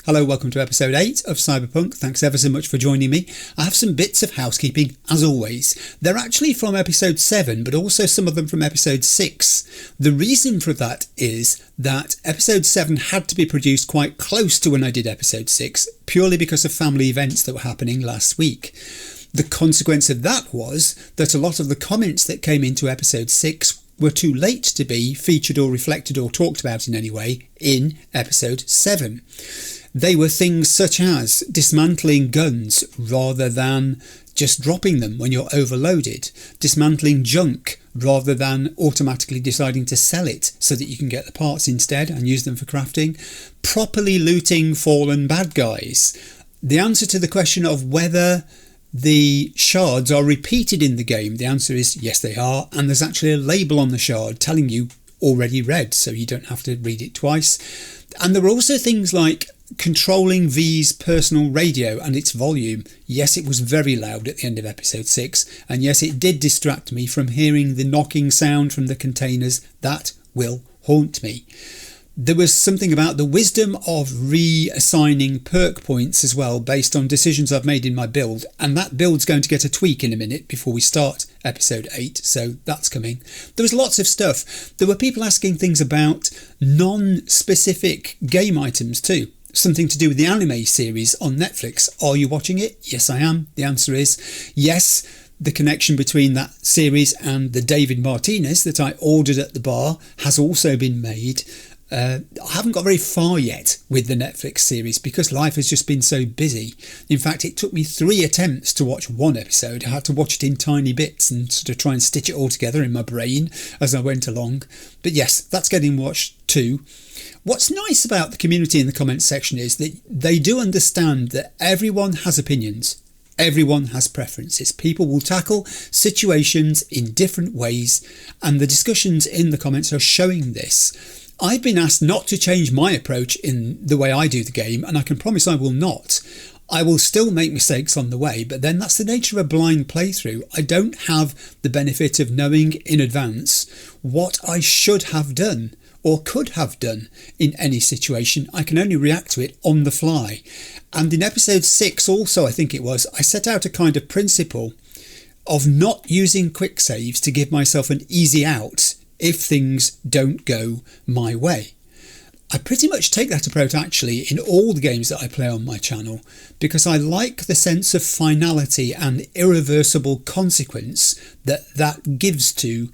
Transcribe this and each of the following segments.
Hello, welcome to episode 8 of Cyberpunk. Thanks ever so much for joining me. I have some bits of housekeeping, as always. They're actually from episode 7, but also some of them from episode 6. The reason for that is that episode 7 had to be produced quite close to when I did episode 6, purely because of family events that were happening last week. The consequence of that was that a lot of the comments that came into episode 6 were too late to be featured or reflected or talked about in any way in episode 7. They were things such as dismantling guns rather than just dropping them when you're overloaded, dismantling junk rather than automatically deciding to sell it so that you can get the parts instead and use them for crafting, properly looting fallen bad guys. The answer to the question of whether the shards are repeated in the game, the answer is yes they are, and there's actually a label on the shard telling you already read, so you don't have to read it twice. And there were also things like controlling V's personal radio and its volume. Yes, it was very loud at the end of episode 6, and yes, it did distract me from hearing the knocking sound from the containers. That will haunt me. There was something about the wisdom of reassigning perk points as well based on decisions I've made in my build, and that build's going to get a tweak in a minute before we start episode 8, so that's coming. There was lots of stuff. There were people asking things about non-specific game items too. Something to do with the anime series on Netflix. Are you watching it? Yes, I am. The answer is yes. The connection between that series and the David Martinez that I ordered at the bar has also been made. I haven't got very far yet with the Netflix series because life has just been so busy. In fact, it took me 3 attempts to watch one episode. I had to watch it in tiny bits and sort of try and stitch it all together in my brain as I went along. But yes, that's getting watched too. What's nice about the community in the comments section is that they do understand that everyone has opinions. Everyone has preferences. People will tackle situations in different ways, and the discussions in the comments are showing this. I've been asked not to change my approach in the way I do the game, and I can promise I will not. I will still make mistakes on the way, but then that's the nature of a blind playthrough. I don't have the benefit of knowing in advance what I should have done or could have done in any situation. I can only react to it on the fly. And in episode 6 also, I think it was, I set out a kind of principle of not using quick saves to give myself an easy out if things don't go my way. I pretty much take that approach actually in all the games that I play on my channel because I like the sense of finality and irreversible consequence that gives to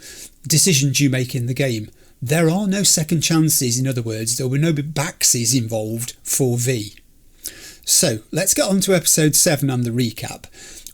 decisions you make in the game. There are no second chances, in other words, there were no backsies involved for V. So let's get on to episode 7 and the recap.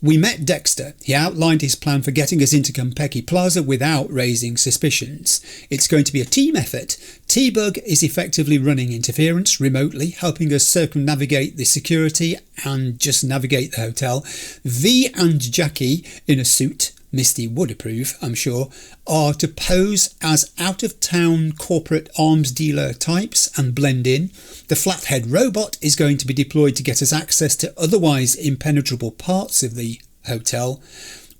We met Dexter. He outlined his plan for getting us into Konpeki Plaza without raising suspicions. It's going to be a team effort. T-Bug is effectively running interference remotely, helping us circumnavigate the security and just navigate the hotel. V and Jackie, in a suit, Misty would approve, I'm sure, are to pose as out-of-town corporate arms dealer types and blend in. The Flathead robot is going to be deployed to get us access to otherwise impenetrable parts of the hotel.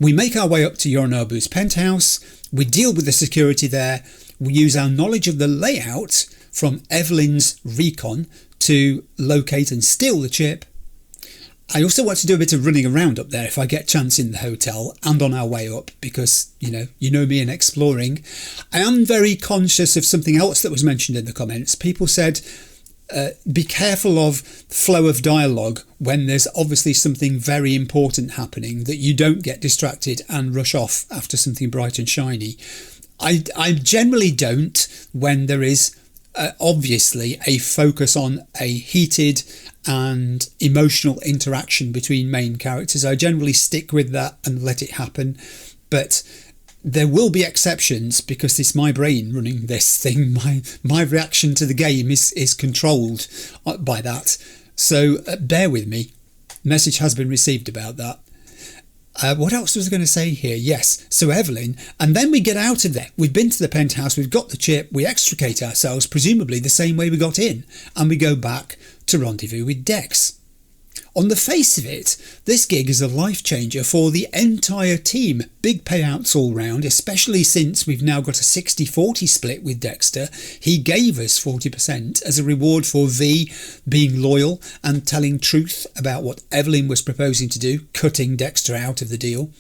We make our way up to Yorinobu's penthouse. We deal with the security there. We use our knowledge of the layout from Evelyn's recon to locate and steal the chip. I also want to do a bit of running around up there if I get a chance in the hotel and on our way up because, you know me and exploring. I am very conscious of something else that was mentioned in the comments. People said, be careful of flow of dialogue when there's obviously something very important happening, that you don't get distracted and rush off after something bright and shiny. I generally don't when there is obviously a focus on a heated and emotional interaction between main characters. I generally stick with that and let it happen, but there will be exceptions because it's my brain running this thing. My reaction to the game is controlled by that, so bear with me. Message has been received about that. What else was I going to say here? Yes, so Evelyn, and then we get out of there. We've been to the penthouse, we've got the chip, we extricate ourselves, presumably the same way we got in, and we go back to rendezvous with Dex. On the face of it, this gig is a life changer for the entire team. Big payouts all round, especially since we've now got a 60-40 split with Dexter. He gave us 40% as a reward for V being loyal and telling truth about what Evelyn was proposing to do, cutting Dexter out of the deal.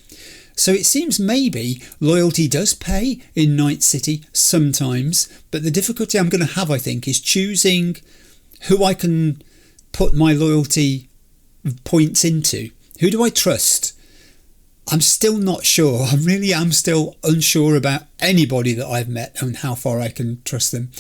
So it seems maybe loyalty does pay in Night City sometimes, but the difficulty I'm going to have, I think, is choosing who I can put my loyalty points into. Who do I trust? I'm still not sure. I really am still unsure about anybody that I've met and how far I can trust them.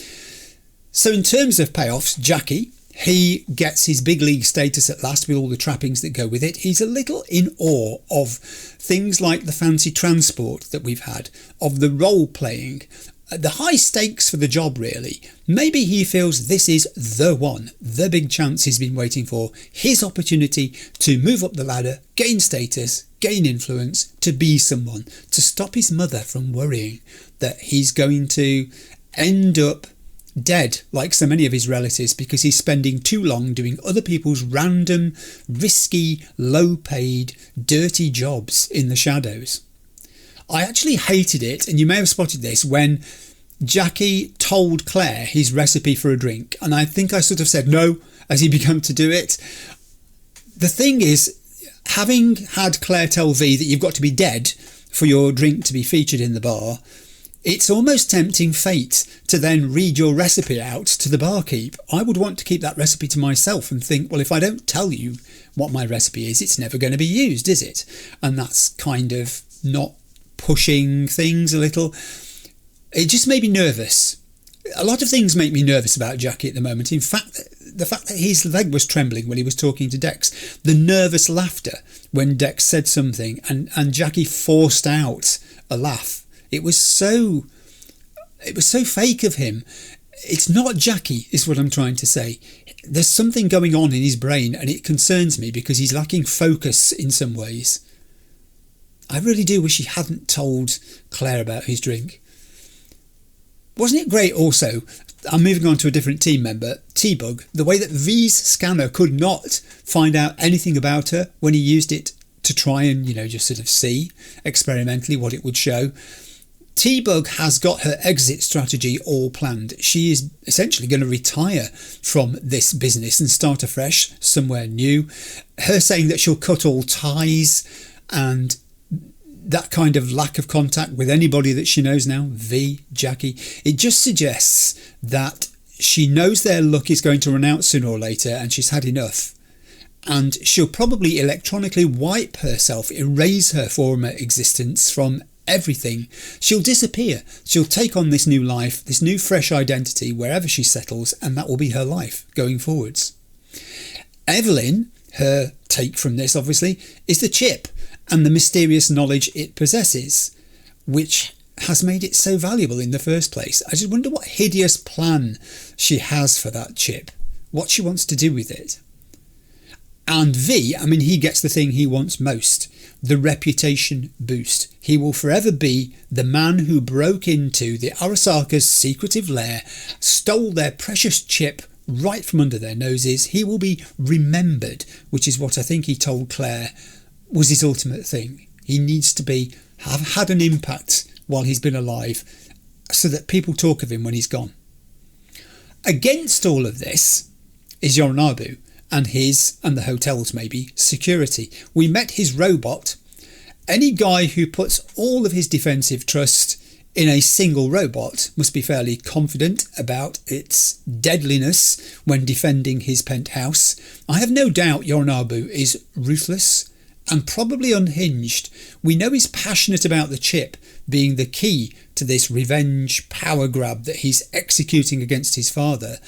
So in terms of payoffs, Jackie, he gets his big league status at last with all the trappings that go with it. He's a little in awe of things like the fancy transport that we've had, of the role playing, the high stakes for the job really. Maybe he feels this is the one, the big chance he's been waiting for, his opportunity to move up the ladder, gain status, gain influence, to be someone, to stop his mother from worrying that he's going to end up dead like so many of his relatives because he's spending too long doing other people's random, risky, low-paid, dirty jobs in the shadows. I actually hated it, and you may have spotted this, when Jackie told Claire his recipe for a drink, and I think I sort of said no as he began to do it. The thing is, having had Claire tell V that you've got to be dead for your drink to be featured in the bar, it's almost tempting fate to then read your recipe out to the barkeep. I would want to keep that recipe to myself and think, well, if I don't tell you what my recipe is, it's never going to be used, is it? And that's kind of not pushing things a little. It just made me nervous. A lot of things make me nervous about Jackie at the moment. In fact, the fact that his leg was trembling when he was talking to Dex, the nervous laughter when Dex said something and Jackie forced out a laugh. It was so fake of him. It's not Jackie, is what I'm trying to say. There's something going on in his brain, and it concerns me because he's lacking focus in some ways. I really do wish he hadn't told Claire about his drink. Wasn't it great also, I'm moving on to a different team member, T-Bug, the way that V's scanner could not find out anything about her when he used it to try and, just sort of see experimentally what it would show. T-Bug has got her exit strategy all planned. She is essentially going to retire from this business and start afresh somewhere new. Her saying that she'll cut all ties and that kind of lack of contact with anybody that she knows now, V, Jackie, it just suggests that she knows their luck is going to run out sooner or later and she's had enough. And she'll probably electronically wipe herself, erase her former existence from everything. She'll disappear. She'll take on this new life, this new fresh identity wherever she settles, and that will be her life going forwards. Evelyn, her take from this obviously, is the chip and the mysterious knowledge it possesses, which has made it so valuable in the first place. I just wonder what hideous plan she has for that chip, what she wants to do with it. And V, he gets the thing he wants most, the reputation boost. He will forever be the man who broke into the Arasaka's secretive lair, stole their precious chip right from under their noses. He will be remembered, which is what I think he told Claire was his ultimate thing. He needs to have had an impact while he's been alive so that people talk of him when he's gone. Against all of this is Yorinobu and the hotel's maybe security. We met his robot. Any guy who puts all of his defensive trust in a single robot must be fairly confident about its deadliness when defending his penthouse. I have no doubt Yorinobu is ruthless and probably unhinged. We know he's passionate about the chip being the key to this revenge power grab that he's executing against his father.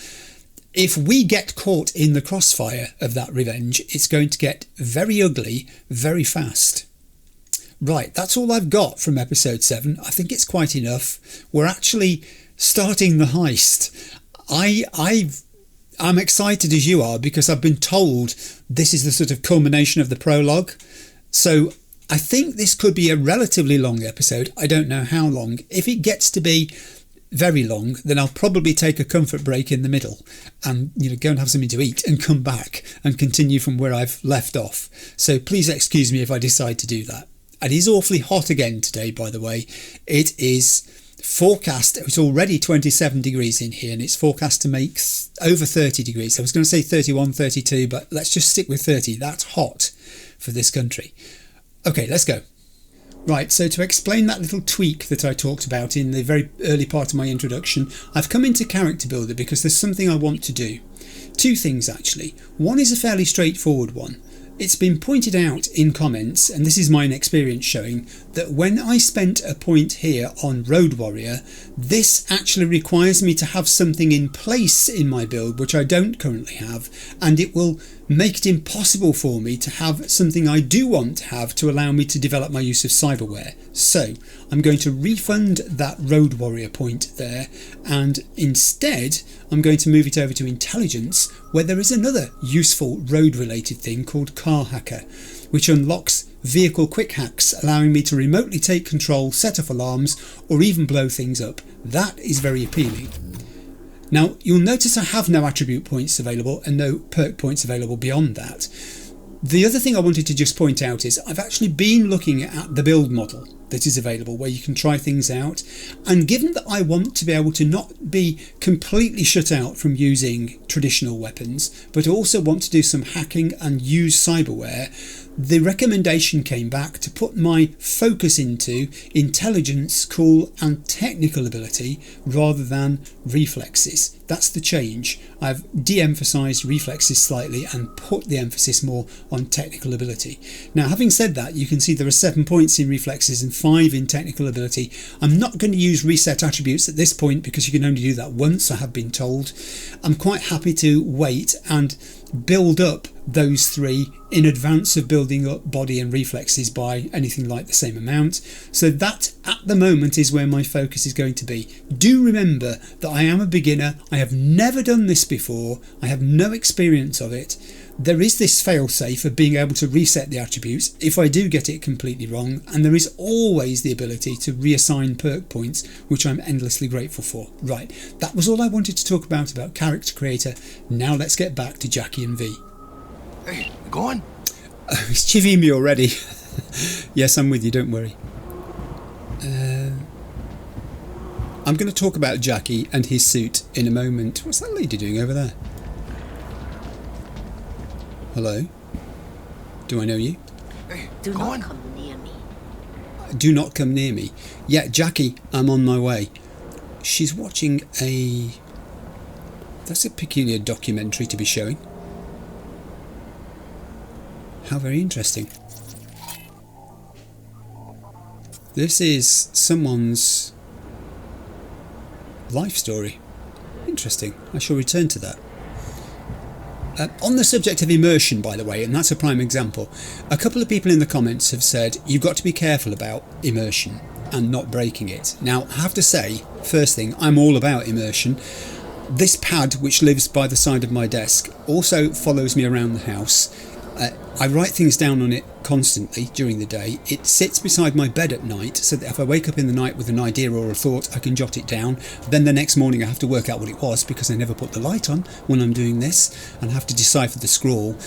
If we get caught in the crossfire of that revenge, it's going to get very ugly very fast. Right, that's all I've got from episode 7. I think it's quite enough. We're actually starting the heist. I'm excited as you are because I've been told this is the sort of culmination of the prologue. So I think this could be a relatively long episode. I don't know how long. If it gets to be very long, then I'll probably take a comfort break in the middle and go and have something to eat and come back and continue from where I've left off. So please excuse me if I decide to do that. It is awfully hot again today, by the way. It is forecast, it's already 27 degrees in here, and it's forecast to make over 30 degrees. I was going to say 31, 32, but let's just stick with 30. That's hot for this country. Okay, let's go. Right, so to explain that little tweak that I talked about in the very early part of my introduction, I've come into Character Builder because there's something I want to do. Two things actually. One is a fairly straightforward one. It's been pointed out in comments, and this is my experience showing, that when I spent a point here on Road Warrior, this actually requires me to have something in place in my build which I don't currently have, and it will make it impossible for me to have something I do want to have to allow me to develop my use of cyberware. So I'm going to refund that Road Warrior point there, and instead I'm going to move it over to Intelligence, where there is another useful road related thing called Car Hacker, which unlocks vehicle quick hacks, allowing me to remotely take control, set off alarms, or even blow things up. That is very appealing. Now you'll notice I have no attribute points available and no perk points available beyond that. The other thing I wanted to just point out is I've actually been looking at the build model that is available, where you can try things out, and given that I want to be able to not be completely shut out from using traditional weapons, but also want to do some hacking and use cyberware, the recommendation came back to put my focus into intelligence, cool and technical ability rather than reflexes. That's the change. I've de-emphasised reflexes slightly and put the emphasis more on technical ability. Now, having said that, you can see there are 7 points in reflexes and 5 in technical ability. I'm not going to use reset attributes at this point because you can only do that once, I have been told. I'm quite happy to wait and build up those 3 in advance of building up body and reflexes by anything like the same amount. So that at the moment is where my focus is going to be. Do remember that I am a beginner. I have never done this before. I have no experience of it. There is this fail-safe of being able to reset the attributes if I do get it completely wrong, and there is always the ability to reassign perk points, which I'm endlessly grateful for. Right, that was all I wanted to talk about Character Creator. Now let's get back to Jackie and V. Hey, you going? He's chivying me already. Yes, I'm with you, don't worry. I'm going to talk about Jackie and his suit in a moment. What's that lady doing over there? Hello? Do I know you? Hey, Do go not on. come near me. Do not come near me. Yeah, Jackie, I'm on my way. She's watching a... That's a peculiar documentary to be showing. How very interesting. This is someone's life story. Interesting. I shall return to that. On the subject of immersion, by the way, and that's a prime example, a couple of people in the comments have said you've got to be careful about immersion and not breaking it. Now, I have to say, first thing, I'm all about immersion. This pad, which lives by the side of my desk, also follows me around the house. I write things down on it constantly during the day. It sits beside my bed at night, so that if I wake up in the night with an idea or a thought, I can jot it down. Then the next morning I have to work out what it was because I never put the light on when I'm doing this and have to decipher the scrawl.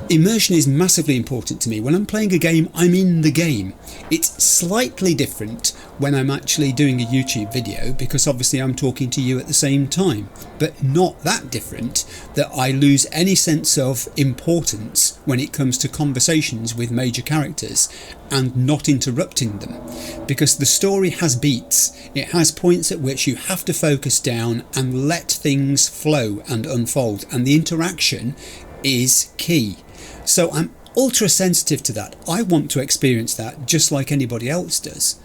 Immersion is massively important to me. When I'm playing a game, I'm in the game. It's slightly different when I'm actually doing a YouTube video because obviously I'm talking to you at the same time, but not that different that I lose any sense of importance when it comes to conversations with major characters and not interrupting them, because the story has beats. It has points at which you have to focus down and let things flow and unfold, and the interaction is key. So I'm ultra sensitive to that. I want to experience that just like anybody else does.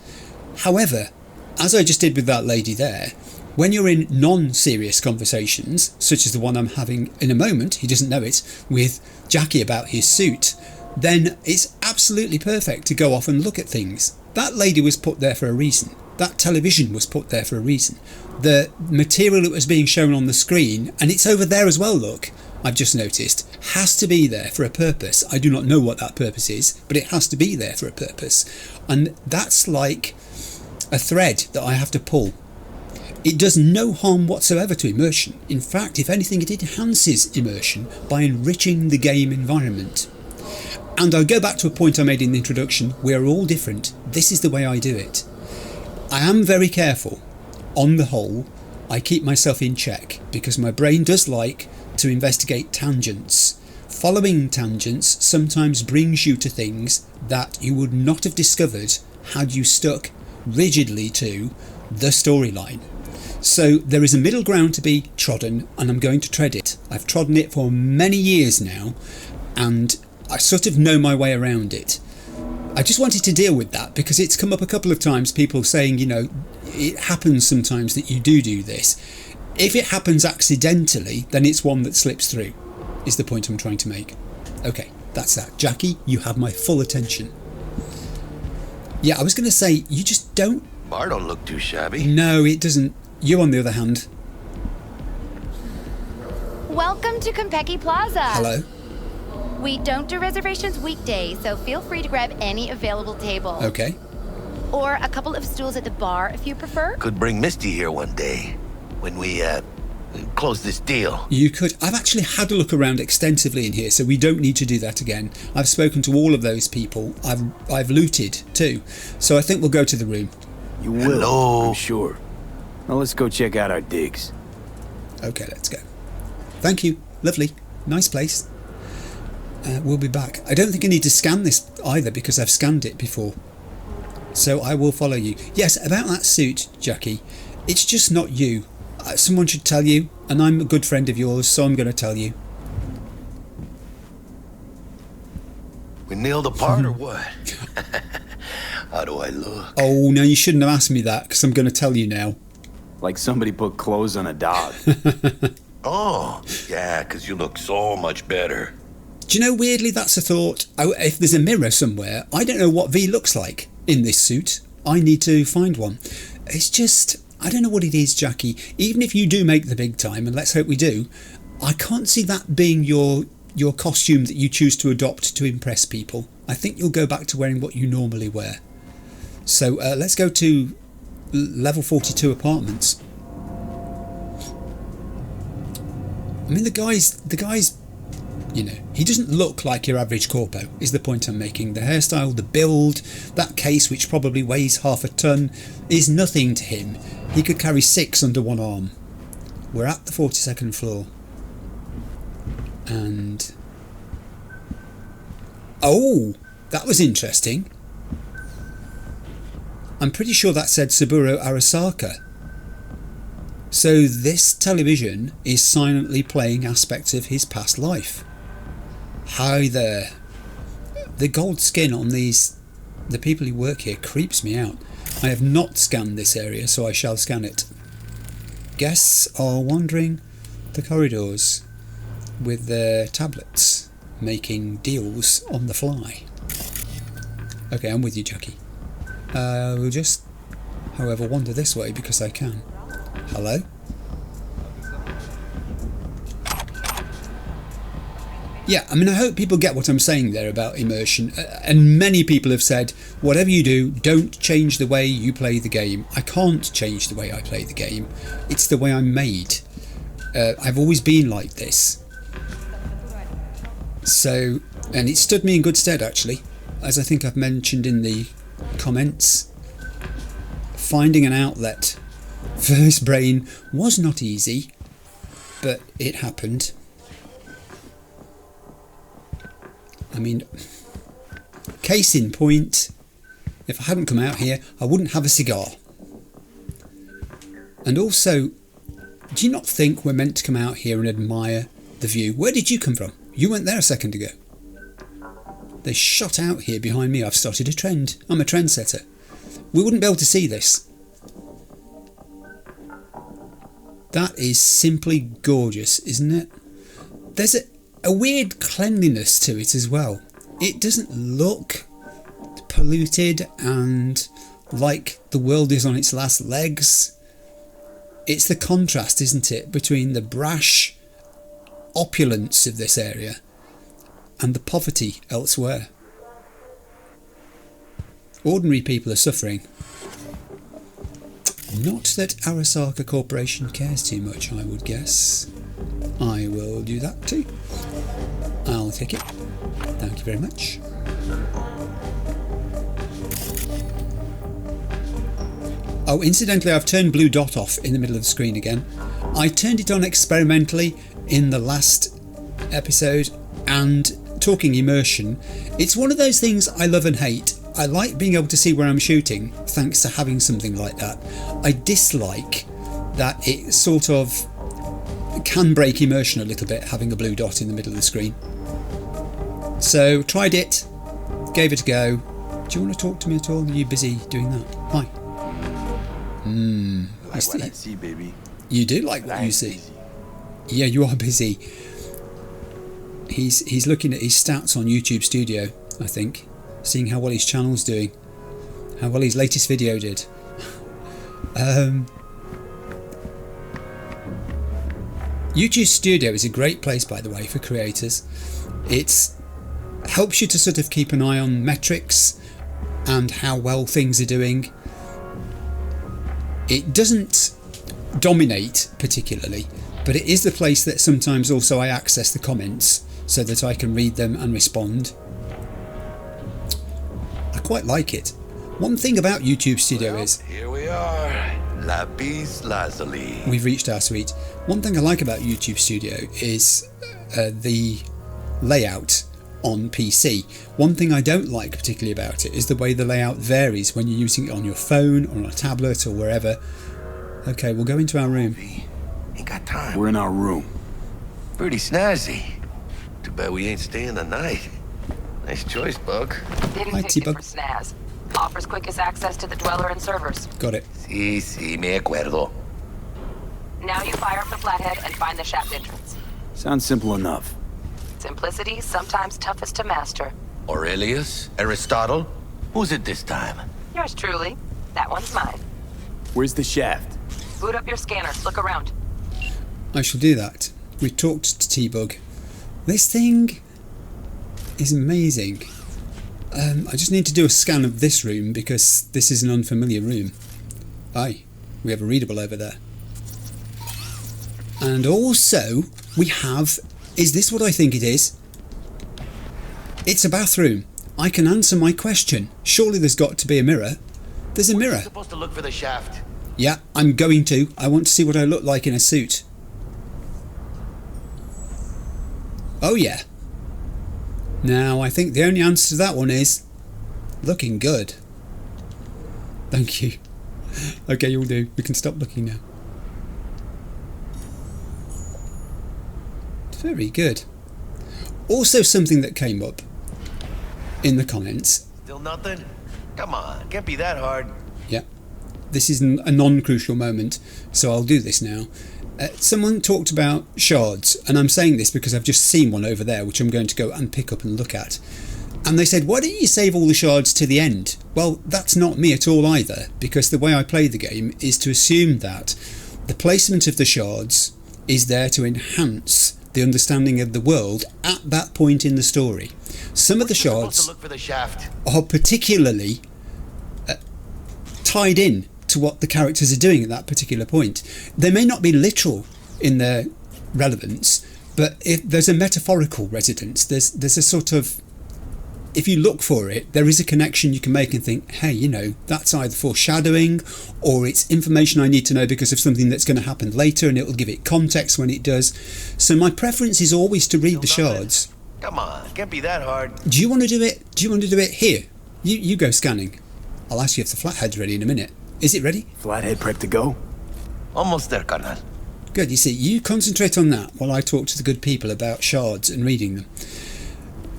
However, as I just did with that lady there, when you're in non-serious conversations, such as the one I'm having in a moment, he doesn't know it, with Jackie about his suit, then it's absolutely perfect to go off and look at things. That lady was put there for a reason. That television was put there for a reason. The material that was being shown on the screen, and it's over there as well, look, I've just noticed, has to be there for a purpose. I do not know what that purpose is, but it has to be there for a purpose. And that's like a thread that I have to pull. It does no harm whatsoever to immersion. In fact, if anything, it enhances immersion by enriching the game environment. And I go back to a point I made in the introduction. We are all different. This is the way I do it. I am very careful. On the whole, I keep myself in check because my brain does like to investigate tangents. Following tangents sometimes brings you to things that you would not have discovered had you stuck rigidly to the storyline. So there is a middle ground to be trodden, and I'm going to tread it. I've trodden it for many years now, and I sort of know my way around it. I just wanted to deal with that because it's come up a couple of times, people saying, you know, it happens sometimes that you do this. If it happens accidentally, then it's one that slips through, is the point I'm trying to make. Okay, that's that. Jackie, you have my full attention. Yeah, I was going to say, you just don't... Bar don't look too shabby. No, it doesn't. You, on the other hand. Welcome to Konpeki Plaza. Hello. We don't do reservations weekdays, so feel free to grab any available table. Okay. Or a couple of stools at the bar if you prefer. Could bring Misty here one day when we close this deal. You could. I've actually had a look around extensively in here, so we don't need to do that again. I've spoken to all of those people. I've looted too, so I think we'll go to the room. You will, Hello. I'm sure. Now let's go check out our digs. Okay, let's go. Thank you. Lovely. Nice place. We'll be back. I don't think I need to scan this either because I've scanned it before. So I will follow you. Yes, about that suit, Jackie. It's just not you. Someone should tell you, and I'm a good friend of yours, so I'm going to tell you. We nailed apart or what? How do I look? Oh, no, you shouldn't have asked me that because I'm going to tell you now. Like somebody put clothes on a dog. Oh, yeah, because you look so much better. Do you know, weirdly, that's a thought. If there's a mirror somewhere, I don't know what V looks like in this suit. I need to find one. It's just, I don't know what it is, Jackie. Even if you do make the big time, and let's hope we do, I can't see that being your costume that you choose to adopt to impress people. I think you'll go back to wearing what you normally wear. So let's go to level 42 apartments. I mean, the guy's, you know, he doesn't look like your average corpo, is the point I'm making. The hairstyle, the build, that case, which probably weighs half a ton, is nothing to him. He could carry 6 under one arm. We're at the 42nd floor. And... oh, that was interesting. I'm pretty sure that said Saburo Arasaka. So this television is silently playing aspects of his past life. Hi there. The gold skin on the people who work here creeps me out. I have not scanned this area, so I shall scan it. Guests are wandering the corridors with their tablets, making deals on the fly. Okay, I'm with you, Jackie. We'll just, however, wander this way because I can. Hello? Yeah, I mean, I hope people get what I'm saying there about immersion. And many people have said, whatever you do, don't change the way you play the game. I can't change the way I play the game. It's the way I'm made. I've always been like this. So, and it stood me in good stead, actually. As I think I've mentioned in the comments, finding an outlet for this brain was not easy, but it happened. I mean, case in point, if I hadn't come out here, I wouldn't have a cigar. And also, do you not think we're meant to come out here and admire the view? Where did you come from? You went there a second ago. They shot out here behind me. I've started a trend. I'm a trendsetter. We wouldn't be able to see this. That is simply gorgeous, isn't it? There's a weird cleanliness to it as well. It doesn't look polluted and like the world is on its last legs. It's the contrast, isn't it, between the brash opulence of this area and the poverty elsewhere. Ordinary people are suffering. Not that Arasaka Corporation cares too much, I would guess. I will do that too. I'll take it. Thank you very much. Oh, incidentally, I've turned blue dot off in the middle of the screen again. I turned it on experimentally in the last episode, and talking immersion, it's one of those things I love and hate. I like being able to see where I'm shooting thanks to having something like that. I dislike that it sort of can break immersion a little bit, having a blue dot in the middle of the screen. So tried it, gave it a go. Do you want to talk to me at all? Are you busy doing that? Hi. Like what I see, baby. You do like what you see. Yeah, you are busy. He's looking at his stats on YouTube Studio, I think, seeing how well his channel's doing, how well his latest video did. YouTube Studio is a great place, by the way, for creators. It helps you to sort of keep an eye on metrics and how well things are doing. It doesn't dominate particularly, but it is the place that sometimes also I access the comments so that I can read them and respond. I quite like it. One thing about YouTube Studio is... Here we are. Lapis lazuli. We've reached our suite. One thing I like about YouTube Studio is the layout on PC. One thing I don't like particularly about it is the way the layout varies when you're using it on your phone or on a tablet or wherever. Okay, we'll go into our room. Ain't got time. We're in our room. Pretty snazzy. Too bad we ain't staying the night. Nice choice, Bug. Didn't Hi, pick it T-Bug. for snaz. Offers quickest access to the dweller and servers. Got it. Sí, me acuerdo. Now you fire up the Flathead and find the shaft entrance. Sounds simple enough. Simplicity, sometimes toughest to master. Aurelius? Aristotle? Who's it this time? Yours truly. That one's mine. Where's the shaft? Boot up your scanner. Look around. I shall do that. We talked to T-Bug. This thing is amazing. I just need to do a scan of this room because this is an unfamiliar room. Aye, we have a readable over there. And also, we have... Is this what I think it is? It's a bathroom. I can answer my question. Surely there's got to be a mirror. There's a mirror. You're supposed to look for the shaft. Yeah, I'm going to. I want to see what I look like in a suit. Oh yeah. Now, I think the only answer to that one is... looking good. Thank you. Okay, you'll do. We can stop looking now. Very good. Also something that came up in the comments. Still nothing? Come on, can't be that hard. Yeah. This is a non-crucial moment, so I'll do this now. Someone talked about shards, and I'm saying this because I've just seen one over there, which I'm going to go and pick up and look at. And they said, why don't you save all the shards to the end? Well, that's not me at all either, because the way I play the game is to assume that the placement of the shards is there to enhance the understanding of the world at that point in the story. Some of the shards To look for the shaft. are particularly tied in to what the characters are doing at that particular point. They may not be literal in their relevance, but if there's a metaphorical resonance, there's a sort of, if you look for it, there is a connection you can make and think, hey, you know, that's either foreshadowing or it's information I need to know because of something that's going to happen later, and it will give it context when it does. So my preference is always to read the shards. Come on, can't be that hard. Do you want to do it? Do you want to do it here? You go scanning. I'll ask you if the Flathead's ready in a minute. Is it ready? Flathead prep to go? Almost there, carnal. Good, you see, you concentrate on that while I talk to the good people about shards and reading them.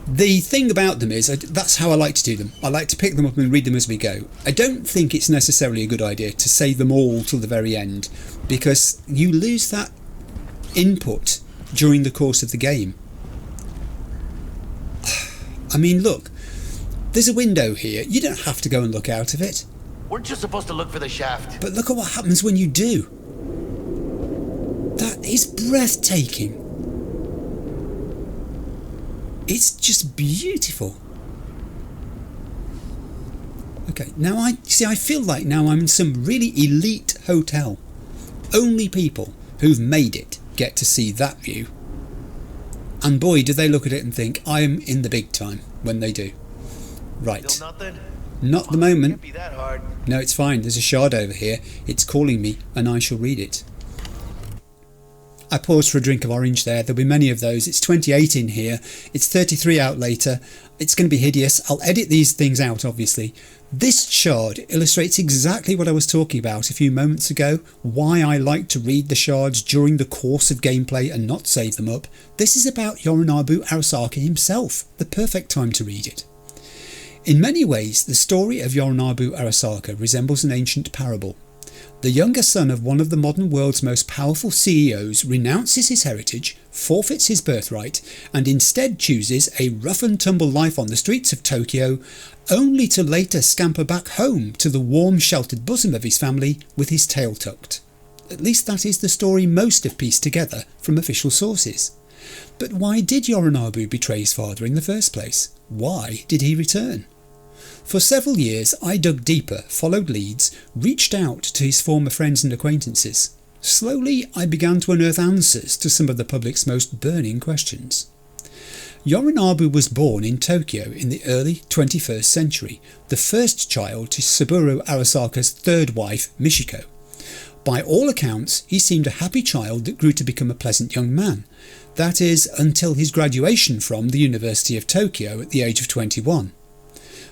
The thing about them is, that's how I like to do them. I like to pick them up and read them as we go. I don't think it's necessarily a good idea to save them all till the very end, because you lose that input during the course of the game. I mean, look, there's a window here. You don't have to go and look out of it. Weren't you supposed to look for the shaft? But look at what happens when you do. That is breathtaking. It's just beautiful. Okay, now I feel like now I'm in some really elite hotel. Only people who've made it get to see that view. And boy, do they look at it and think, I am in the big time when they do. Right. Still nothing? Not at the moment. Can't be that hard. No, it's fine. There's a shard over here. It's calling me and I shall read it. I paused for a drink of orange there. There'll be many of those. It's 28 in here. It's 33 out later. It's going to be hideous. I'll edit these things out, obviously. This shard illustrates exactly what I was talking about a few moments ago, why I like to read the shards during the course of gameplay and not save them up. This is about Yorinobu Arasaka himself, the perfect time to read it. In many ways, the story of Yorinobu Arasaka resembles an ancient parable. The younger son of one of the modern world's most powerful CEOs renounces his heritage, forfeits his birthright, and instead chooses a rough and tumble life on the streets of Tokyo, only to later scamper back home to the warm sheltered bosom of his family with his tail tucked. At least that is the story most have pieced together from official sources. But why did Yorinobu betray his father in the first place? Why did he return? For several years I dug deeper, followed leads, reached out to his former friends and acquaintances. Slowly I began to unearth answers to some of the public's most burning questions. Yorinobu was born in Tokyo in the early 21st century, the first child to Saburo Arasaka's third wife, Michiko. By all accounts, he seemed a happy child that grew to become a pleasant young man. That is, until his graduation from the University of Tokyo at the age of 21.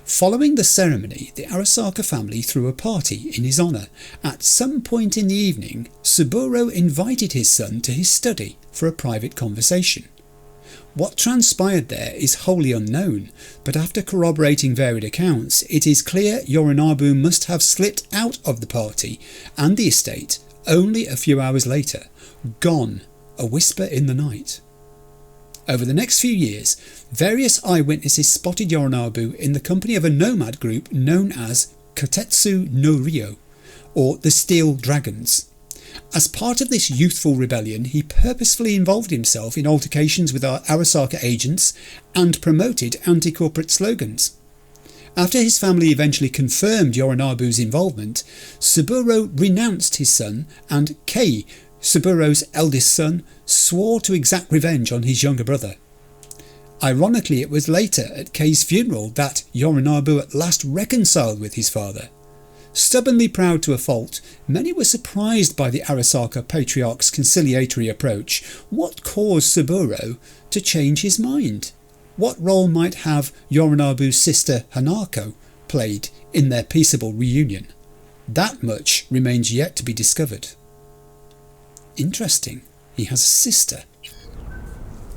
Following the ceremony, the Arasaka family threw a party in his honour. At some point in the evening, Saburo invited his son to his study for a private conversation. What transpired there is wholly unknown, but after corroborating varied accounts, it is clear Yorinobu must have slipped out of the party and the estate only a few hours later, gone, a whisper in the night. Over the next few years, various eyewitnesses spotted Yorinobu in the company of a nomad group known as Kotetsu no Ryo, or the Steel Dragons. As part of this youthful rebellion, he purposefully involved himself in altercations with our Arasaka agents and promoted anti-corporate slogans. After his family eventually confirmed Yorinobu's involvement, Saburo renounced his son and Kei, Saburo's eldest son, swore to exact revenge on his younger brother. Ironically, it was later at Kei's funeral that Yorinobu at last reconciled with his father. Stubbornly proud to a fault, many were surprised by the Arasaka patriarch's conciliatory approach. What caused Saburo to change his mind? What role might have Yorinobu's sister Hanako played in their peaceable reunion? That much remains yet to be discovered. Interesting, he has a sister.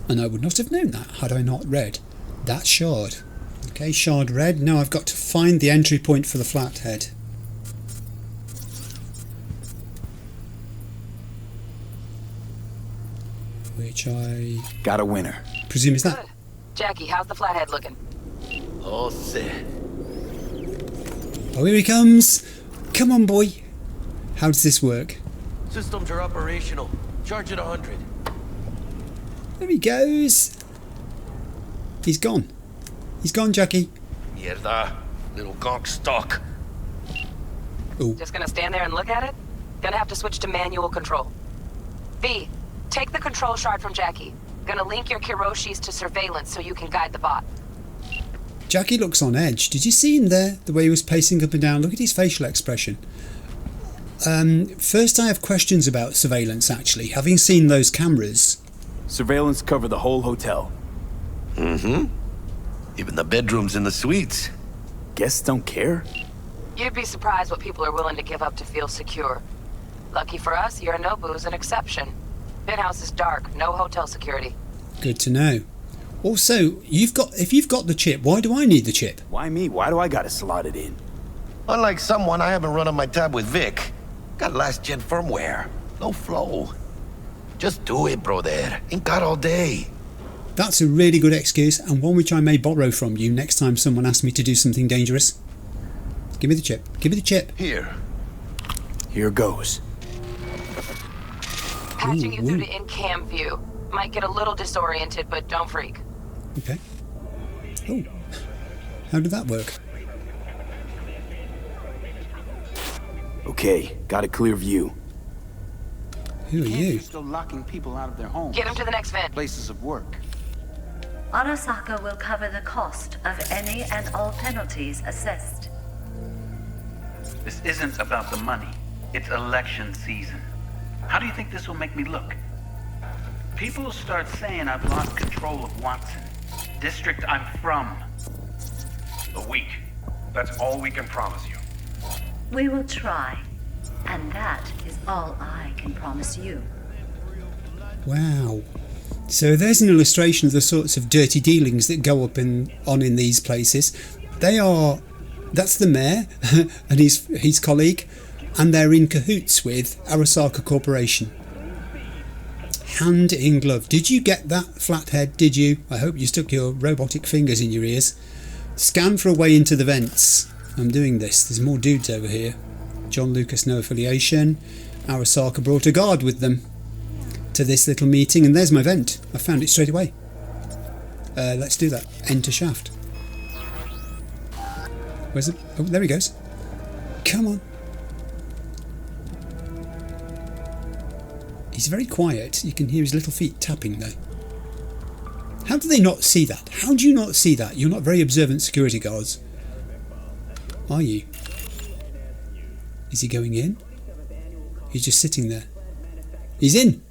And I would not have known that had I not read that shard. Okay, shard read. Now I've got to find the entry point for the Flathead. Which I got a winner. presume is that. Good. Jackie, how's the Flathead looking? All set. Oh, here he comes. Come on, boy. How does this work? Systems are operational. Charge it 100. There he goes. He's gone. He's gone, Jackie. Mierda. Little gonk stuck. Oh, Just gonna stand there and look at it? Gonna have to switch to manual control. V, take the control shard from Jackie. Gonna link your Kiroshis to surveillance so you can guide the bot. Jackie looks on edge. Did you see him there? The way he was pacing up and down. Look at his facial expression. First, I have questions about surveillance, actually. Having seen those cameras. Surveillance covered the whole hotel. Mm-hmm. Even the bedrooms and the suites. Guests don't care? You'd be surprised what people are willing to give up to feel secure. Lucky for us, Yorinobu's an exception. Penthouse is dark, no hotel security. Good to know. Also, if you've got the chip, why do I need the chip? Why me? Why do I gotta slot it in? Unlike someone, I haven't run on my tab with Vic. Got last-gen firmware. No flow. Just do it, brother. Ain't got all day. That's a really good excuse, and one which I may borrow from you next time someone asks me to do something dangerous. Give me the chip. Give me the chip. Here. Here goes. Patching you Ooh. through to in-cam view. Might get a little disoriented, but don't freak. Okay. Oh. How did that work? Okay, got a clear view. Who are you? You're still locking people out of their homes. Get him to the next vent. Places of work. Arasaka will cover the cost of any and all penalties assessed. This isn't about the money. It's election season. How do you think this will make me look? People will start saying I've lost control of Watson, district I'm from. A week. That's all we can promise you. We will try, and that is all I can promise you. Wow. So there's an illustration of the sorts of dirty dealings that go on in these places. That's the mayor and his colleague, and they're in cahoots with Arasaka Corporation. Hand in glove. Did you get that, Flathead? Did you? I hope you stuck your robotic fingers in your ears. Scan for a way into the vents. I'm doing this. There's more dudes over here. John Lucas, no affiliation. Arasaka brought a guard with them to this little meeting, and there's my vent. I found it straight away. Let's do that. Enter shaft. Where's it? Oh, there he goes. Come on. He's very quiet. You can hear his little feet tapping though. How do they not see that? How do you not see that? You're not very observant security guards. Are you? Is he going in? He's just sitting there. He's in!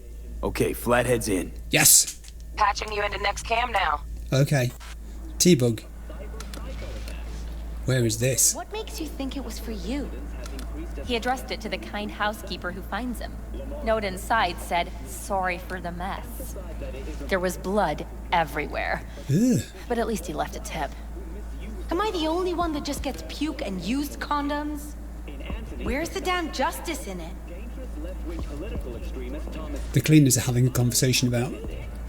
Okay, Flathead's in. Yes! Patching you into next cam now. Okay. T-Bug. Where is this? What makes you think it was for you? He addressed it to the kind housekeeper who finds him. Note inside said, "Sorry for the mess." There was blood everywhere. Ugh. But at least he left a tip. Am I the only one that just gets puke and used condoms? Where's the damn justice in it? The cleaners are having a conversation about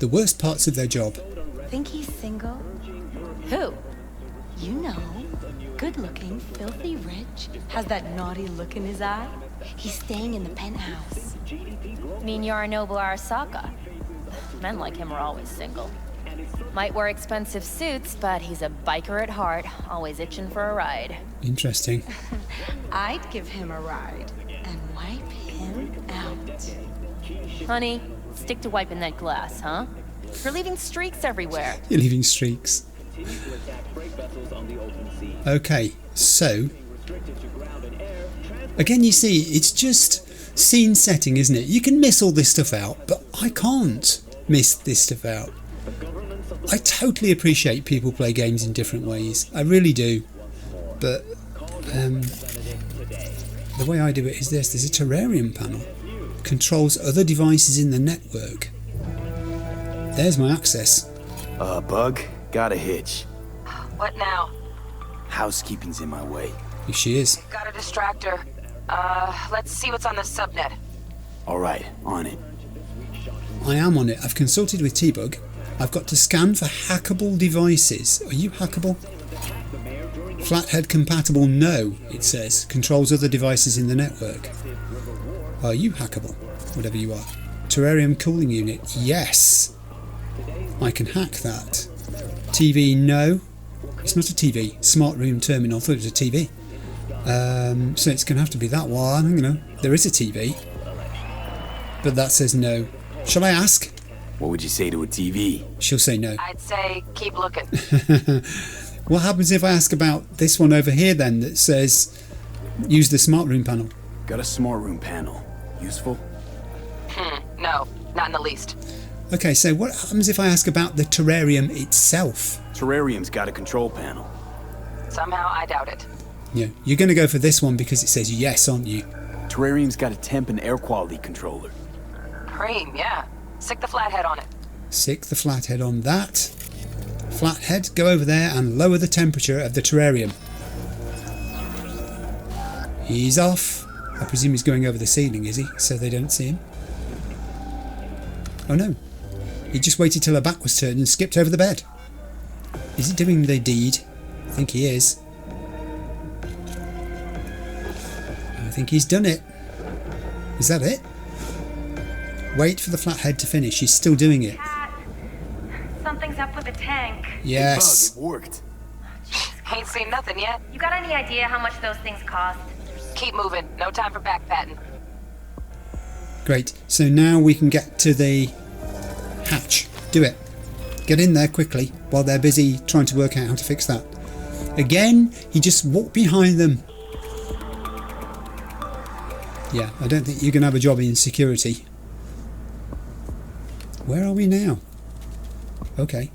the worst parts of their job. Think he's single? Who? You know. Good-looking, filthy rich, has that naughty look in his eye. He's staying in the penthouse. Mean you're a noble Arasaka. Men like him are always single. Might wear expensive suits, but he's a biker at heart, always itching for a ride. Interesting. I'd give him a ride and wipe him out. Honey, stick to wiping that glass, huh? You're leaving streaks everywhere. You're leaving streaks. Okay, so again, you see, it's just scene setting, isn't it? You can miss all this stuff out, but I can't miss this stuff out. I totally appreciate people play games in different ways. I really do. But the way I do it is this. There's a terrarium panel. Controls other devices in the network. There's my access. Bug, got a hitch. What now? Housekeeping's in my way. Here she is. Got a distractor. Let's see what's on the subnet. Alright, on it. I am on it. I've consulted with T-Bug. I've got to scan for hackable devices. Are you hackable? Flathead compatible? No, it says. Controls other devices in the network. Are you hackable? Whatever you are. Terrarium cooling unit? Yes. I can hack that. TV? No. It's not a TV. Smart room terminal. I thought it was a TV. So it's going to have to be that one. You know, there is a TV. But that says no. Shall I ask? What would you say to a TV? She'll say no. I'd say keep looking. What happens if I ask about this one over here then that says use the smart room panel? Got a smart room panel. Useful? No, not in the least. Okay, so what happens if I ask about the terrarium itself? Terrarium's got a control panel. Somehow I doubt it. Yeah, you're going to go for this one because it says yes, aren't you? Terrarium's got a temp and air quality controller. Cream, yeah. Stick the flathead on it. Stick the flathead on that. Flathead, go over there and lower the temperature of the terrarium. He's off. I presume he's going over the ceiling, is he? So they don't see him. Oh no. He just waited till her back was turned and skipped over the bed. Is he doing the deed? I think he is. I think he's done it. Is that it? Wait for the flathead to finish. He's still doing it. Cat, something's up with the tank. Yes. Bug, it worked. Ain't seen nothing yet. You got any idea how much those things cost? keep moving. No time for backpatting. Great. So now we can get to the hatch. Do it. Get in there quickly while they're busy trying to work out how to fix that. Again, he just walked behind them. Yeah, I don't think you can have a job in security. Where are we now? Okay.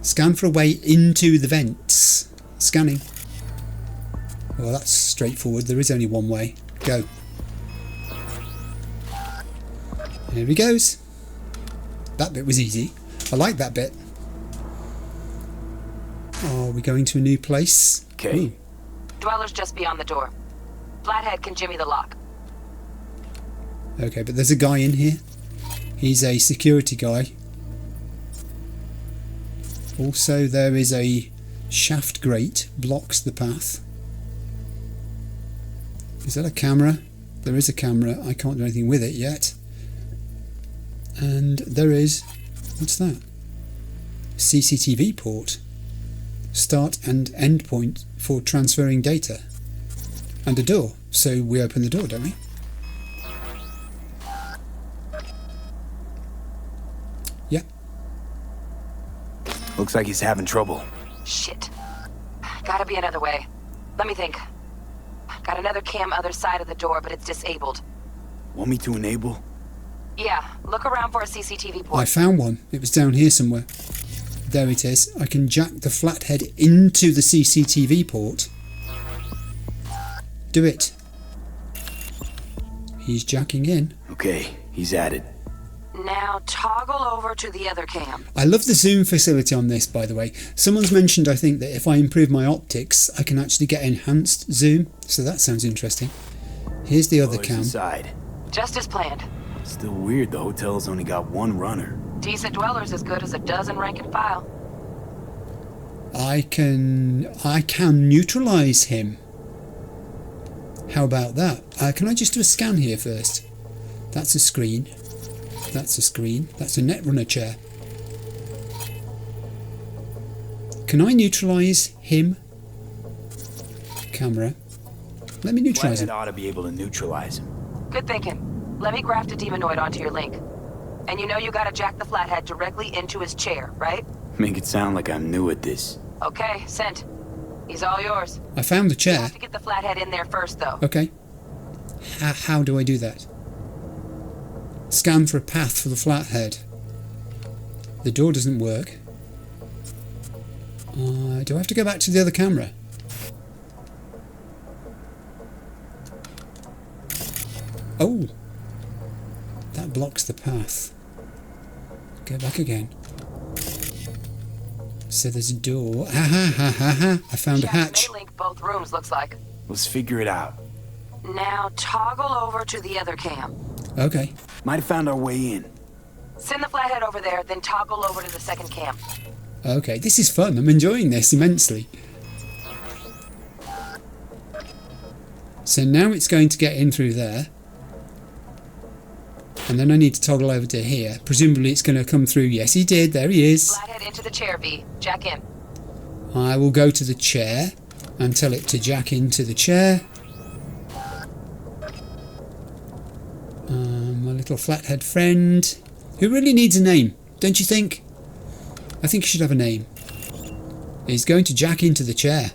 Scan for a way into the vents. Scanning. Well, that's straightforward. There is only one way. Go. Here he goes. That bit was easy. I like that bit. Are we going to a new place? Okay. Dweller's just beyond the door. Flathead can jimmy the lock. Okay, but there's a guy in here. He's a security guy. Also, there is a shaft grate. Blocks the path. Is that a camera? There is a camera. I can't do anything with it yet. And there is... What's that? CCTV port. Start and end point for transferring data. And a door. So we open the door, don't we? Yeah. Looks like he's having trouble. Shit. Gotta be another way. Let me think. Got another cam other side of the door, but it's disabled. Want me to enable? Yeah, look around for a CCTV port. I found one. It was down here somewhere. There it is. I can jack the Flathead into the CCTV port. Do it. He's jacking in. Okay, he's at it. Now toggle over to the other cam. I love the zoom facility on this, by the way. Someone's mentioned, I think, that if I improve my optics, I can actually get enhanced zoom. So that sounds interesting. Here's the other cam. Inside. Just as planned. Still weird the hotel's only got one runner. Decent Dweller's as good as a dozen rank and file. I can neutralize him. How about that? Can I just do a scan here first? That's a screen. That's a screen. That's a netrunner chair. Can I neutralize him? Camera. Let me neutralize Flathead him. ought to be able to neutralize him. Good thinking. Let me graft a demonoid onto your link. And you know you gotta jack the Flathead directly into his chair, right? Make it sound like I'm new at this. Okay, sent. He's all yours. I found the You chair. have to get the Flathead in there first, though. Okay. How do I do that? Scan for a path for the Flathead. The door doesn't work. Do I have to go back to the other camera? Oh! That blocks the path. Go back again. So there's a door. Ha ha ha ha ha! I found a hatch. May link both rooms, looks like. Let's figure it out. Now toggle over to the other cam. Okay. Might have found our way in. Send the Flathead over there, then toggle over to the second cam. Okay, this is fun. I'm enjoying this immensely. So now it's going to get in through there. And then I need to toggle over to here. Presumably it's going to come through. Yes, he did. There he is. Flathead into the chair, V. Jack in. I will go to the chair and tell it to jack into the chair. My little Flathead friend, who really needs a name, don't you think? I think he should have a name. He's going to jack into the chair.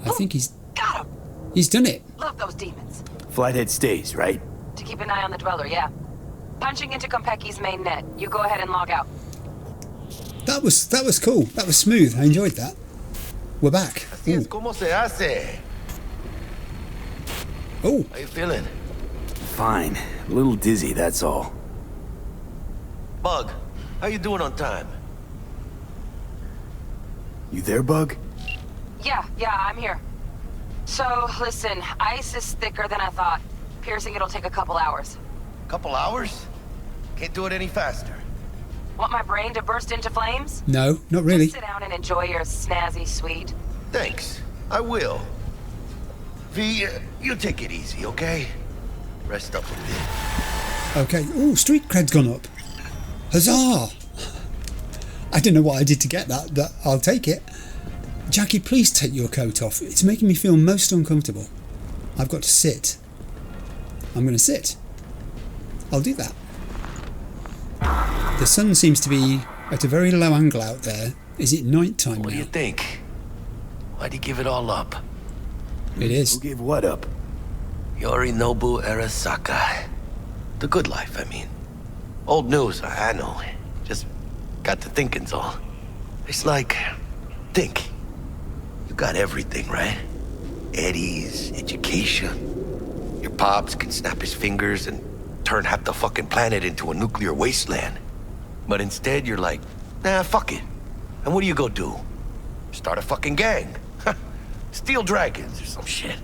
I think he's... Got him! He's done it. Love those demons. Flathead stays, right? To keep an eye on the Dweller, yeah. Punching into Konpeki's main net. You go ahead and log out. That was cool. That was smooth. I enjoyed that. We're back. Así es como se hace. Oh, How you feeling? Fine. A little dizzy, that's all. Bug, how you doing on time? You there, Bug? Yeah, I'm here. So, listen, ice is thicker than I thought. Piercing it'll take a couple hours. Couple hours? Can't do it any faster. Want my brain to burst into flames? no, not really. Just sit down and enjoy your snazzy sweet. Thanks. I will. V, you take it easy, okay? Rest up a bit. Okay. Oh, street cred's gone up. Huzzah! I don't know what I did to get that, but I'll take it. Jackie, please take your coat off. It's making me feel most uncomfortable. I've got to sit. I'm going to sit. I'll do that. The sun seems to be at a very low angle out there. Is it night time now? What do you think? Why'd he give it all up? It is. Who gave what up? Yorinobu Arasaka. The good life, I mean. Old news, I know. Just got to thinking's all. It's like, think. You got everything, right? Eddie's, education. Your pops can snap his fingers and turn half the fucking planet into a nuclear wasteland. But instead, you're like, nah, fuck it. And what do you go do? Start a fucking gang. Steal dragons or some shit.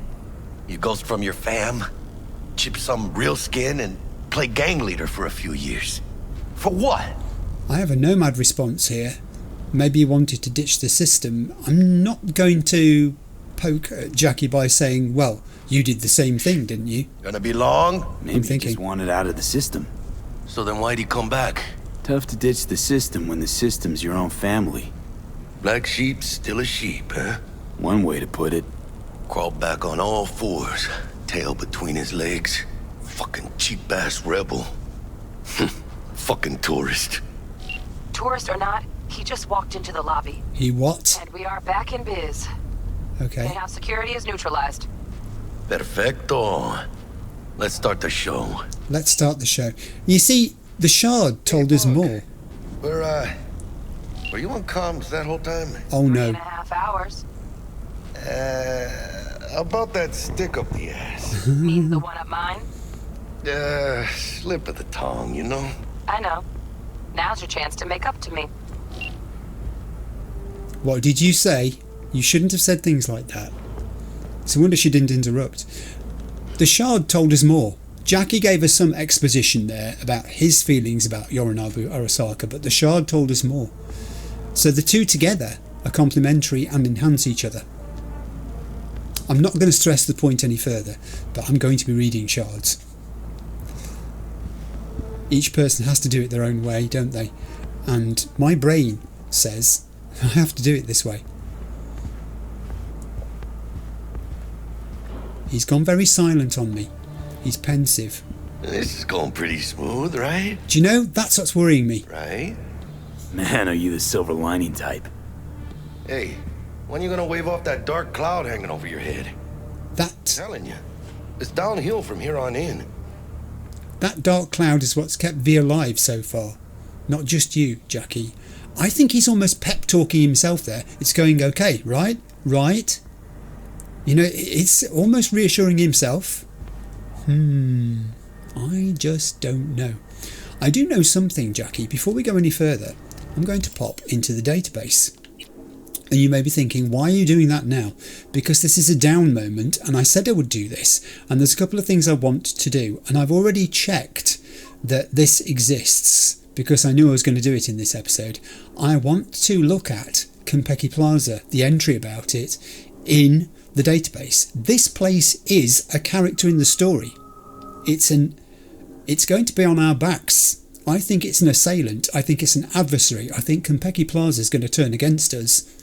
You ghost from your fam, chip some real skin, and play gang leader for a few years. For what? I have a nomad response here. Maybe you wanted to ditch the system. I'm not going to poke at Jackie by saying, well, you did the same thing, didn't you? Gonna be long? Maybe he just wanted out of the system. So then why'd he come back? Tough to ditch the system when the system's your own family. Black sheep still a sheep, huh? One way to put it. Crawled back on all fours, tail between his legs. Fucking cheap-ass rebel. Fucking tourist. Tourist or not, he just walked into the lobby. He what? And we are back in biz. Okay. In-house security is neutralized. Perfecto. Let's start the show. Let's start the show. You see, the Shard told us more. Were you on comms that whole time? Oh no. 3.5 hours. About that stick up the ass. Means the one up mine? Slip of the tongue, you know? I know. Now's your chance to make up to me. What did you say? You shouldn't have said things like that. It's a wonder she didn't interrupt. The Shard told us more. Jackie gave us some exposition there about his feelings about Yorinobu Arasaka, but the Shard told us more. So the two together are complementary and enhance each other. I'm not going to stress the point any further, but I'm going to be reading Shards. Each person has to do it their own way, don't they? And my brain says I have to do it this way. He's gone very silent on me. He's pensive. This is going pretty smooth, right? Do you know, that's what's worrying me. Right? Man, are you the silver lining type? Hey, when you gonna wave off that dark cloud hanging over your head? That... Telling you. It's downhill from here on in. That dark cloud is what's kept V alive so far. Not just you, Jackie. I think he's almost pep-talking himself there. It's going okay, right? Right? You know, it's almost reassuring himself. I just don't know. I do know something, Jackie. Before we go any further, I'm going to pop into the database. And you may be thinking, why are you doing that now? Because this is a down moment, and I said I would do this, and there's a couple of things I want to do, and I've already checked that this exists, because I knew I was going to do it in this episode. I want to look at Konpeki Plaza, the entry about it, in the database. This place is a character in the story. It's going to be on our backs. I think it's an assailant. I think it's an adversary. I think Konpeki Plaza is going to turn against us.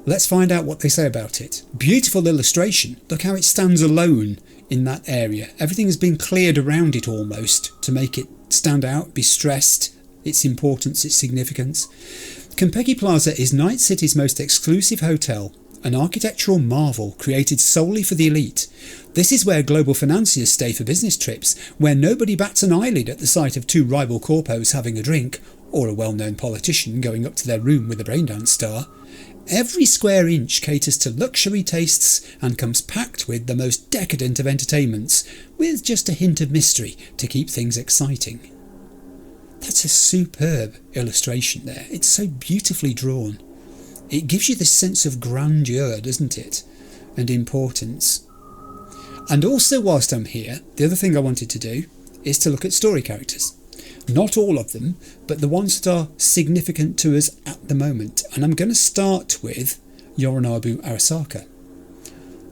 Let's find out what they say about it. Beautiful illustration. Look how it stands alone in that area. Everything has been cleared around it almost to make it stand out, be stressed, its importance, its significance. Konpeki Plaza is Night City's most exclusive hotel, an architectural marvel created solely for the elite. This is where global financiers stay for business trips, where nobody bats an eyelid at the sight of two rival corpos having a drink, or a well-known politician going up to their room with a braindance star. Every square inch caters to luxury tastes and comes packed with the most decadent of entertainments, with just a hint of mystery to keep things exciting. That's a superb illustration there. It's so beautifully drawn. It gives you this sense of grandeur, doesn't it? And importance. And also, whilst I'm here, the other thing I wanted to do is to look at story characters. Not all of them, but the ones that are significant to us at the moment. And I'm going to start with Yorinobu Arasaka.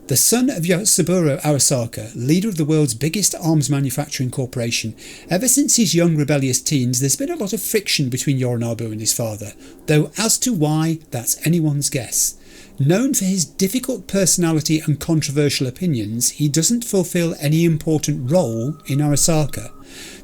The son of Yasuburo Arasaka, leader of the world's biggest arms manufacturing corporation. Ever since his young rebellious teens, there's been a lot of friction between Yorinobu and his father, though as to why, that's anyone's guess. Known for his difficult personality and controversial opinions, he doesn't fulfill any important role in Arasaka.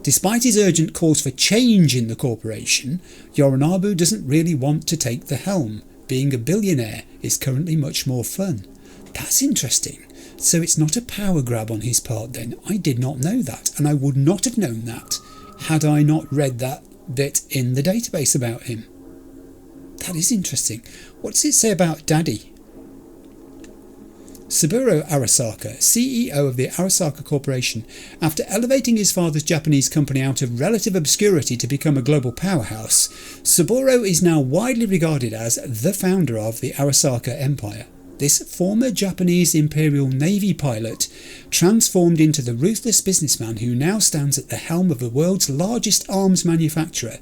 Despite his urgent calls for change in the corporation, Yorinobu doesn't really want to take the helm. Being a billionaire is currently much more fun. That's interesting. So it's not a power grab on his part then. I did not know that, and I would not have known that had I not read that bit in the database about him. That is interesting. What does it say about Daddy? Saburo Arasaka, CEO of the Arasaka Corporation, after elevating his father's Japanese company out of relative obscurity to become a global powerhouse, Saburo is now widely regarded as the founder of the Arasaka Empire. This former Japanese Imperial Navy pilot transformed into the ruthless businessman who now stands at the helm of the world's largest arms manufacturer.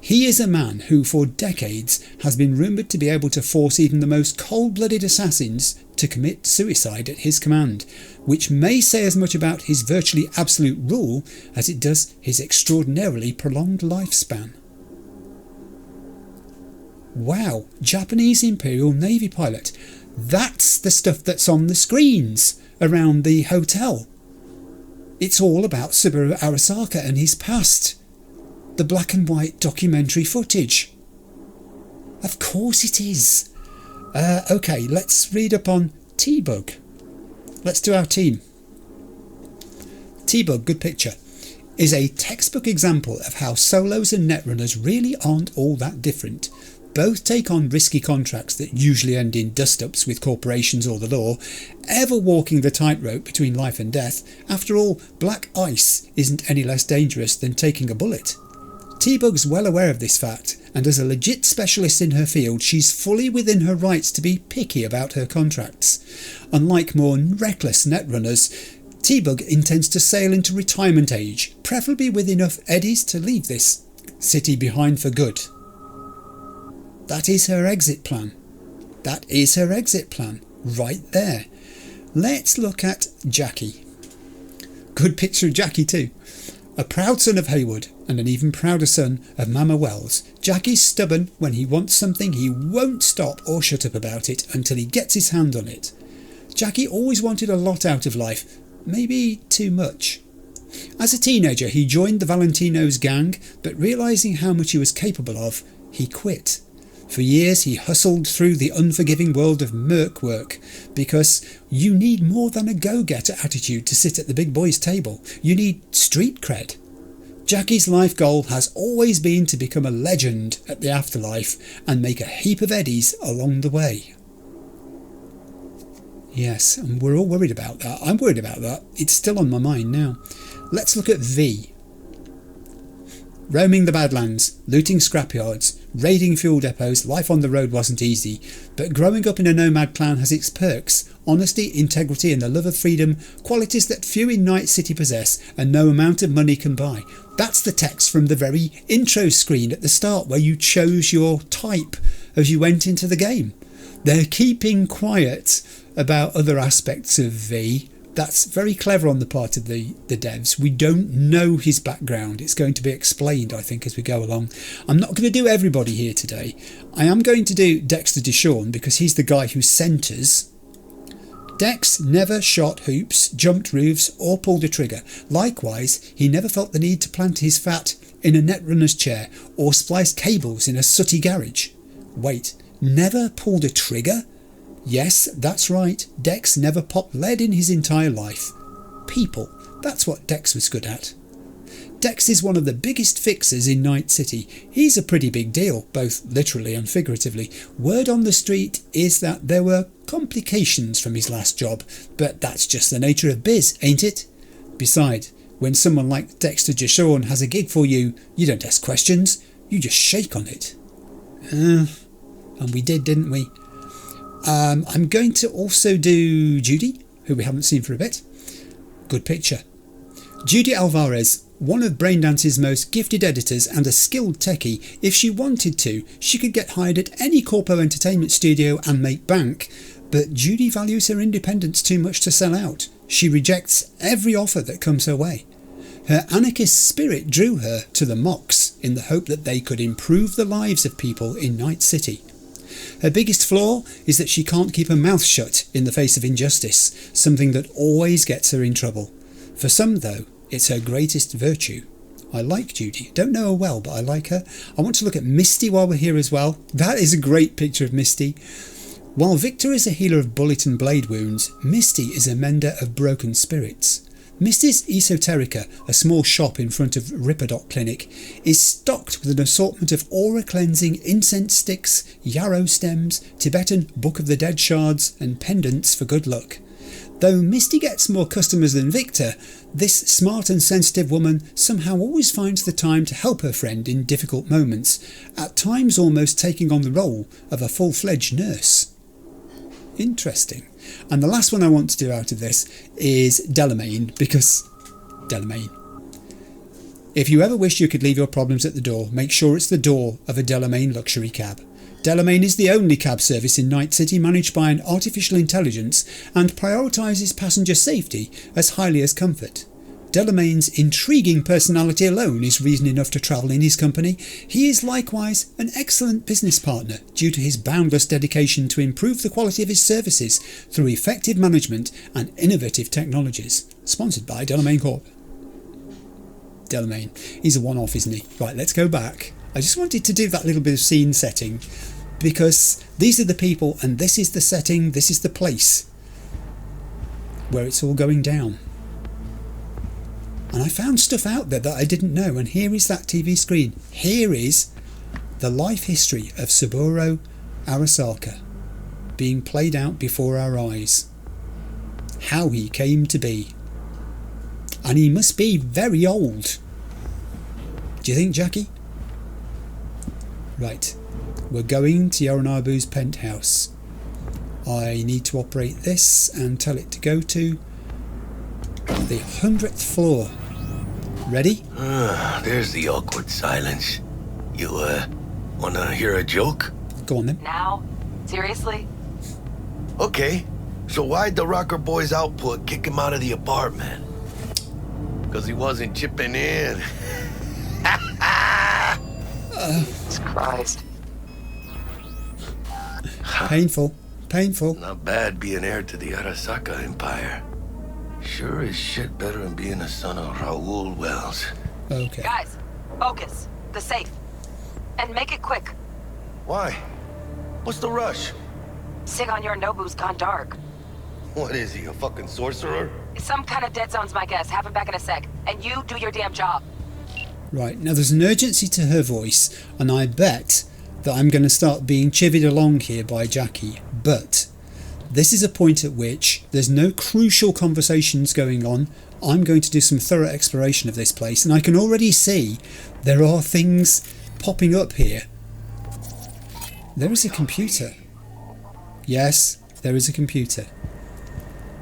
He is a man who for decades has been rumoured to be able to force even the most cold-blooded assassins to commit suicide at his command, which may say as much about his virtually absolute rule as it does his extraordinarily prolonged lifespan. Wow, Japanese Imperial Navy pilot. That's the stuff that's on the screens around the hotel. It's all about Saburo Arasaka and his past. The black and white documentary footage. Of course it is. Okay, let's read up on T-Bug. Let's do our team. T-Bug, good picture, is a textbook example of how solos and netrunners really aren't all that different. Both take on risky contracts that usually end in dust-ups with corporations or the law, ever walking the tightrope between life and death. After all, black ice isn't any less dangerous than taking a bullet. T-Bug's well aware of this fact, and as a legit specialist in her field, she's fully within her rights to be picky about her contracts. Unlike more reckless netrunners, T-Bug intends to sail into retirement age, preferably with enough eddies to leave this city behind for good. That is her exit plan. That is her exit plan, right there. Let's look at Jackie. Good picture of Jackie too. A proud son of Haywood and an even prouder son of Mama Wells, Jackie's stubborn. When he wants something, he won't stop or shut up about it until he gets his hand on it. Jackie always wanted a lot out of life, maybe too much. As a teenager, he joined the Valentino's gang, but realising how much he was capable of, he quit. For years he hustled through the unforgiving world of merc work, because you need more than a go-getter attitude to sit at the big boys' table. You need street cred. Jackie's life goal has always been to become a legend at the afterlife and make a heap of eddies along the way. Yes, and we're all worried about that. I'm worried about that. It's still on my mind now. Let's look at V. Roaming the Badlands, looting scrapyards, raiding fuel depots, life on the road wasn't easy, but growing up in a nomad clan has its perks: honesty, integrity and the love of freedom, qualities that few in Night City possess and no amount of money can buy. That's the text from the very intro screen at the start, where you chose your type as you went into the game. They're keeping quiet about other aspects of V. That's very clever on the part of the devs. We don't know his background. It's going to be explained, I think, as we go along. I'm not going to do everybody here today. I am going to do Dexter Deshawn because he's the guy who centres. Dex never shot hoops, jumped roofs or pulled a trigger. Likewise, he never felt the need to plant his fat in a netrunner's chair or splice cables in a sooty garage. Wait, never pulled a trigger? Yes, that's right, Dex never popped lead in his entire life. People, that's what Dex was good at. Dex is one of the biggest fixers in Night City. He's a pretty big deal, both literally and figuratively. Word on the street is that there were complications from his last job, but that's just the nature of biz, ain't it? Besides, when someone like Dexter Deshawn has a gig for you, you don't ask questions, you just shake on it. And we did, didn't we? I'm going to also do Judy, who we haven't seen for a bit. Good picture. Judy Alvarez, one of Braindance's most gifted editors and a skilled techie. If she wanted to, she could get hired at any corpo entertainment studio and make bank. But Judy values her independence too much to sell out. She rejects every offer that comes her way. Her anarchist spirit drew her to the Mocks in the hope that they could improve the lives of people in Night City. Her biggest flaw is that she can't keep her mouth shut in the face of injustice, something that always gets her in trouble. For some, though, it's her greatest virtue. I like Judy. Don't know her well, but I like her. I want to look at Misty while we're here as well. That is a great picture of Misty. While Victor is a healer of bullet and blade wounds, Misty is a mender of broken spirits. Misty's Esoterica, a small shop in front of Ripperdoc Clinic, is stocked with an assortment of aura-cleansing incense sticks, yarrow stems, Tibetan Book of the Dead shards and pendants for good luck. Though Misty gets more customers than Victor, this smart and sensitive woman somehow always finds the time to help her friend in difficult moments, at times almost taking on the role of a full-fledged nurse. Interesting. And the last one I want to do out of this is Delamain, because Delamain. If you ever wish you could leave your problems at the door, make sure it's the door of a Delamain luxury cab. Delamain is the only cab service in Night City managed by an artificial intelligence and prioritises passenger safety as highly as comfort. Delamain's intriguing personality alone is reason enough to travel in his company. He is likewise an excellent business partner due to his boundless dedication to improve the quality of his services through effective management and innovative technologies. Sponsored by Delamain Corp. Delamain. He's a one-off, isn't he? Right, let's go back. I just wanted to do that little bit of scene setting because these are the people and this is the setting, this is the place where it's all going down. And I found stuff out there that I didn't know, and here is that TV screen. Here is the life history of Saburo Arasaka being played out before our eyes. How he came to be. And he must be very old. Do you think, Jackie? Right, we're going to Yorinobu's penthouse. I need to operate this and tell it to go to the 100th floor. Ready? There's the awkward silence. You, wanna hear a joke? Go on then. Now? Seriously? Okay, so why'd the Rocker Boy's output kick him out of the apartment? Because he wasn't chipping in. Jesus Christ. Painful. Painful. Not bad being heir to the Arasaka Empire. Sure as shit better than being a son of Raoul Wells. Okay. Guys, focus. The safe. And make it quick. Why? What's the rush? Sigon Yorinobu's gone dark. What is he, a fucking sorcerer? Some kind of dead zone's my guess. Have him back in a sec. And you do your damn job. Right, now there's an urgency to her voice, and I bet that I'm going to start being chivied along here by Jackie, but this is a point at which there's no crucial conversations going on. I'm going to do some thorough exploration of this place, and I can already see there are things popping up here. There is a computer. Yes, there is a computer.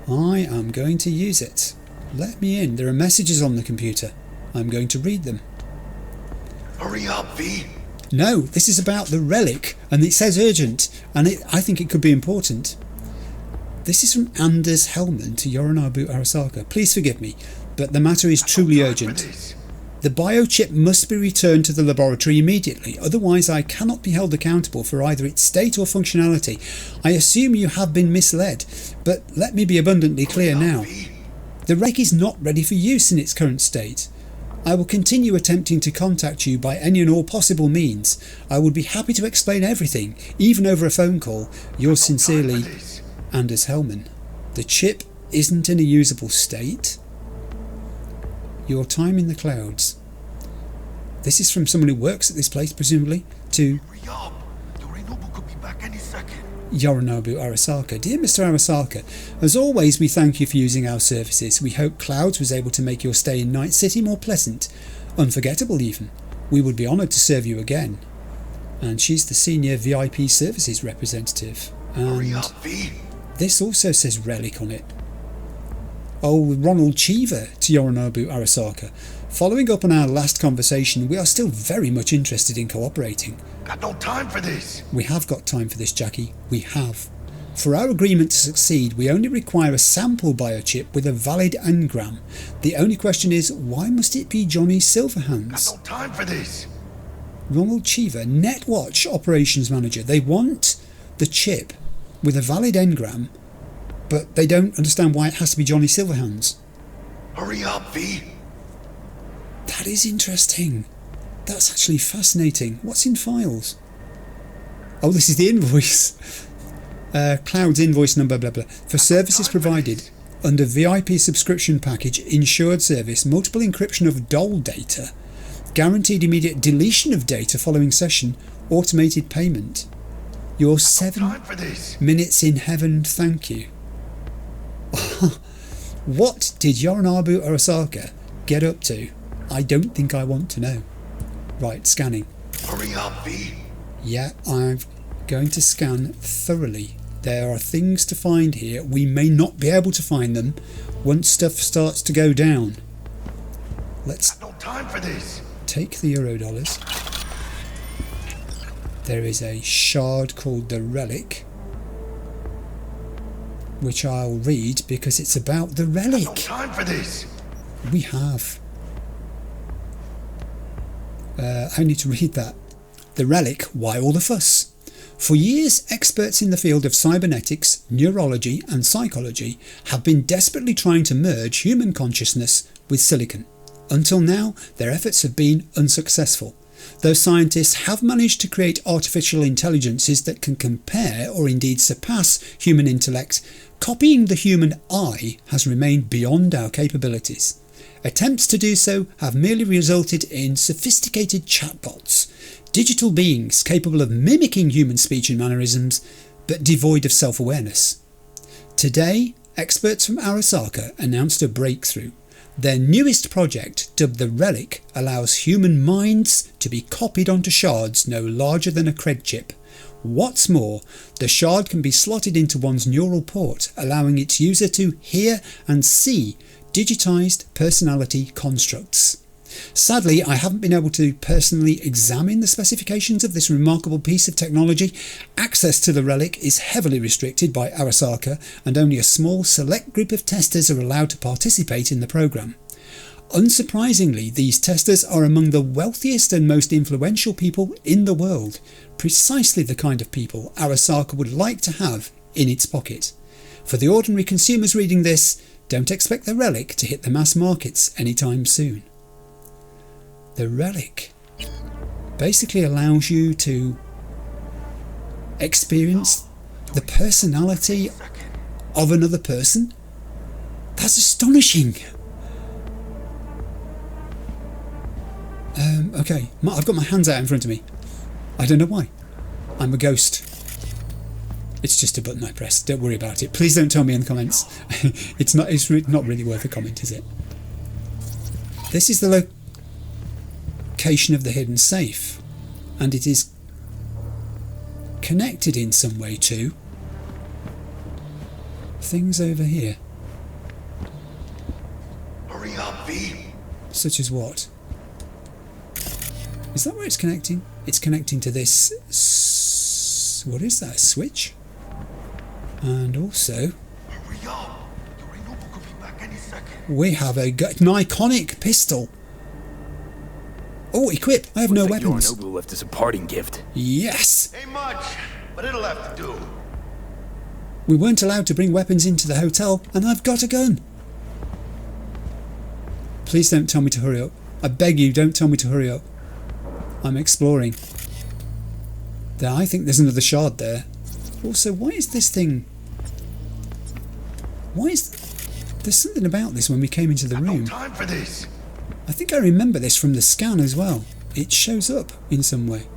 I am going to use it. Let me in. There are messages on the computer. I'm going to read them. Hurry up, V. No, this is about the relic, and it says urgent, and I think it could be important. This is from Anders Hellman to Yorinobu Arasaka. Please forgive me, but the matter is truly urgent. The biochip must be returned to the laboratory immediately, otherwise I cannot be held accountable for either its state or functionality. I assume you have been misled, but let me be abundantly clear now. The relic is not ready for use in its current state. I will continue attempting to contact you by any and all possible means. I would be happy to explain everything, even over a phone call. Yours sincerely, Anders Hellman. The chip isn't in a usable state. Your time in the clouds. This is from someone who works at this place, presumably, to Yorinobu could be back any second. Yorinobu Arasaka. Dear Mr. Arasaka, as always we thank you for using our services. We hope Clouds was able to make your stay in Night City more pleasant, unforgettable even. We would be honoured to serve you again. And she's the senior VIP services representative. And hurry up, V. This also says Relic on it. Oh, Ronald Cheever to Yorinobu Arasaka. Following up on our last conversation, we are still very much interested in cooperating. Got no time for this. We have got time for this, Jackie. We have. For our agreement to succeed, we only require a sample biochip with a valid engram. The only question is, why must it be Johnny Silverhands? Got no time for this. Ronald Cheever, Netwatch Operations Manager. They want the chip with a valid engram, but they don't understand why it has to be Johnny Silverhands. Hurry up, V. That is interesting. That's actually fascinating. What's in files? Oh, this is the invoice. Cloud's invoice number, blah, blah. For services provided under VIP subscription package, insured service, multiple encryption of DOL data, guaranteed immediate deletion of data following session, automated payment. Your 7 minutes in heaven, thank you. What did Yorinobu Arasaka get up to? I don't think I want to know. Right, scanning. Hurry up, V. Yeah, I'm going to scan thoroughly. There are things to find here. We may not be able to find them once stuff starts to go down. Let's no time for this. Take the Eurodollars. There is a shard called the Relic, which I'll read because it's about the Relic. No time for this. We have. I need to read that. The Relic, why all the fuss? For years, experts in the field of cybernetics, neurology and psychology have been desperately trying to merge human consciousness with silicon. Until now, their efforts have been unsuccessful. Though scientists have managed to create artificial intelligences that can compare or indeed surpass human intellect, copying the human eye has remained beyond our capabilities. Attempts to do so have merely resulted in sophisticated chatbots, digital beings capable of mimicking human speech and mannerisms, but devoid of self-awareness. Today, experts from Arasaka announced a breakthrough. Their newest project, dubbed the Relic, allows human minds to be copied onto shards no larger than a cred chip. What's more, the shard can be slotted into one's neural port, allowing its user to hear and see digitised personality constructs. Sadly, I haven't been able to personally examine the specifications of this remarkable piece of technology. Access to the Relic is heavily restricted by Arasaka, and only a small select group of testers are allowed to participate in the program. Unsurprisingly, these testers are among the wealthiest and most influential people in the world, precisely the kind of people Arasaka would like to have in its pocket. For the ordinary consumers reading this, don't expect the Relic to hit the mass markets anytime soon. The Relic basically allows you to experience the personality of another person. That's astonishing. Okay, I've got my hands out in front of me. I don't know why. I'm a ghost. It's just a button I pressed. Don't worry about it. Please don't tell me in the comments. It's not really worth a comment, is it? This is the location of the hidden safe, and it is connected in some way to things over here. Hurry up, V. Such as what? Is that where it's connecting? It's connecting to this. What is that? A switch? And also, hurry up. Yorinobu could be back any second. We have an iconic pistol. Oh, equip! I have no weapons. Yorinobu left us a parting gift. Yes! Ain't much, but it'll have to do. We weren't allowed to bring weapons into the hotel, and I've got a gun. Please don't tell me to hurry up. I beg you, don't tell me to hurry up. I'm exploring. There, I think there's another shard there. Also, why is this thing... There's something about this when we came into the room. No time for this. I think I remember this from the scan as well. It shows up in some way.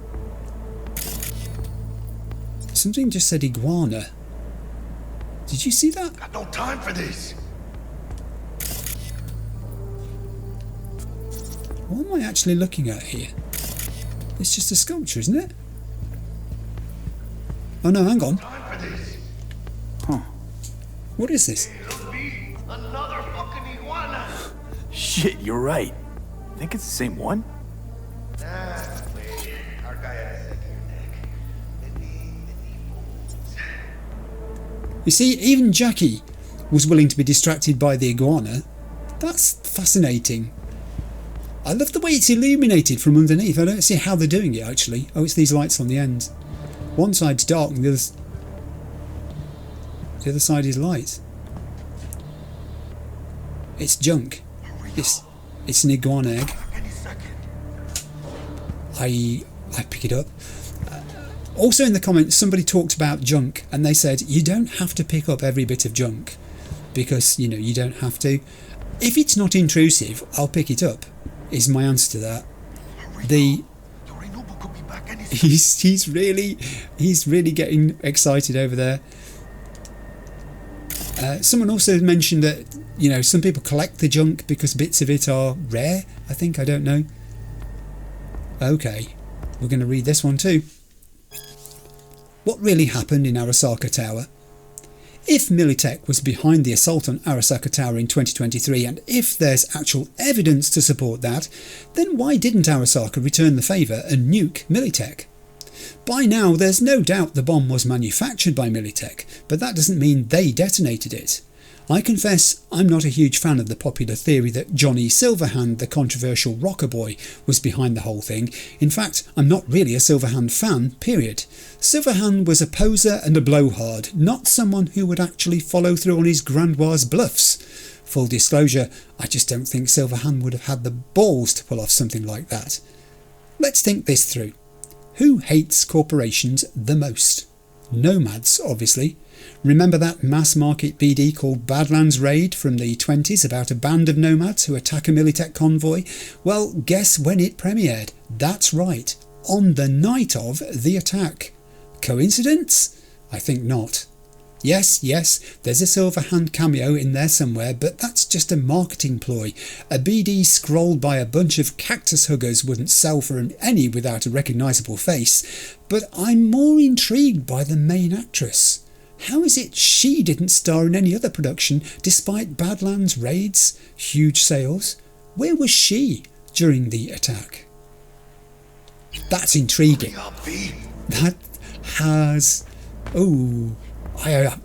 Something just said iguana. Did you see that? Got no time for this. What am I actually looking at here? It's just a sculpture, isn't it? Oh no, hang on. Time for this. Huh. What is this? It'll be another fucking iguana. Shit, you're right. Think it's the same one? Nah, wait. Our guy had a second neck. Many moves. You see, even Jackie was willing to be distracted by the iguana. That's fascinating. I love the way it's illuminated from underneath. I don't see how they're doing it actually. Oh, it's these lights on the end. One side's dark and the other side is light. It's junk. It's an iguana egg. I pick it up. Also in the comments somebody talked about junk and they said you don't have to pick up every bit of junk because you don't have to. If it's not intrusive, I'll pick it up, is my answer to that. He's really getting excited over there. Someone also mentioned that some people collect the junk because bits of it are rare. I don't know. Okay, we're going to read this one too. What really happened in Arasaka Tower? If Militech was behind the assault on Arasaka Tower in 2023, and if there's actual evidence to support that, then why didn't Arasaka return the favour and nuke Militech? By now there's no doubt the bomb was manufactured by Militech, but that doesn't mean they detonated it. I confess I'm not a huge fan of the popular theory that Johnny Silverhand, the controversial rocker boy, was behind the whole thing. In fact, I'm not really a Silverhand fan, period. Silverhand was a poser and a blowhard, not someone who would actually follow through on his grandoire's bluffs. Full disclosure, I just don't think Silverhand would have had the balls to pull off something like that. Let's think this through. Who hates corporations the most? Nomads, obviously. Remember that mass market BD called Badlands Raid from the 20s about a band of nomads who attack a Militech convoy? Well, guess when it premiered? That's right, on the night of the attack. Coincidence? I think not. Yes, there's a Silverhand cameo in there somewhere, but that's just a marketing ploy. A BD scrolled by a bunch of cactus huggers wouldn't sell for any without a recognisable face. But I'm more intrigued by the main actress. How is it she didn't star in any other production despite Badlands Raid's huge sales? Where was she during the attack? That's intriguing. That has... Oh... I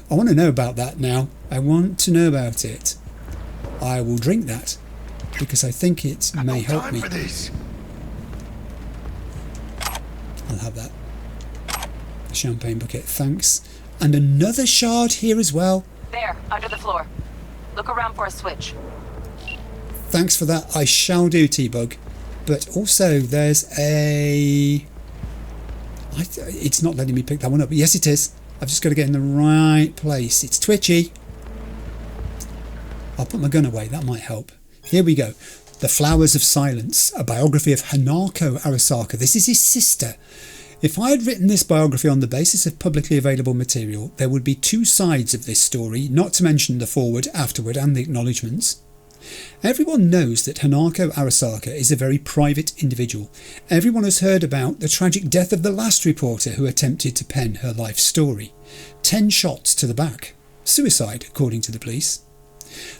want to know about that now. I want to know about it. I will drink that because I think it may help me. I'll have that. The champagne bucket, thanks. And another shard here as well. There, under the floor. Look around for a switch. Thanks for that. I shall do, T-Bug. But also there's a... It's not letting me pick that one up. Yes, it is. I've just got to get in the right place. It's twitchy. I'll put my gun away. That might help. Here we go. The Flowers of Silence, a biography of Hanako Arasaka. This is his sister. If I had written this biography on the basis of publicly available material, there would be two sides of this story, not to mention the forward, afterward and the acknowledgements. Everyone knows that Hanako Arasaka is a very private individual. Everyone has heard about the tragic death of the last reporter who attempted to pen her life story. 10 shots to the back. Suicide, according to the police.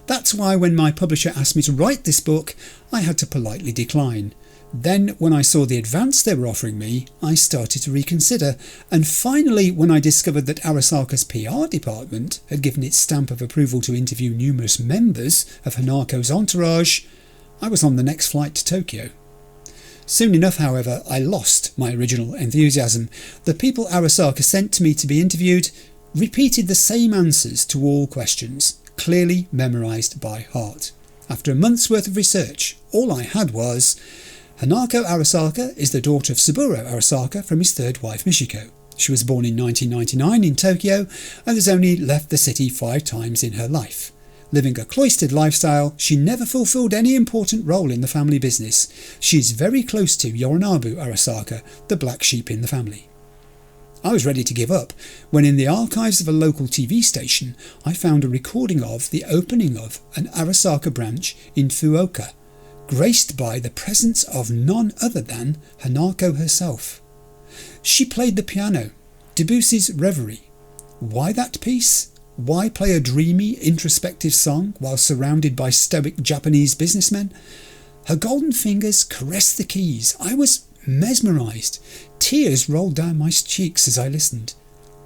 That's why when my publisher asked me to write this book, I had to politely decline. Then, when I saw the advance they were offering me, I started to reconsider, and finally when I discovered that Arasaka's PR department had given its stamp of approval to interview numerous members of Hanako's entourage, I was on the next flight to Tokyo. Soon enough, however, I lost my original enthusiasm. The people Arasaka sent to me to be interviewed repeated the same answers to all questions, clearly memorised by heart. After a month's worth of research, all I had was... Hanako Arasaka is the daughter of Saburo Arasaka from his third wife Michiko. She was born in 1999 in Tokyo and has only left the city 5 times in her life. Living a cloistered lifestyle, she never fulfilled any important role in the family business. She is very close to Yorinobu Arasaka, the black sheep in the family. I was ready to give up when in the archives of a local TV station I found a recording of the opening of an Arasaka branch in Fukuoka, graced by the presence of none other than Hanako herself. She played the piano, Debussy's Reverie. Why that piece? Why play a dreamy, introspective song while surrounded by stoic Japanese businessmen? Her golden fingers caressed the keys. I was mesmerised. Tears rolled down my cheeks as I listened.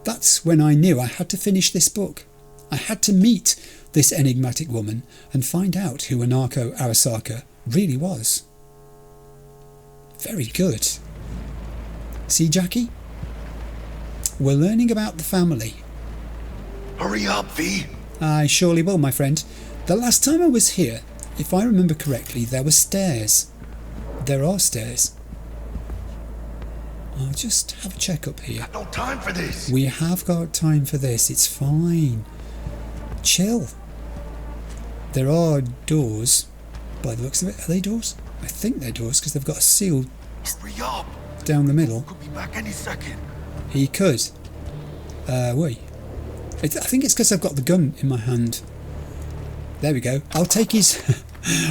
That's when I knew I had to finish this book. I had to meet this enigmatic woman and find out who Anako Arasaka really was. Very good. See, Jackie? We're learning about the family. Hurry up, V. I surely will, my friend. The last time I was here, if I remember correctly, there were stairs. There are stairs. I'll just have a check up here. No time for this. We have got time for this. It's fine. Chill. There are doors. By the looks of it, are they doors? I think they're doors because they've got a seal Hurry up. down the middle. Could be back any second. He could. Wait. I think it's because I've got the gun in my hand. There we go. I'll take his...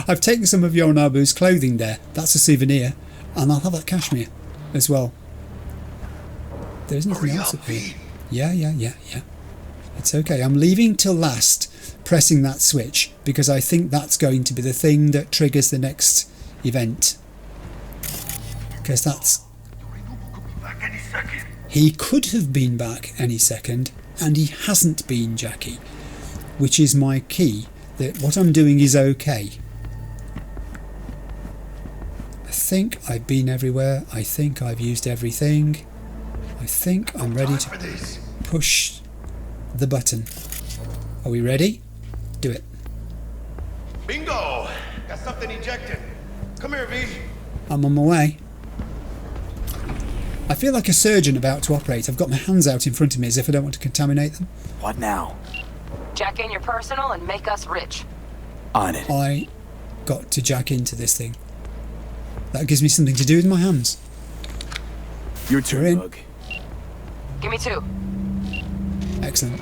I've taken some of Yorinobu's clothing there. That's a souvenir. And I'll have that cashmere as well. There's nothing else up here. Yeah. It's okay. I'm leaving till last, pressing that switch, because I think that's going to be the thing that triggers the next event. Because that's... He could have been back any second, and he hasn't been, Jackie. Which is my key, that what I'm doing is okay. I think I've been everywhere. I think I've used everything. I think I'm ready to push the button. Are we ready? Do it. Bingo! Got something ejected. Come here, V. I'm on my way. I feel like a surgeon about to operate. I've got my hands out in front of me as if I don't want to contaminate them. What now? Jack in your personal and make us rich. On it. I got to jack into this thing. That gives me something to do with my hands. Your We're turn, in. Bug. Give me 2. Excellent.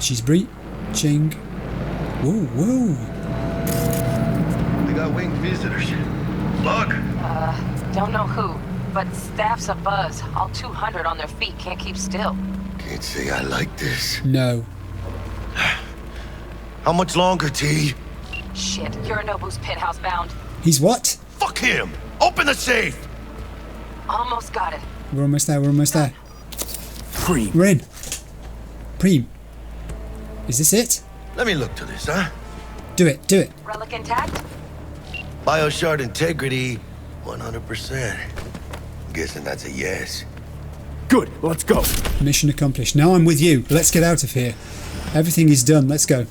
She's breaching. Whoa. We got winged visitors. Bug. Don't know who, but staff's a buzz. All 200 on their feet can't keep still. Can't say I like this. No. How much longer, T? Shit, Yorinobu's penthouse bound. He's what? Fuck him! Open the safe! Almost got it. We're almost there. Cream. We're in. Preem. Is this it? Let me look to this, huh? Do it. Relic intact? Bioshard integrity, 100%. I'm guessing that's a yes. Good, let's go. Mission accomplished. Now I'm with you. Let's get out of here. Everything is done. Let's go.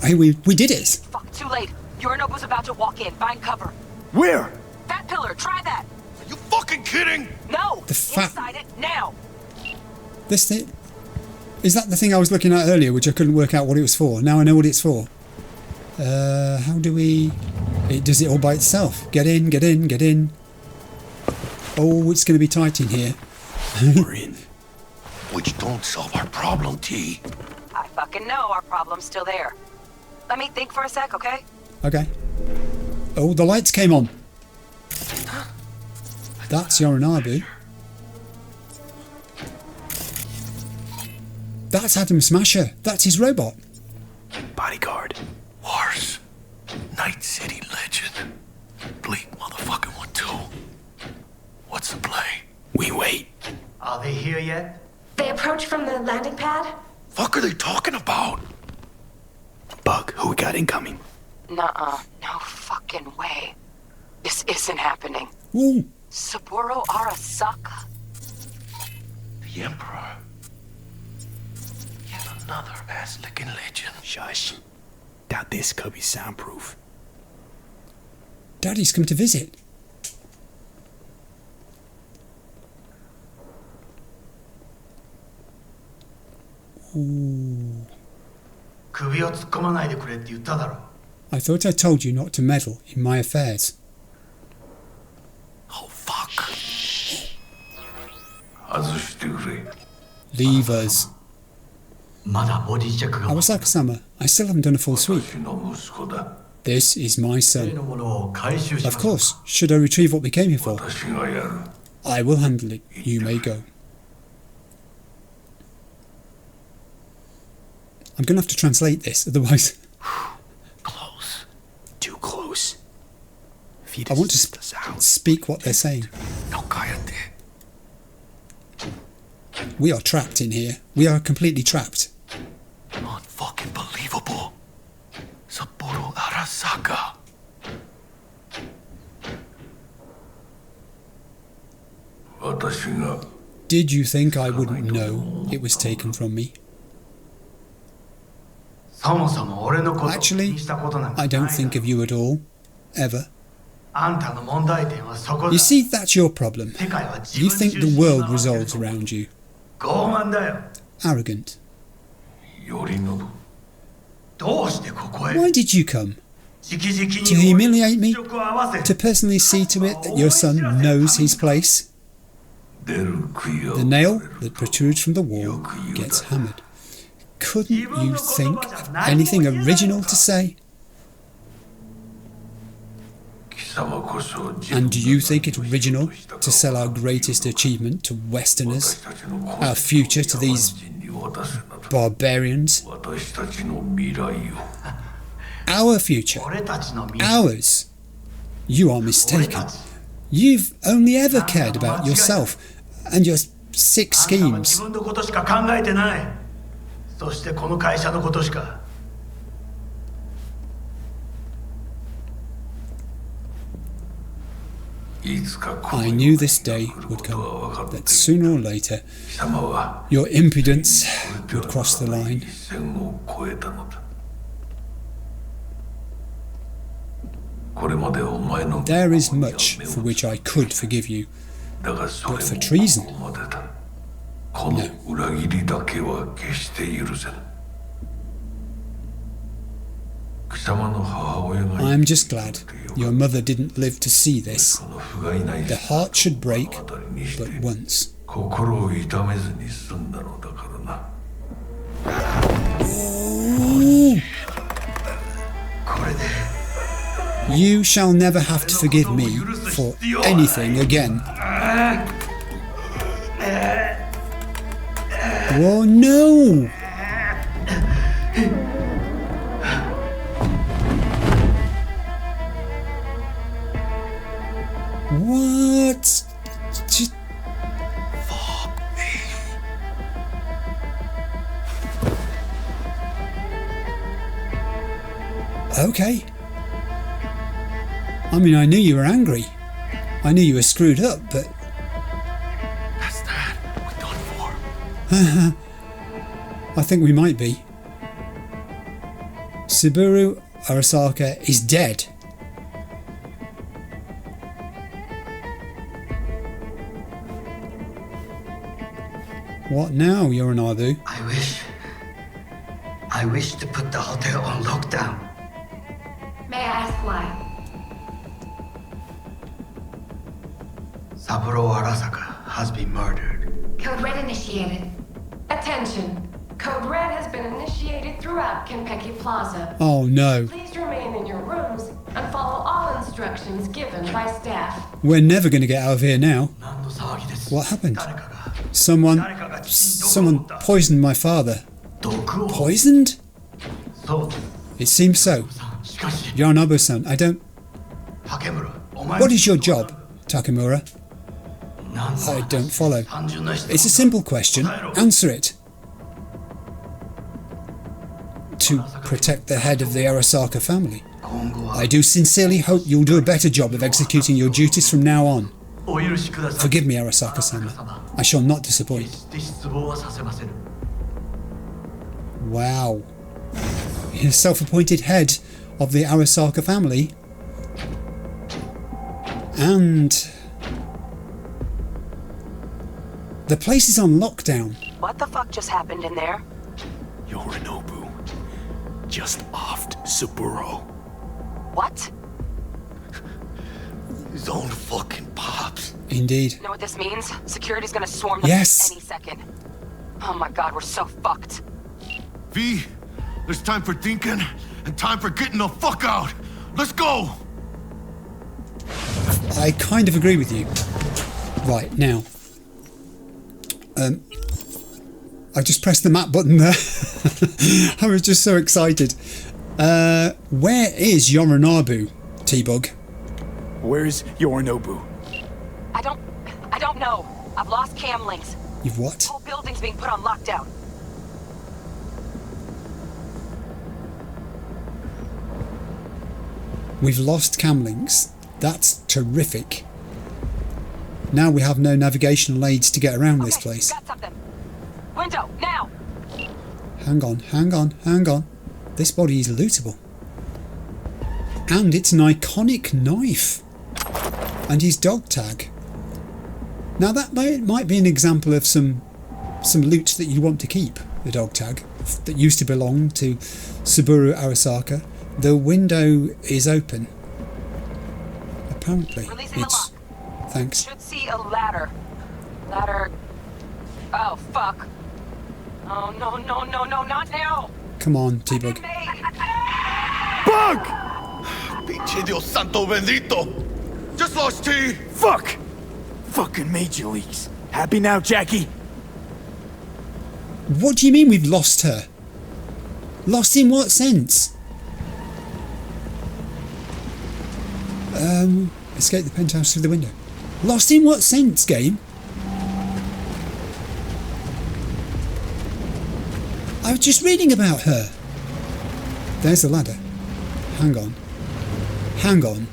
Hey, we did it. Fuck, too late. Yorinobu's about to walk in. Find cover. Where? That pillar, try that. Are you fucking kidding? No! The fat- Inside it, now! This thing... Is that the thing I was looking at earlier, which I couldn't work out what it was for? Now I know what it's for. How do we... It does it all by itself. Get in. Oh, it's going to be tight in here. We're in. Which don't solve our problem, T. I fucking know our problem's still there. Let me think for a sec, okay? Okay. Oh, the lights came on. That's Yorinobu. That's Adam Smasher. That's his robot. Bodyguard. Wars. Night City legend. Bleak motherfucking one too. What's the play? We wait. Are they here yet? They approach from the landing pad? Fuck are they talking about? Bug, who we got incoming? Nuh-uh. No fucking way. This isn't happening. Ooh. Saburo Arasaka? The Emperor. Yet another ass-licking legend. Shush. Doubt this could be soundproof. Daddy's come to visit. Ooh. 首を突っ込まないでくれって言っただろ。 I thought I told you not to meddle in my affairs. Oh, fuck. Leave us. まだボディチェックが Arasaka-sama, I still haven't done a full sweep. This is my 例 son. のものを回収しま Of す。 course. Should I retrieve what we came here for? I will handle it. You may go. I'm going to have to translate this, otherwise... Close. Too close. I want to speak what they're saying. No cállate. We are trapped in here. We are completely trapped. Not fucking believable. Sapporo Arasaka. Did you think I wouldn't know it was taken from me? Actually, I don't think of you at all. Ever. You see, that's your problem. You think the world revolves around you. Arrogant. Why did you come? To humiliate me? To personally see to it that your son knows his place? The nail that protrudes from the wall gets hammered. Couldn't you think of anything original to say? And do you think it original to sell our greatest achievement to Westerners? Our future to these barbarians? Our future. Ours. You are mistaken. You've only ever cared about yourself and your sick schemes. I knew this day would come, that sooner or later your impudence would cross the line. There is much for which I could forgive you, but for treason? No. I'm just glad your mother didn't live to see this. The heart should break, but once. Ooh. You shall never have to forgive me for anything again. Oh no! What? Just... Fuck me. Okay. I mean, I knew you were angry. I knew you were screwed up, but... That's that. We're done for. I think we might be. Saburo Arasaka is dead. What now, Yorinobu? I wish to put the hotel on lockdown. May I ask why? Saburo Arasaka has been murdered. Code Red initiated. Attention. Code Red has been initiated throughout Konpeki Plaza. Oh no. Please remain in your rooms and follow all instructions given by staff. We're never going to get out of here now. What happened? Someone poisoned my father. Poisoned? It seems so. Yorinobu-san, I don't... What is your job, Takemura? I don't follow. It's a simple question. Answer it. To protect the head of the Arasaka family. I do sincerely hope you'll do a better job of executing your duties from now on. Forgive me, Arasaka-sama. I shall not disappoint. Wow. You're self-appointed head of the Arasaka family. And... the place is on lockdown. What the fuck just happened in there? Yorinobu just offed Saburo. What? His own fucking pops. Indeed. You know what this means? Security's gonna swarm them Yes. any second. Oh my god, we're so fucked. V, there's time for thinking and time for getting the fuck out. Let's go. I kind of agree with you. Right, now. I just pressed the map button there. I was just so excited. Where is Yorinobu, T-Bug? Where's Yorinobu? I don't know. I've lost cam links. You've what? Whole building's being put on lockdown. We've lost camlinks. That's terrific. Now we have no navigational aids to get around this place. Got something. Window, now! Hang on, hang on, hang on. This body is lootable. And it's an iconic knife. And his dog tag. Now that might be an example of some loot that you want to keep, the dog tag, that used to belong to Subaru Arasaka. The window is open. Apparently. Releasing the lock. Thanks. Should see a ladder. Ladder. Oh, fuck. Oh, no, no, no, no, not now! Come on, T-Bug. Bug! Pinche Dios santo bendito! Just lost T! Fuck! Fucking major leagues. Happy now, Jackie? What do you mean we've lost her? Lost in what sense? Escape the penthouse through the window. Lost in what sense, game? I was just reading about her. There's the ladder. Hang on. Hang on.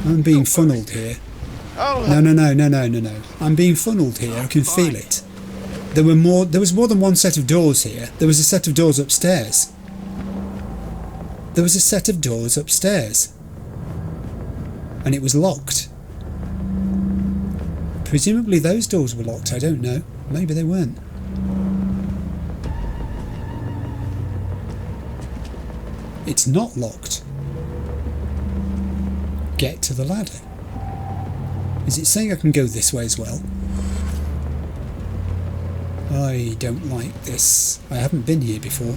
I'm being funneled here. No. I'm being funneled here. I can feel it. There was more than one set of doors here. There was a set of doors upstairs. There was a set of doors upstairs. And it was locked. Presumably those doors were locked, I don't know. Maybe they weren't. It's not locked. Get to the ladder. Is it saying I can go this way as well? I don't like this. I haven't been here before.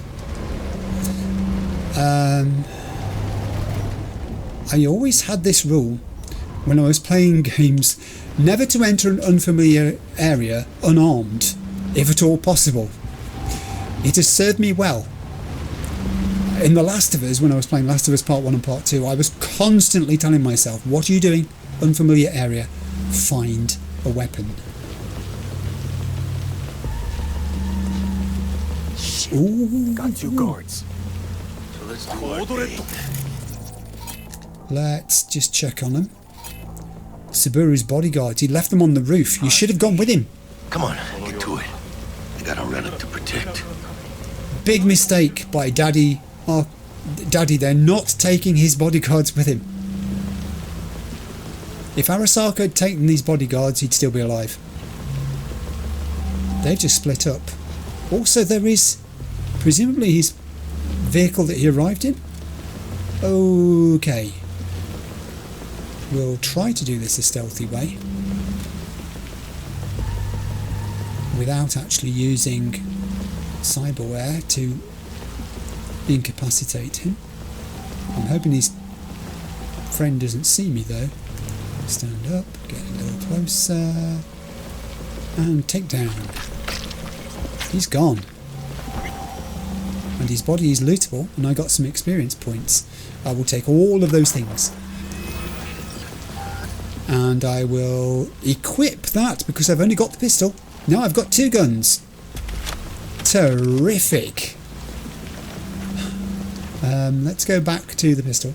I always had this rule when I was playing games, never to enter an unfamiliar area unarmed, if at all possible. It has served me well. In The Last of Us, when I was playing Last of Us Part 1 and Part 2, I was constantly telling myself, what are you doing? Unfamiliar area. Find a weapon. Ooh. Got 2 guards. So let's do our thing. Let's just check on them. Subaru's bodyguards. He left them on the roof. You should have gone with him. Come on, get to it. I got a relic to protect. Big mistake by Daddy. Oh, Daddy, they're not taking his bodyguards with him. If Arasaka had taken these bodyguards, he'd still be alive. They've just split up. Also, there is presumably his vehicle that he arrived in. Okay. We'll try to do this a stealthy way. Without actually using cyberware to incapacitate him. I'm hoping his friend doesn't see me though. Stand up, get a little closer, and take down. He's gone. And his body is lootable, and I got some experience points. I will take all of those things. And I will equip that, because I've only got the pistol. Now I've got 2 guns. Terrific. Let's go back to the pistol.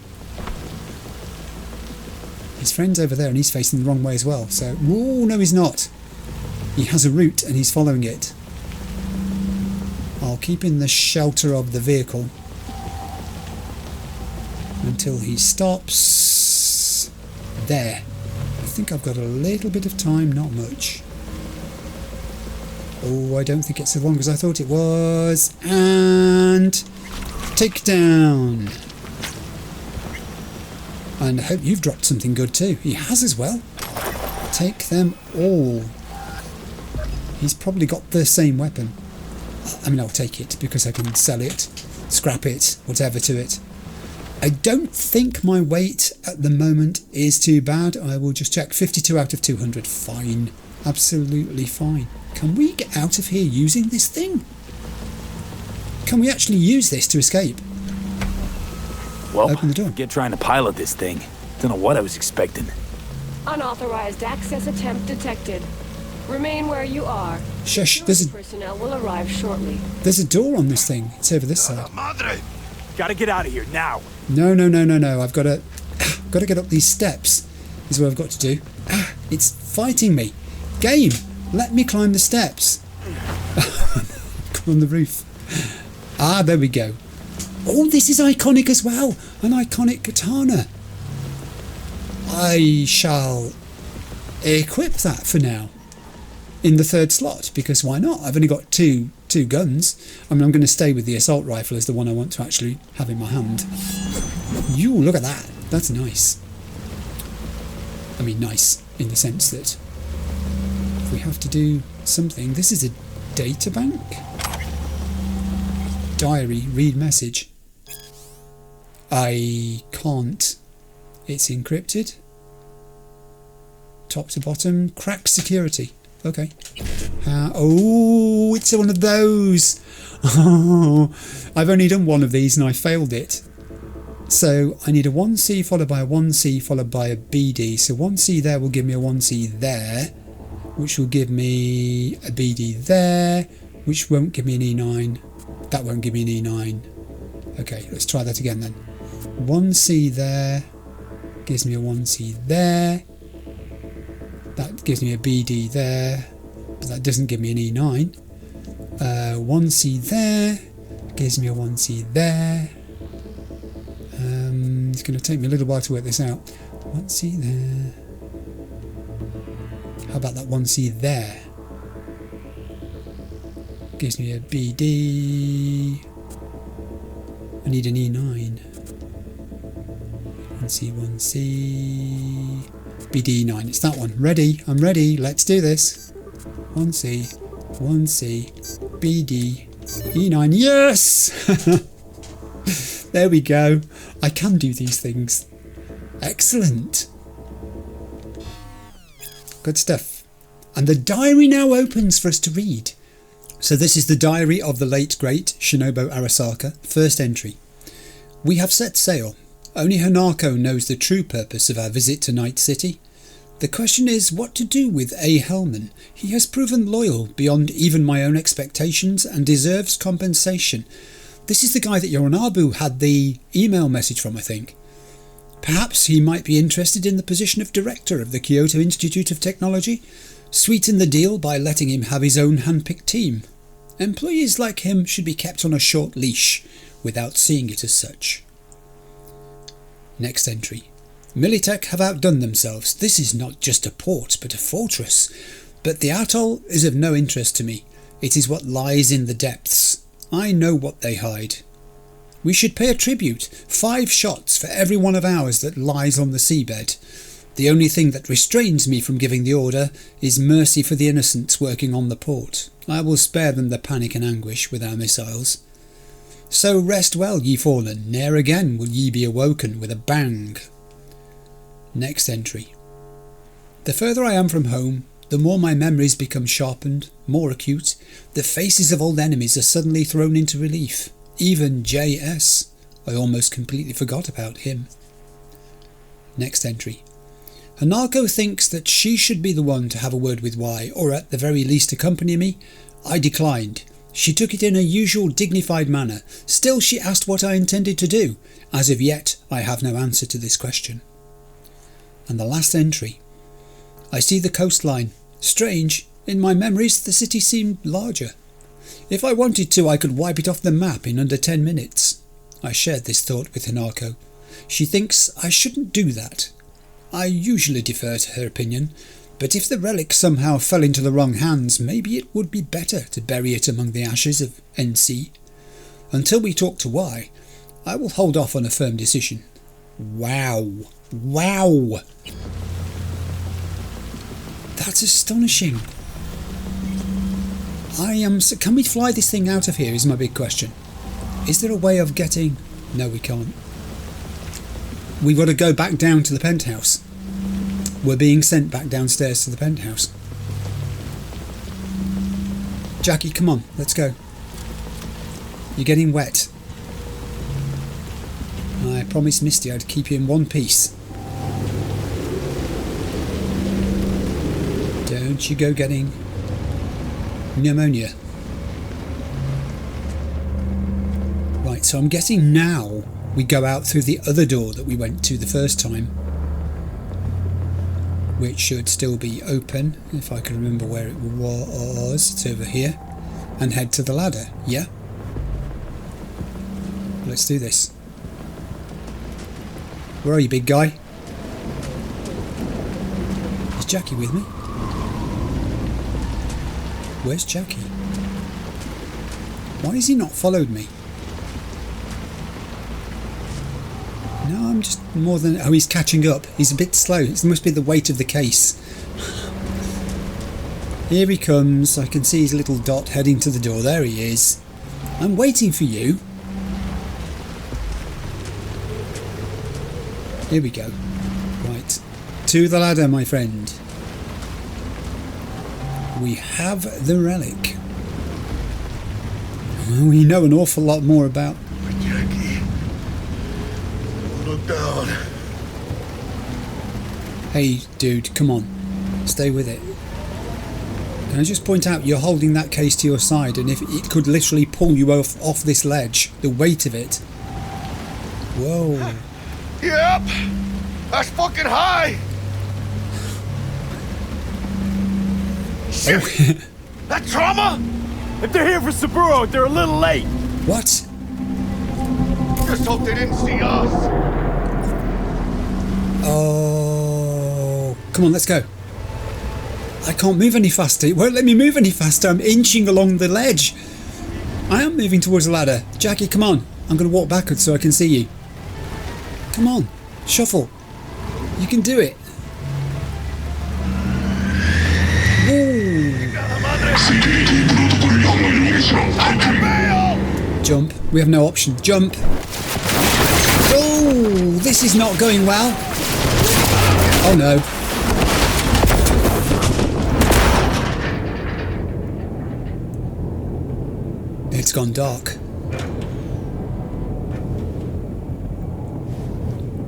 His friend's over there and he's facing the wrong way as well. So, oh no, he's not. He has a route and he's following it. I'll keep in the shelter of the vehicle until he stops. There. I think I've got a little bit of time, not much. Oh, I don't think it's as long as I thought it was. And take down. And I hope you've dropped something good too. He has as well. Take them all. He's probably got the same weapon. I mean, I'll take it because I can sell it, scrap it, whatever to it. I don't think my weight at the moment is too bad. I will just check. 52 out of 200. Fine. Absolutely fine. Can we get out of here using this thing? Can we actually use this to escape? Well, open the door. Forget trying to pilot this thing. Don't know what I was expecting. Unauthorized access attempt detected. Remain where you are. Shush, there's Personnel will arrive shortly. a door on this thing. It's over this side. Madre! Gotta get out of here now. No. I've got to get up these steps. Is what I've got to do. It's fighting me. Game, let me climb the steps. Come on the roof. There we go. Oh, this is iconic as well. An iconic katana. I shall equip that for now in the third slot, because why not? I've only got two guns. I mean, I'm going to stay with the assault rifle as the one I want to actually have in my hand. You look at that. That's nice. I mean, nice in the sense that if we have to do something, this is a data bank. Diary, read message. I can't. It's encrypted. Top to bottom. Crack security. Okay. Oh, it's one of those. Oh, I've only done one of these and I failed it. So I need a 1C followed by a 1C followed by a BD. So 1C there will give me a 1C there, which will give me a BD there, which won't give me an E9. That won't give me an E9. Okay, let's try that again then. 1C there gives me a 1C there. That gives me a BD there, but that doesn't give me an E9. 1C there gives me a 1C there. It's going to take me a little while to work this out. 1C there. How about that 1C there? Gives me a BD. I need an E9. 1C, 1C. BD9. It's that one. Ready. I'm ready. Let's do this. 1C. 1C. BD. E9. Yes! There we go. I can do these things. Excellent. Good stuff. And the diary now opens for us to read. So this is the diary of the late great Shinobu Arasaka, first entry. We have set sail. Only Hanako knows the true purpose of our visit to Night City. The question is what to do with A. Hellman. He has proven loyal beyond even my own expectations and deserves compensation. This is the guy that Yorinobu had the email message from, I think. Perhaps he might be interested in the position of director of the Kyoto Institute of Technology. Sweeten the deal by letting him have his own hand-picked team. Employees like him should be kept on a short leash without seeing it as such. Next entry. Militech have outdone themselves. This is not just a port, but a fortress. But the atoll is of no interest to me. It is what lies in the depths. I know what they hide. We should pay a tribute. 5 shots for every one of ours that lies on the seabed. The only thing that restrains me from giving the order is mercy for the innocents working on the port. I will spare them the panic and anguish with our missiles. So rest well, ye fallen, ne'er again will ye be awoken with a bang. Next entry. The further I am from home, the more my memories become sharpened, more acute. The faces of old enemies are suddenly thrown into relief. Even J.S. I almost completely forgot about him. Next entry. Hanako thinks that she should be the one to have a word with Y, or at the very least accompany me. I declined. She took it in her usual dignified manner. Still she asked what I intended to do. As of yet, I have no answer to this question. And the last entry. I see the coastline. Strange, in my memories the city seemed larger. If I wanted to, I could wipe it off the map in under 10 minutes. I shared this thought with Hanako. She thinks I shouldn't do that. I usually defer to her opinion, but if the relic somehow fell into the wrong hands, maybe it would be better to bury it among the ashes of NC. Until we talk to Y, I will hold off on a firm decision. Wow. Wow. That's astonishing. Can we fly this thing out of here is my big question. Is there a way of getting... No, we can't. We've got to go back down to the penthouse. We're being sent back downstairs to the penthouse. Jackie, come on, let's go. You're getting wet. I promised Misty I'd keep you in one piece. Don't you go getting pneumonia. Right, so I'm guessing now we go out through the other door that we went to the first time, which should still be open, if I can remember where it was. It's over here. And head to the ladder, yeah? Let's do this. Where are you, big guy? Is Jackie with me? Where's Jackie? Why has he not followed me? No, I'm just more than... Oh, he's catching up. He's a bit slow. It must be the weight of the case. Here he comes. I can see his little dot heading to the door. There he is. I'm waiting for you. Here we go. Right. To the ladder, my friend. We have the relic. We know an awful lot more about... Jackie. Look down. Hey, dude, come on. Stay with it. Can I just point out, you're holding that case to your side, and if it could literally pull you off this ledge, the weight of it. Whoa. Yep. That's fucking high. Shit. Oh. That trauma? If they're here for Saburo, they're a little late. What? Just hope they didn't see us. Oh. Come on, let's go. I can't move any faster. It won't let me move any faster. I'm inching along the ledge. I am moving towards the ladder. Jackie, come on. I'm going to walk backwards so I can see you. Come on. Shuffle. You can do it. Ooh. Jump. We have no option. Jump. Oh, this is not going well. Oh no. It's gone dark.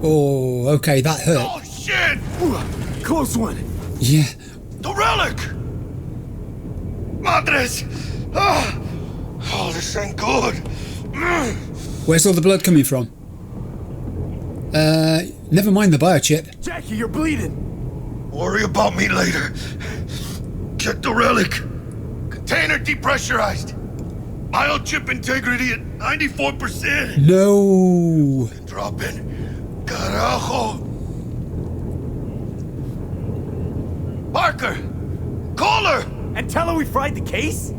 Oh, okay, that hurt. Oh shit! Ooh, close one. Yeah. The relic! Madres! Oh, this ain't good. Where's all the blood coming from? Never mind the biochip. Jackie, you're bleeding. Worry about me later. Check the relic. Container depressurized. Biochip integrity at 94%. No. Drop in. Carajo. Parker! Call her! And tell her we fried the case?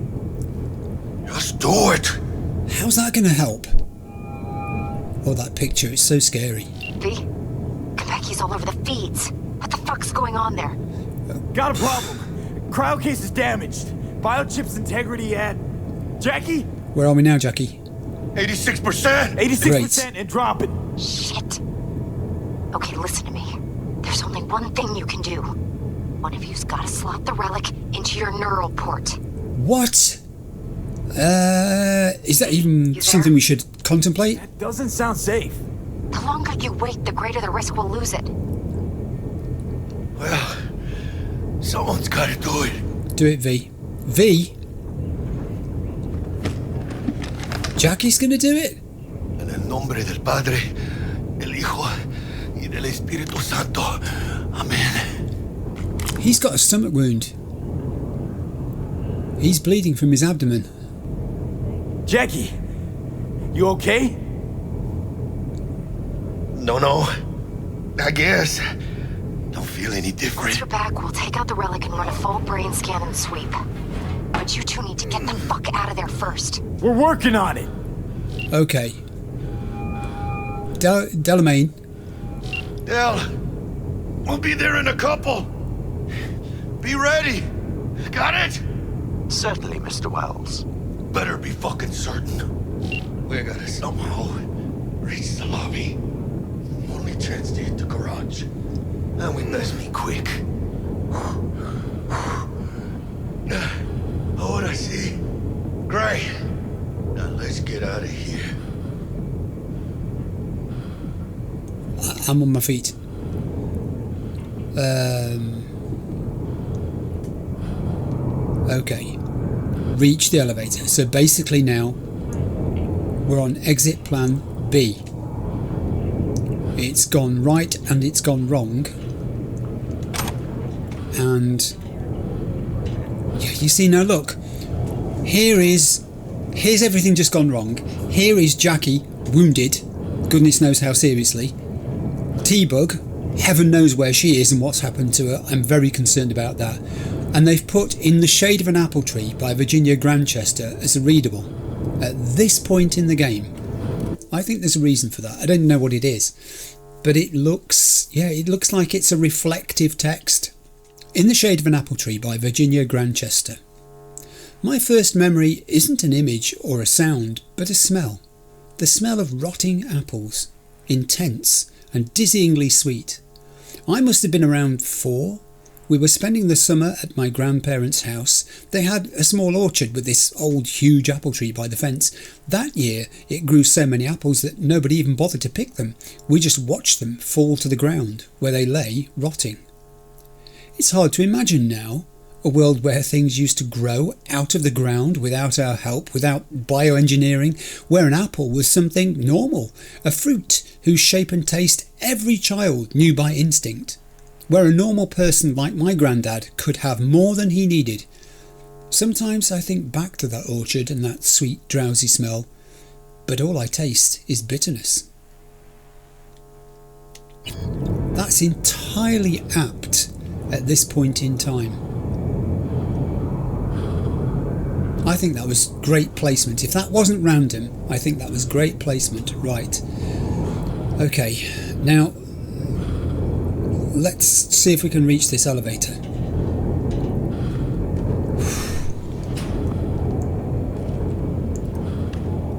Just do it. How's that gonna help? Oh, that picture is so scary. V? Konpeki's all over the feeds. What the fuck's going on there? Got a problem. Cryo case is damaged. Biochip's integrity at... Jackie? Where are we now, Jackie? 86%! 86% and dropping. Shit. Okay, listen to me. There's only one thing you can do. One of you's gotta slot the relic into your neural port. What? Is that even something we should contemplate? That doesn't sound safe. The longer you wait, the greater the risk we'll lose it. Well, someone's gotta do it. Do it, V. V? Jackie's gonna do it? En el nombre del Padre, del Hijo, y del Espíritu Santo. Amen. He's got a stomach wound. He's bleeding from his abdomen. Jackie, you okay? No. I guess. Don't feel any Once different. you're back, we'll take out the relic and run a full brain scan and sweep. But you two need to get the fuck out of there first. We're working on it. Okay. Delamain. Del, we'll be there in a couple. Be ready. Got it? Certainly, Mr. Wells. Better be fucking certain. We gotta somehow reach the lobby. Only chance to hit the garage. And we best be quick. Ahora sí. Great. Now let's get out of here. I'm on my feet. Okay, reach the elevator. So basically now we're on exit plan B. It's gone right and it's gone wrong. And yeah, you see now, look, here's everything just gone wrong. Here is Jackie wounded, goodness knows how seriously. T-Bug, heaven knows where she is and what's happened to her. I'm very concerned about that. And they've put In the Shade of an Apple Tree by Virginia Grantchester as a readable at this point in the game. I think there's a reason for that. I don't know what it is, but it looks like it's a reflective text. In the Shade of an Apple Tree by Virginia Grantchester. My first memory isn't an image or a sound, but a smell. The smell of rotting apples. Intense and dizzyingly sweet. I must have been around 4. We were spending the summer at my grandparents' house. They had a small orchard with this old huge apple tree by the fence. That year it grew so many apples that nobody even bothered to pick them. We just watched them fall to the ground, where they lay rotting. It's hard to imagine now, a world where things used to grow out of the ground without our help, without bioengineering, where an apple was something normal, a fruit whose shape and taste every child knew by instinct, where a normal person like my granddad could have more than he needed. Sometimes I think back to that orchard and that sweet, drowsy smell, but all I taste is bitterness. That's entirely apt at this point in time. I think that was great placement. If that wasn't random, I think that was great placement. Right. Okay, now let's see if we can reach this elevator.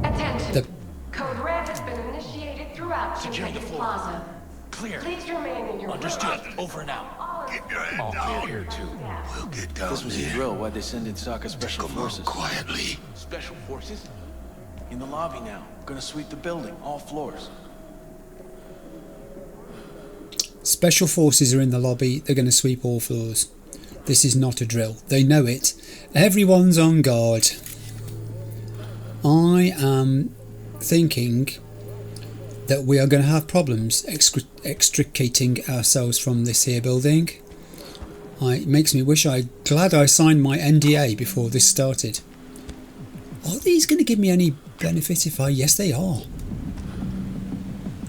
Attention. Code Red has been initiated throughout Konpeki Plaza. Clear. Please remain in your Understood. Over and out. Keep your head All down. clear here, too. We'll get down This was there. a drill. Why'd they send in Sokka Special Forces? Quietly. Special forces? In the lobby now. Gonna sweep the building, all floors. Special forces are in the lobby. They're going to sweep all floors. This is not a drill. They know it. Everyone's on guard. I am thinking that we are going to have problems extricating ourselves from this here building. It makes me wish glad I signed my NDA before this started. Are these going to give me any benefit if I... Yes, they are.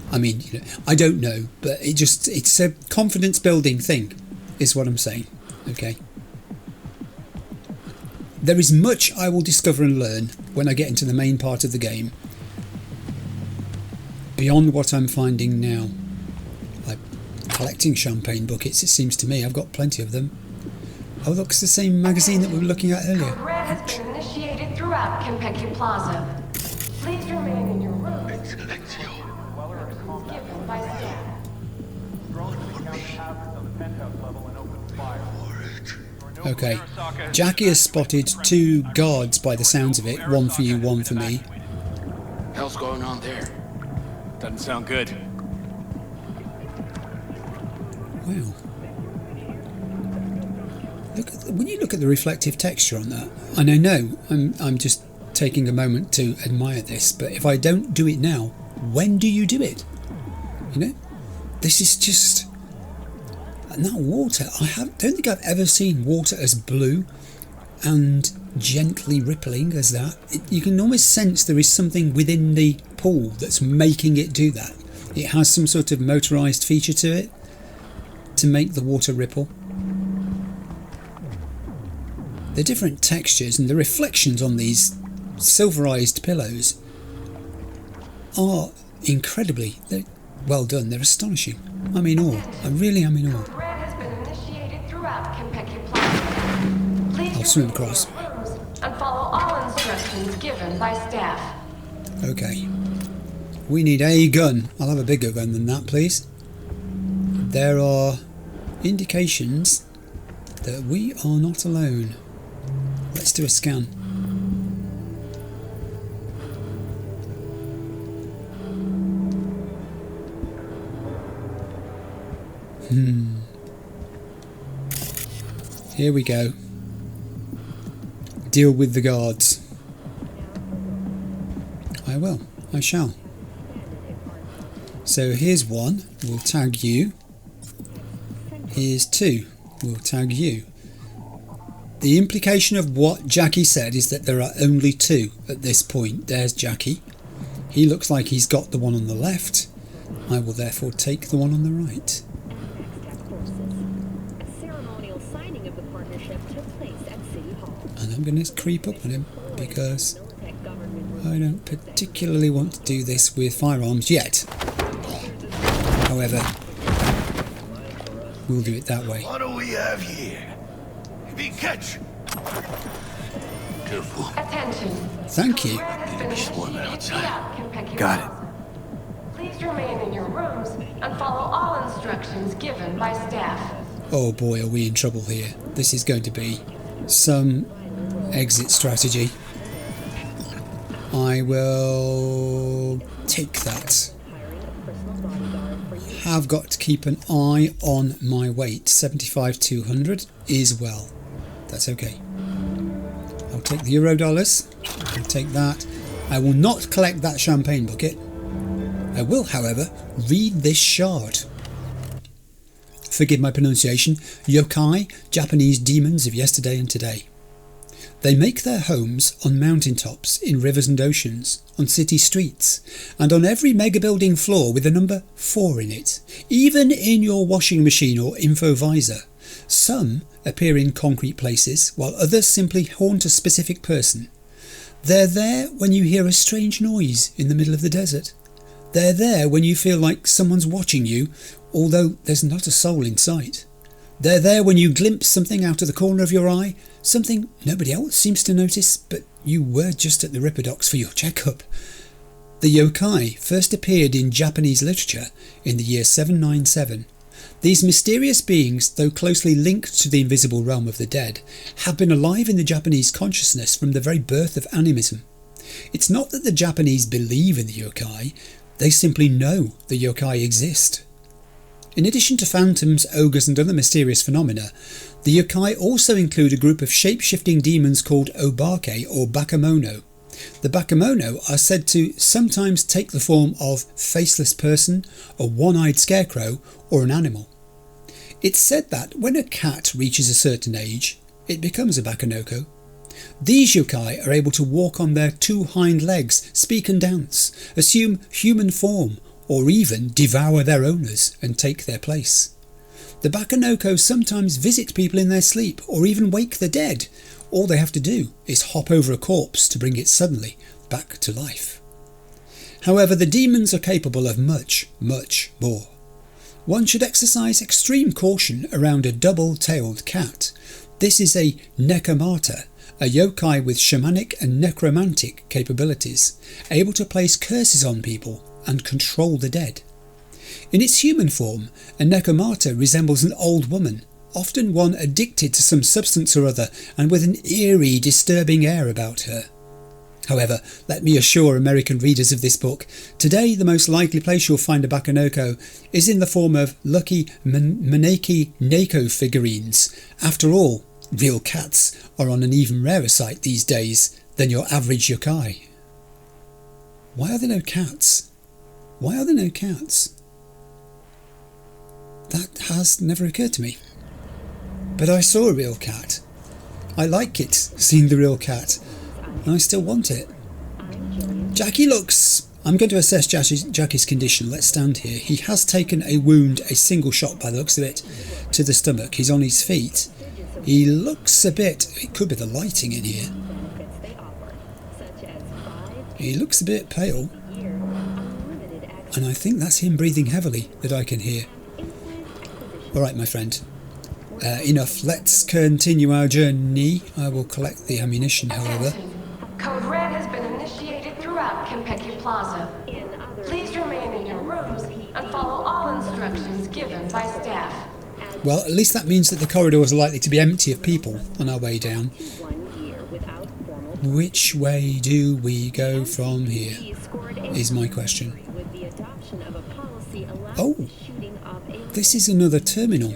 I mean, I don't know, but it's a confidence building thing, is what I'm saying. Okay. There is much I will discover and learn when I get into the main part of the game, beyond what I'm finding now. Like collecting champagne buckets, it seems to me. I've got plenty of them. Oh, look, it's the same magazine that we were looking at earlier. Code Red has been initiated throughout Konpeki Plaza. Please remain in your room. Given by staff. Okay, Jackie has spotted 2 guards by the sounds of it. One for you, one for me. Hell's going on there? Doesn't sound good. Wow. When you look at the reflective texture on that, and I know I'm just taking a moment to admire this, but if I don't do it now, when do you do it? This is just... And that water, don't think I've ever seen water as blue and gently rippling as that. You can almost sense there is something within the pool that's making it do that. It has some sort of motorised feature to it to make the water ripple. The different textures and the reflections on these silverized pillows are incredibly well done. They're astonishing. I'm in awe. I really am in awe. Red has been initiated throughout Konpeki Plaza. Please I'll swim across. and follow all instructions given by staff. Okay. We need a gun. I'll have a bigger gun than that, please. There are indications that we are not alone. Let's do a scan. Here we go. deal with the guards. I will. I shall. So here's one. We'll tag you. Here's two. We'll tag you. The implication of what Jackie said is that there are only two at this point. There's Jackie. He looks like he's got the one on the left. I will therefore take the one on the right. And I'm going to creep up on him because I don't particularly want to do this with firearms yet. However, we'll do it that way. What do we have here? Big catch. Careful. Attention. Thank you. Maybe swarming outside. Got it. Please remain in your rooms and follow all instructions given by staff. Oh boy, are we in trouble here. This is going to be some exit strategy. I will take that. Have got to keep an eye on my weight. 75-200 is well. That's okay. I'll take the Eurodollars. I'll take that. I will not collect that champagne bucket. I will, however, read this shard. Forgive my pronunciation. Yokai, Japanese demons of yesterday and today. They make their homes on mountaintops, in rivers and oceans, on city streets, and on every mega building floor with the number 4 in it, even in your washing machine or info visor. Some appear in concrete places, while others simply haunt a specific person. They're there when you hear a strange noise in the middle of the desert. They're there when you feel like someone's watching you, although there's not a soul in sight. They're there when you glimpse something out of the corner of your eye, something nobody else seems to notice, but you were just at the Ripperdocs for your checkup. The yokai first appeared in Japanese literature in the year 797. These mysterious beings, though closely linked to the invisible realm of the dead, have been alive in the Japanese consciousness from the very birth of animism. It's not that the Japanese believe in the yokai, they simply know the yokai exist. In addition to phantoms, ogres and other mysterious phenomena, the yokai also include a group of shape-shifting demons called obake or bakemono. The bakemono are said to sometimes take the form of faceless person, a one-eyed scarecrow or an animal. It's said that when a cat reaches a certain age, it becomes a bakenoko. These yokai are able to walk on their 2 hind legs, speak and dance, assume human form, or even devour their owners and take their place. The bakenoko sometimes visit people in their sleep or even wake the dead. All they have to do is hop over a corpse to bring it suddenly back to life. However, the demons are capable of much, much more. One should exercise extreme caution around a double-tailed cat. This is a nekomata, a yokai with shamanic and necromantic capabilities, able to place curses on people and control the dead. In its human form, a nekomata resembles an old woman, often one addicted to some substance or other and with an eerie, disturbing air about her. However, let me assure American readers of this book, today the most likely place you'll find a bakenoko is in the form of lucky Maneki Neko figurines. After all, real cats are on an even rarer sight these days than your average yokai. Why are there no cats? Why are there no cats? That has never occurred to me. But I saw a real cat. I like it, seeing the real cat, and I still want it. Jackie looks... I'm going to assess Jackie's condition. Let's stand here. He has taken a wound, a single shot by the looks of it, to the stomach. He's on his feet. He looks a bit... It could be the lighting in here. He looks a bit pale. And I think that's him breathing heavily that I can hear. Alright, my friend. Enough. Let's continue our journey. I will collect the ammunition, however. Code Red has been initiated throughout Konpeki Plaza. Please remain in your rooms and follow all instructions given by staff. Well, at least that means that the corridors are likely to be empty of people on our way down. Which way do we go from here, is my question. Oh, this is another terminal.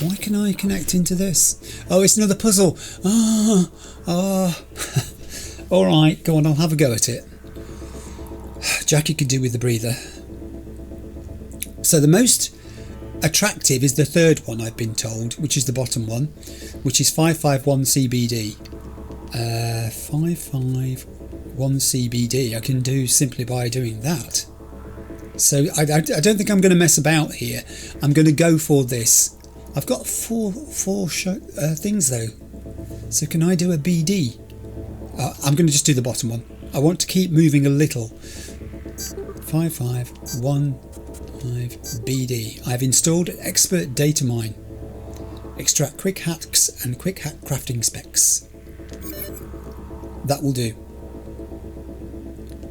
Why can I connect into this? Oh, it's another puzzle. Alright, go on, I'll have a go at it. Jackie could do with the breather. So the most attractive is the third one, I've been told, which is the bottom one, which is 551 CBD. 551 CBD I can do simply by doing that. So I don't think I'm going to mess about here. I'm going to go for this. I've got four things though. So can I do a BD? I'm going to just do the bottom one. I want to keep moving a little. 5515 BD. I've installed expert data mine. Extract quick hacks and quick hack crafting specs. That will do.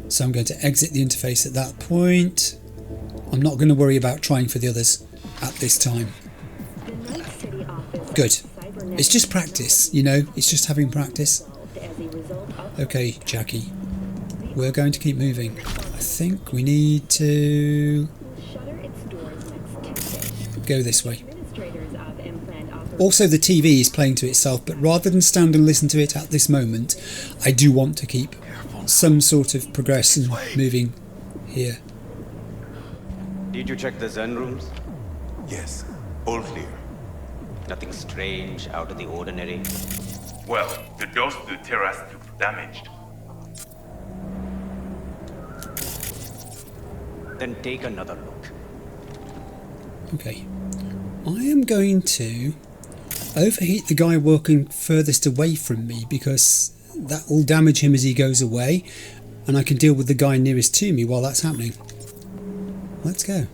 So I'm going to exit the interface at that point. I'm not going to worry about trying for the others at this time. Good. It's just practice, you know, it's just having practice. Okay, Jackie, we're going to keep moving. I think we need to go this way. Also, the TV is playing to itself, but rather than stand and listen to it at this moment, I do want to keep some sort of progression moving here. Did you check the Zen rooms? Yes, all clear. Nothing strange, out of the ordinary? Well, the doors to the terrace look damaged. Then take another look. Okay. I am going to overheat the guy walking furthest away from me because that will damage him as he goes away, and I can deal with the guy nearest to me while that's happening. Let's go.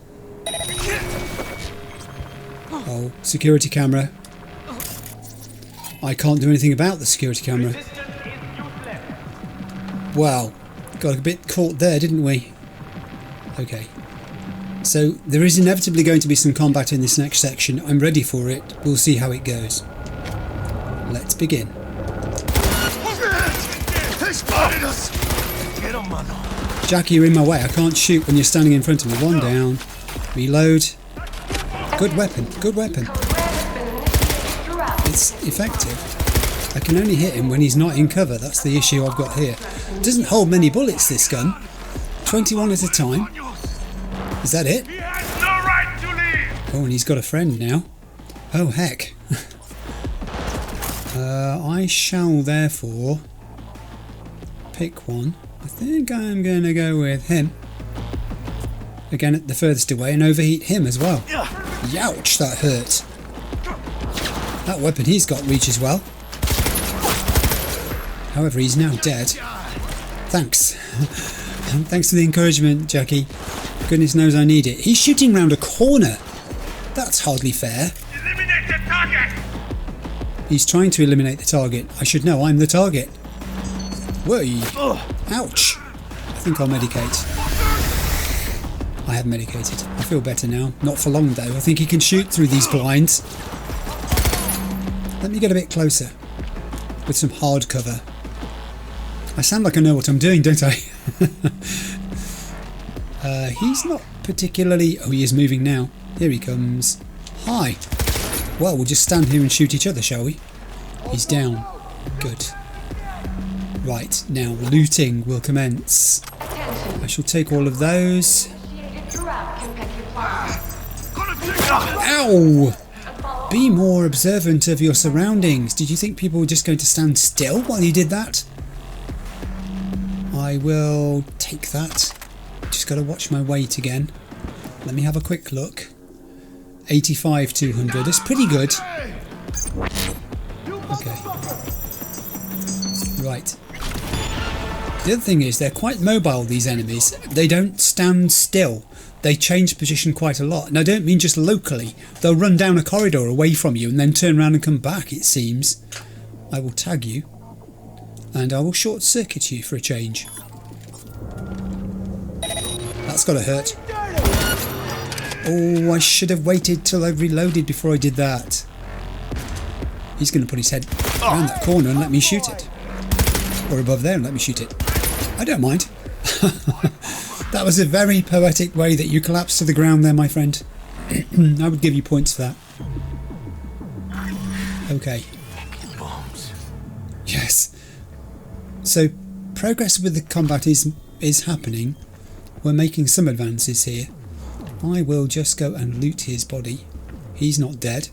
Oh, security camera. I can't do anything about the security camera. Wow, got a bit caught there, didn't we? Okay. So there is inevitably going to be some combat in this next section. I'm ready for it. We'll see how it goes. Let's begin. They spotted us! Get them, mano. Jackie, you're in my way. I can't shoot when you're standing in front of me. One down. Reload. Good weapon. Good weapon. It's effective. I can only hit him when he's not in cover. That's the issue I've got here. It doesn't hold many bullets, this gun. 21 at a time. Is that it? He has no right to leave! Oh, and he's got a friend now. Oh, heck. I shall therefore pick one. I think I'm going to go with him. Again at the furthest away and overheat him as well. Youch, that hurt. That weapon he's got reaches well. However, he's now dead. Thanks. Thanks for the encouragement, Jackie. Goodness knows I need it. He's shooting round a corner. That's hardly fair. Eliminate the target! He's trying to eliminate the target. I should know I'm the target. Whoa. Ouch. I think I'll medicate. I have medicated. I feel better now. Not for long though. I think he can shoot through these blinds. Let me get a bit closer. With some hard cover. I sound like I know what I'm doing, don't I? He's not particularly... Oh, he is moving now. Here he comes. Hi. Well, we'll just stand here and shoot each other, shall we? He's down. Good. Right, now looting will commence. I shall take all of those. Ow! Be more observant of your surroundings. Did you think people were just going to stand still while you did that? I will take that. Just got to watch my weight again. Let me have a quick look. 85 200. It's pretty good. Okay. Right. The other thing is they're quite mobile, these enemies. They don't stand still. They change position quite a lot. And I don't mean just locally. They'll run down a corridor away from you and then turn around and come back, it seems. I will tag you. And I will short circuit you for a change. That's gotta hurt. Oh, I should have waited till I reloaded before I did that. He's going to put his head around that corner and let me shoot it. Or above there and let me shoot it. I don't mind. That was a very poetic way that you collapsed to the ground there, my friend. I would give you points for that. Okay. Bombs. Yes. So progress with the combat is happening. We're making some advances here. I will just go and loot his body. He's not dead.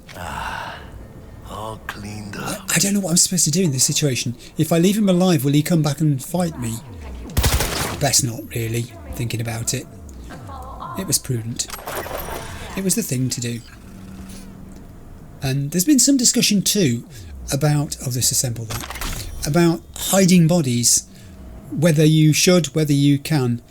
All cleaned up. I don't know what I'm supposed to do in this situation. If I leave him alive, will he come back and fight me? Best not, really, thinking about it. It was prudent. It was the thing to do. And there's been some discussion too about, I'll disassemble that, about hiding bodies, whether you should, whether you can.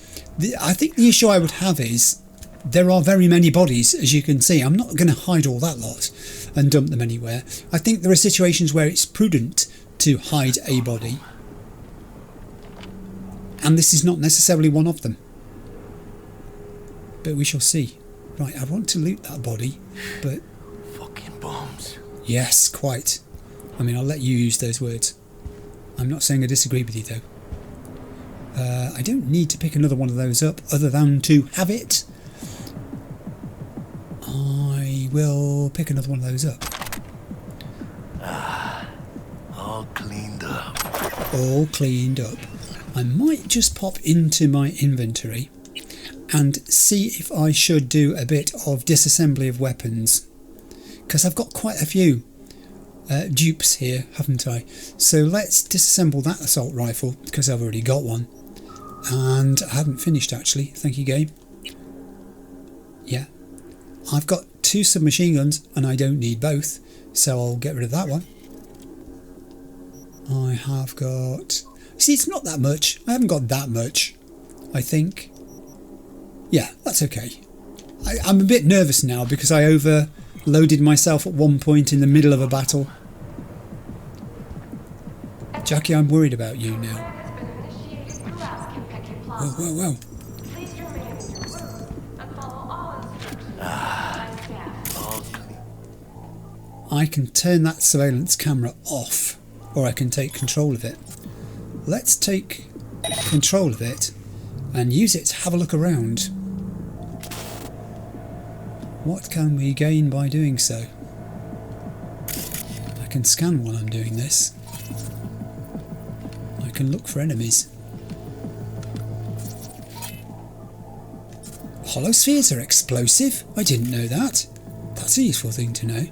I think the issue I would have is there are very many bodies, as you can see. I'm not going to hide all that lot and dump them anywhere. I think there are situations where it's prudent to hide a body, and this is not necessarily one of them. But we shall see. Right, I want to loot that body, but... Fucking bombs. Yes, quite. I mean, I'll let you use those words. I'm not saying I disagree with you, though. I don't need to pick another one of those up, other than to have it. I will pick another one of those up. All cleaned up. All cleaned up. I might just pop into my inventory and see if I should do a bit of disassembly of weapons, because I've got quite a few dupes here, haven't I? So let's disassemble that assault rifle, because I've already got one, and I hadn't finished actually. Thank you, game. Yeah, I've got 2 submachine guns and I don't need both, so I'll get rid of that one. I have got... See, it's not that much. I haven't got that much, I think. Yeah, that's okay. I'm a bit nervous now because I overloaded myself at one point in the middle of a battle. Jackie, I'm worried about you now. Whoa, whoa, whoa. I can turn that surveillance camera off, or I can take control of it. Let's take control of it and use it to have a look around. What can we gain by doing so? I can scan while I'm doing this. I can look for enemies. Holospheres are explosive? I didn't know that. That's a useful thing to know.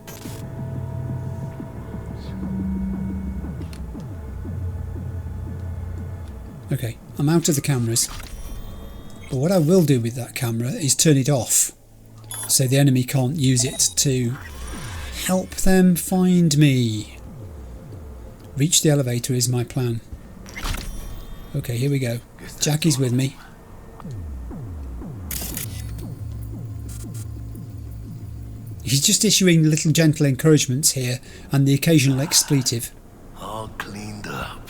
Okay, I'm out of the cameras. But what I will do with that camera is turn it off, so the enemy can't use it to help them find me. Reach the elevator is my plan. Okay, here we go. Jackie's with me. He's just issuing little gentle encouragements here, and the occasional expletive. All cleaned up.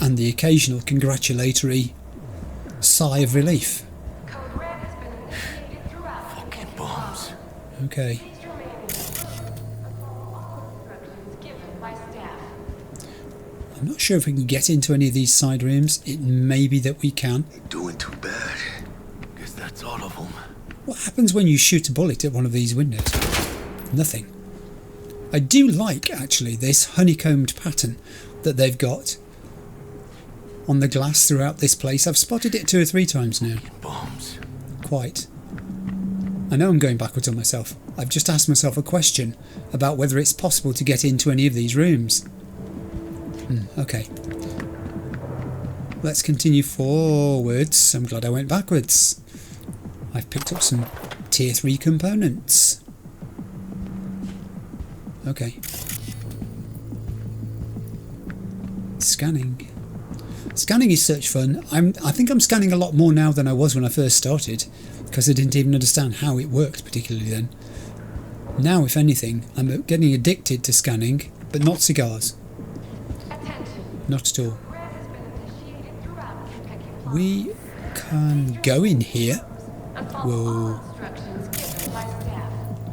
And the occasional congratulatory sigh of relief. Fucking bombs. Okay. I'm not sure if we can get into any of these side rooms. It may be that we can. Doing too bad. Guess that's all of them. What happens when you shoot a bullet at one of these windows? Nothing. I do like, actually, this honeycombed pattern that they've got on the glass throughout this place. I've spotted it 2 or 3 times now. Bombs. Quite. I know I'm going backwards on myself. I've just asked myself a question about whether it's possible to get into any of these rooms. Okay. Let's continue forwards. I'm glad I went backwards. I've picked up some tier 3 components. Okay. Scanning. Scanning is such fun. I think I'm scanning a lot more now than I was when I first started, because I didn't even understand how it worked particularly then. Now, if anything, I'm getting addicted to scanning, but not cigars. Not at all. We can go in here. Whoa.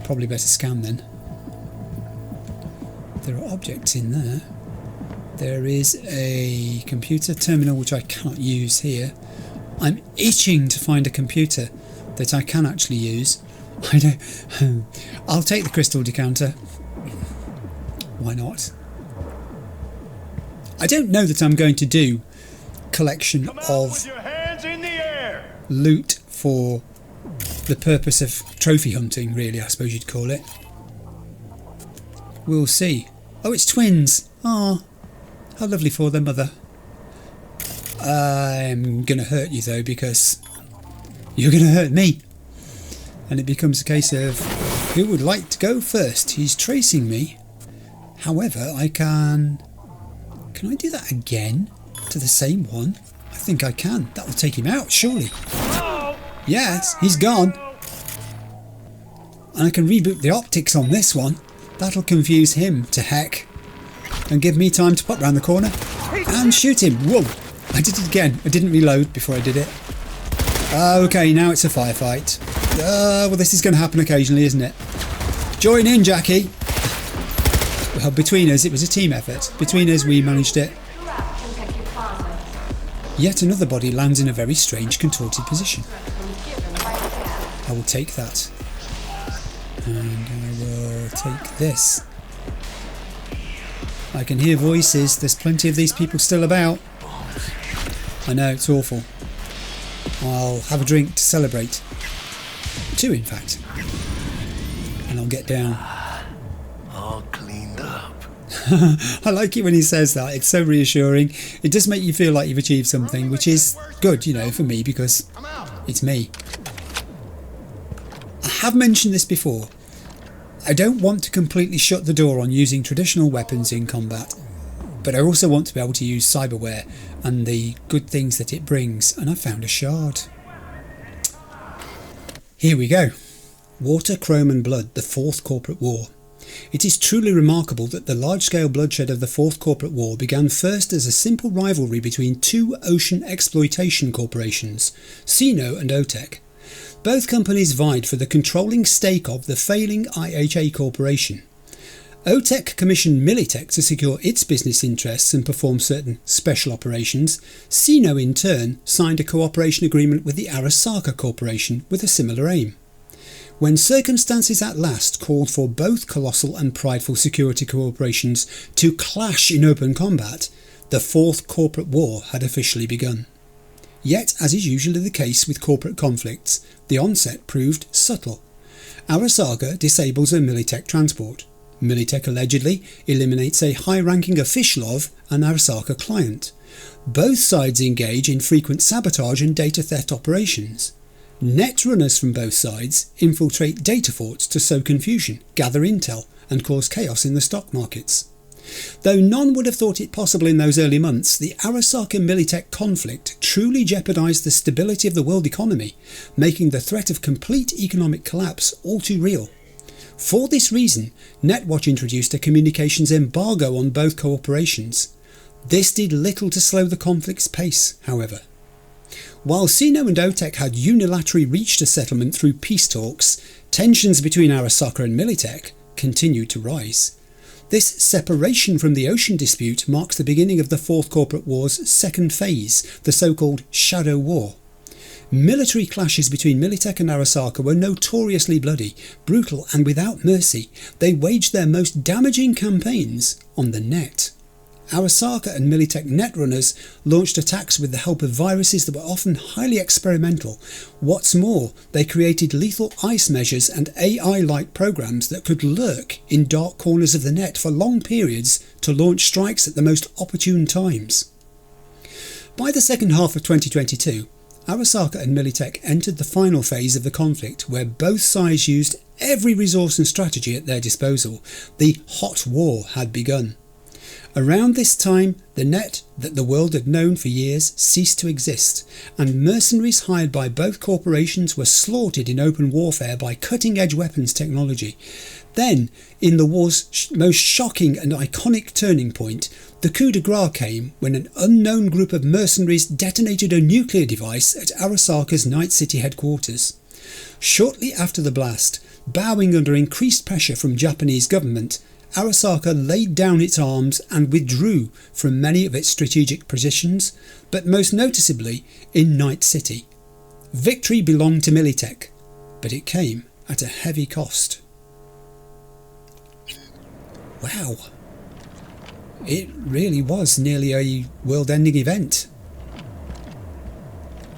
Probably better scan then. There are objects in there. There is a computer terminal which I cannot use here. I'm itching to find a computer that I can actually use. I'll take the crystal decanter. Why not? I don't know that I'm going to do collection of loot for the purpose of trophy hunting, really, I suppose you'd call it. We'll see. Oh, it's twins. Ah, how lovely for their mother. I'm going to hurt you, though, because you're going to hurt me. And it becomes a case of who would like to go first. He's tracing me. However, I can... Can I do that again to the same one? I think I can. That will take him out, surely. Yes, he's gone. And I can reboot the optics on this one. That'll confuse him to heck. And give me time to pop round the corner and shoot him. Whoa! I did it again. I didn't reload before I did it. Okay, now it's a firefight. Well, this is going to happen occasionally, isn't it? Join in, Jackie. Well, between us, it was a team effort. Between us, we managed it. Yet another body lands in a very strange, contorted position. I will take that. And I will take this. I can hear voices. There's plenty of these people still about. I know, it's awful. I'll have a drink to celebrate. 2, in fact. And I'll get down. All cleaned up. I like it when he says that. It's so reassuring. It does make you feel like you've achieved something, which is good, you know, for me, because it's me. I have mentioned this before. I don't want to completely shut the door on using traditional weapons in combat, but I also want to be able to use cyberware and the good things that it brings, and I found a shard. Here we go. Water, Chrome and Blood, the Fourth Corporate War. It is truly remarkable that the large-scale bloodshed of the Fourth Corporate War began first as a simple rivalry between two ocean exploitation corporations, Sino and OTEC. Both companies vied for the controlling stake of the failing IHA Corporation. OTEC commissioned Militech to secure its business interests and perform certain special operations. Sino, in turn, signed a cooperation agreement with the Arasaka Corporation with a similar aim. When circumstances at last called for both colossal and prideful security corporations to clash in open combat, the Fourth Corporate War had officially begun. Yet, as is usually the case with corporate conflicts, the onset proved subtle. Arasaka disables a Militech transport. Militech allegedly eliminates a high-ranking official of an Arasaka client. Both sides engage in frequent sabotage and data theft operations. Net runners from both sides infiltrate data forts to sow confusion, gather intel, and cause chaos in the stock markets. Though none would have thought it possible in those early months, the Arasaka-Militech conflict truly jeopardised the stability of the world economy, making the threat of complete economic collapse all too real. For this reason, Netwatch introduced a communications embargo on both corporations. This did little to slow the conflict's pace, however. While Sino and OTEC had unilaterally reached a settlement through peace talks, tensions between Arasaka and Militech continued to rise. This separation from the ocean dispute marks the beginning of the Fourth Corporate War's second phase, the so-called Shadow War. Military clashes between Militech and Arasaka were notoriously bloody, brutal and without mercy. They waged their most damaging campaigns on the net. Arasaka and Militech netrunners launched attacks with the help of viruses that were often highly experimental. What's more, they created lethal ice measures and AI-like programs that could lurk in dark corners of the net for long periods to launch strikes at the most opportune times. By the second half of 2022, Arasaka and Militech entered the final phase of the conflict, where both sides used every resource and strategy at their disposal. The hot war had begun. Around this time, the net that the world had known for years ceased to exist, and mercenaries hired by both corporations were slaughtered in open warfare by cutting-edge weapons technology. Then, in the war's most shocking and iconic turning point, the coup de grace came when an unknown group of mercenaries detonated a nuclear device at Arasaka's Night City headquarters. Shortly after the blast, bowing under increased pressure from Japanese government, Arasaka laid down its arms and withdrew from many of its strategic positions, but most noticeably in Night City. Victory belonged to Militech, but it came at a heavy cost. Wow, It really was nearly a world-ending event.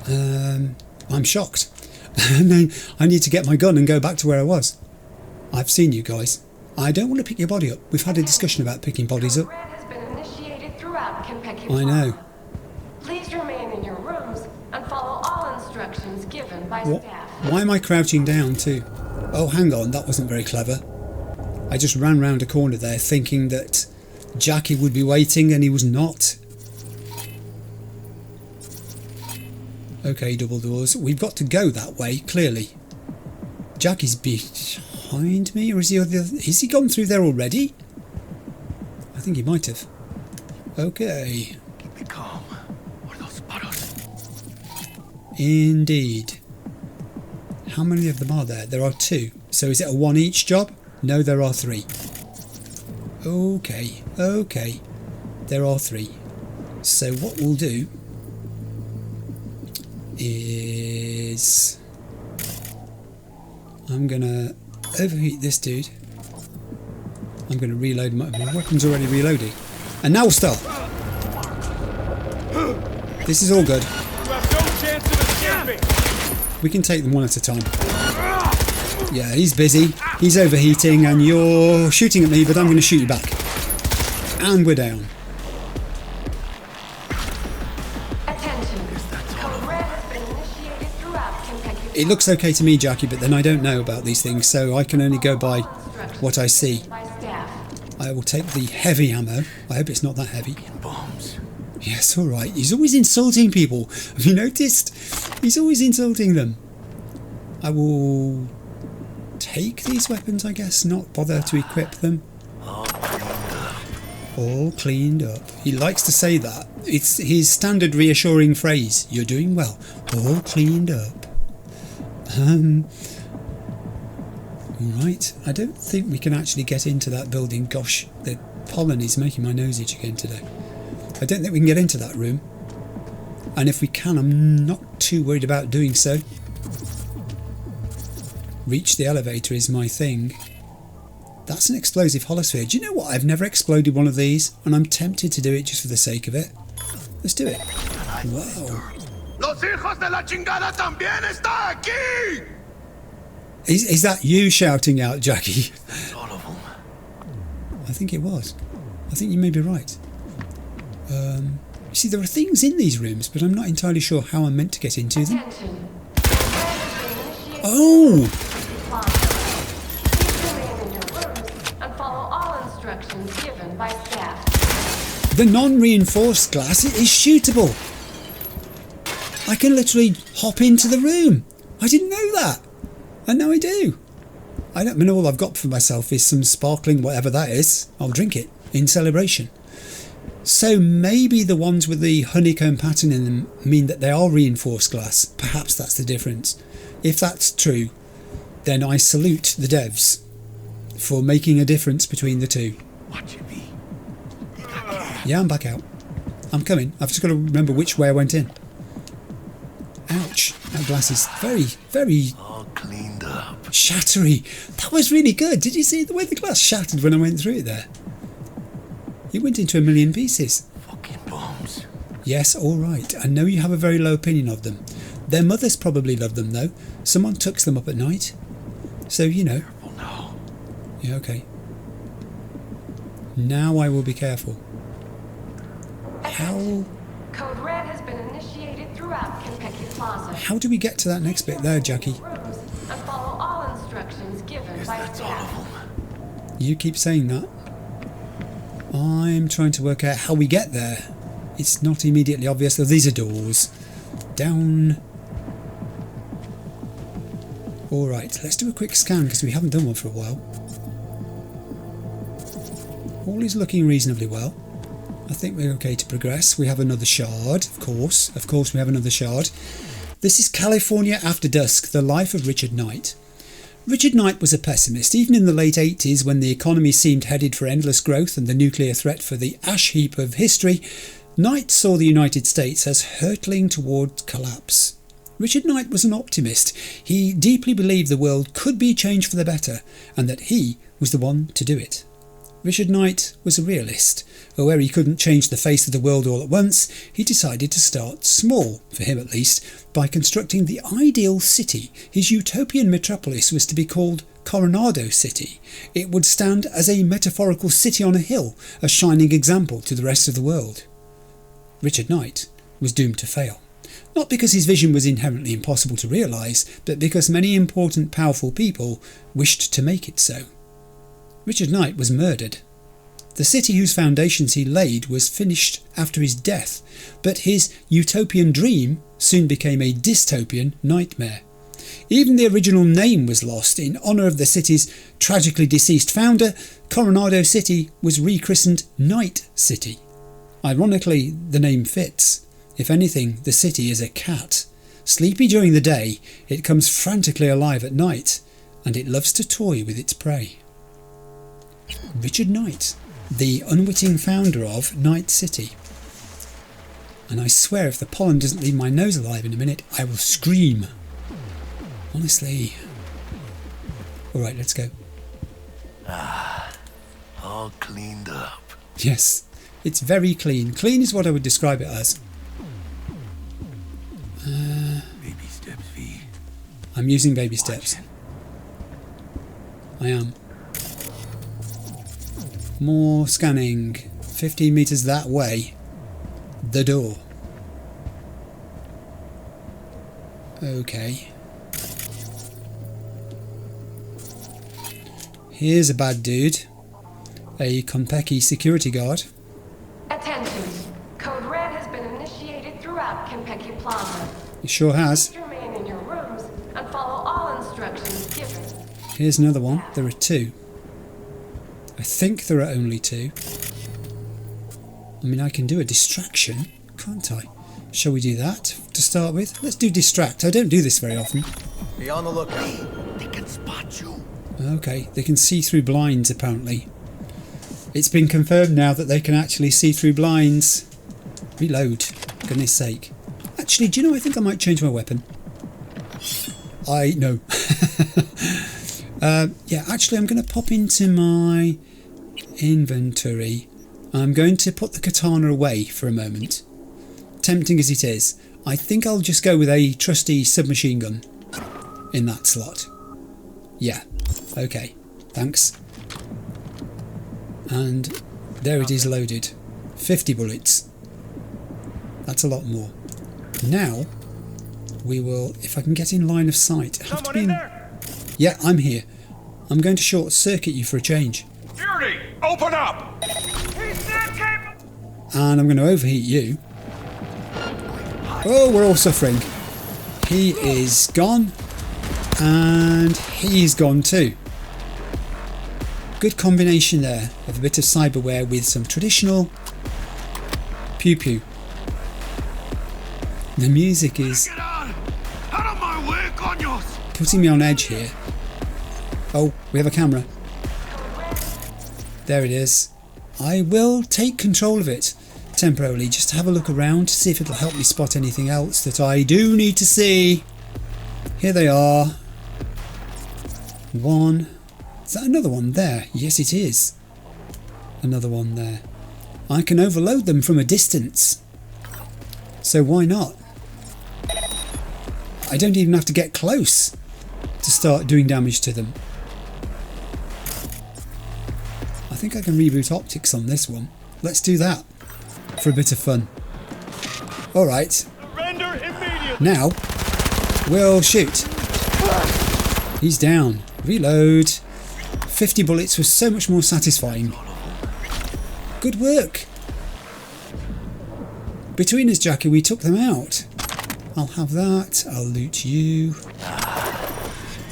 I'm shocked. I need to get my gun and go back to where I was. I've seen you guys. I don't want to pick your body up. We've had a discussion about picking bodies up. Has been initiated throughout Konpeki I know. Plaza. Please remain in your rooms and follow all instructions given by staff. Why am I crouching down too? Oh, hang on, that wasn't very clever. I just ran round a corner there thinking that Jackie would be waiting and he was not. Okay, double doors. We've got to go that way, clearly. Jackie's behind me, or is he gone through there already? I think he might have. Okay. Keep it calm. Or those puddles. Indeed. How many of them are there? There are 2. So is it a 1 each job? No, there are 3. Okay, okay. There are 3. So what we'll do is I'm gonna overheat this dude. I'm gonna reload my weapon's already reloaded. And now we'll start. This is all good. We can take them one at a time. Yeah, he's busy. He's overheating and you're shooting at me, but I'm going to shoot you back. And we're down. It looks okay to me, Jackie, but then I don't know about these things, so I can only go by what I see. I will take the heavy ammo. I hope it's not that heavy. Bombs. Yes, all right. He's always insulting people. Have you noticed? He's always insulting them. I will take these weapons, I guess, not bother to equip them. All cleaned up. He likes to say that. It's his standard reassuring phrase. You're doing well. All cleaned up. Right. I don't think we can actually get into that building. Gosh, the pollen is making my nose itch again today. I don't think we can get into that room. And if we can, I'm not too worried about doing so. Reach the elevator is my thing. That's an explosive holosphere. Do you know what? I've never exploded one of these, and I'm tempted to do it just for the sake of it. Let's do it. Wow. Los hijos de la chingada también está aquí! Is that you shouting out, Jackie? All of them. I think it was. I think you may be right. You see, there are things in these rooms, but I'm not entirely sure how I'm meant to get into them. Oh! And follow all instructions given by staff. The non-reinforced glass is shootable. I can literally hop into the room. I didn't know that. And now I do. I mean, all I've got for myself is some sparkling whatever that is. I'll drink it in celebration. So maybe the ones with the honeycomb pattern in them mean that they are reinforced glass. Perhaps that's the difference. If that's true, then I salute the devs for making a difference between the two. Yeah, I'm back out. I'm coming. I've just got to remember which way I went in. Ouch. That glass is very, very all cleaned up. Shattery. That was really good. Did you see the way the glass shattered when I went through it there? It went into a million pieces. Fucking bombs. Yes, all right. I know you have a very low opinion of them. Their mothers probably love them, though. Someone tucks them up at night. So, you know. Careful now. Yeah, okay. Now I will be careful. How... Code Red has been initiated throughout Konpeki Plaza. How do we get to that next bit there, Jackie? And follow all instructions given by staff. You keep saying that. I'm trying to work out how we get there. It's not immediately obvious, though. These are doors. Down. Alright, let's do a quick scan because we haven't done one for a while. All is looking reasonably well. I think we're okay to progress. We have another shard, of course. Of course we have another shard. This is California After Dusk, the life of Richard Knight. Richard Knight was a pessimist, even in the late 80s when the economy seemed headed for endless growth and the nuclear threat for the ash heap of history. Knight saw the United States as hurtling toward collapse. Richard Knight was an optimist. He deeply believed the world could be changed for the better and that he was the one to do it. Richard Knight was a realist, but where he couldn't change the face of the world all at once, he decided to start small, for him at least, by constructing the ideal city. His utopian metropolis was to be called Coronado City. It would stand as a metaphorical city on a hill, a shining example to the rest of the world. Richard Knight was doomed to fail. Not because his vision was inherently impossible to realise, but because many important, powerful people wished to make it so. Richard Knight was murdered. The city whose foundations he laid was finished after his death, but his utopian dream soon became a dystopian nightmare. Even the original name was lost. In honour of the city's tragically deceased founder, Coronado City was rechristened Night City. Ironically, the name fits. If anything, the city is a cat. Sleepy during the day, it comes frantically alive at night, and it loves to toy with its prey. Richard Knight, the unwitting founder of Night City. And I swear if the pollen doesn't leave my nose alive in a minute, I will scream. Honestly. Alright, let's go. All cleaned up. Yes, it's very clean. Clean is what I would describe it as. Baby steps, V. I'm using baby steps. I am. More scanning. 15 metres that way. The door. Okay. Here's a bad dude. A Konpeki security guard. Attention. Code Red has been initiated throughout Konpeki Plaza. It sure has. Please remain in your rooms and follow all instructions given. Here's another one. There are two. I think there are only two. I mean, I can do a distraction, can't I? Shall we do that to start with? Let's do distract. I don't do this very often. Be on the lookout. They can spot you. Okay, they can see through blinds apparently. It's been confirmed now that they can actually see through blinds. Reload, for goodness sake. Actually, do you know, I think I might change my weapon. No. Yeah, actually I'm going to pop into my inventory. I'm going to put the katana away for a moment. Tempting as it is, I think I'll just go with a trusty submachine gun in that slot. Yeah, okay, thanks. And there it is loaded. 50 bullets. That's a lot more. Now, we will, if I can get in line of sight. I have to be in... Yeah, I'm here. I'm going to short circuit you for a change. Security, open up! And I'm going to overheat you. Oh, we're all suffering. He is gone. And he's gone too. Good combination there of a bit of cyberware with some traditional pew pew. The music is putting me on edge here. Oh, we have a camera. There it is. I will take control of it temporarily just to have a look around to see if it'll help me spot anything else that I do need to see. Here they are. One. Is that another one there? Yes, it is. Another one there. I can overload them from a distance. So why not? I don't even have to get close to start doing damage to them. I think I can reboot optics on this one. Let's do that for a bit of fun. Alright. Now, we'll shoot. He's down. Reload. 50 bullets was so much more satisfying. Good work. Between us, Jackie, we took them out. I'll have that. I'll loot you.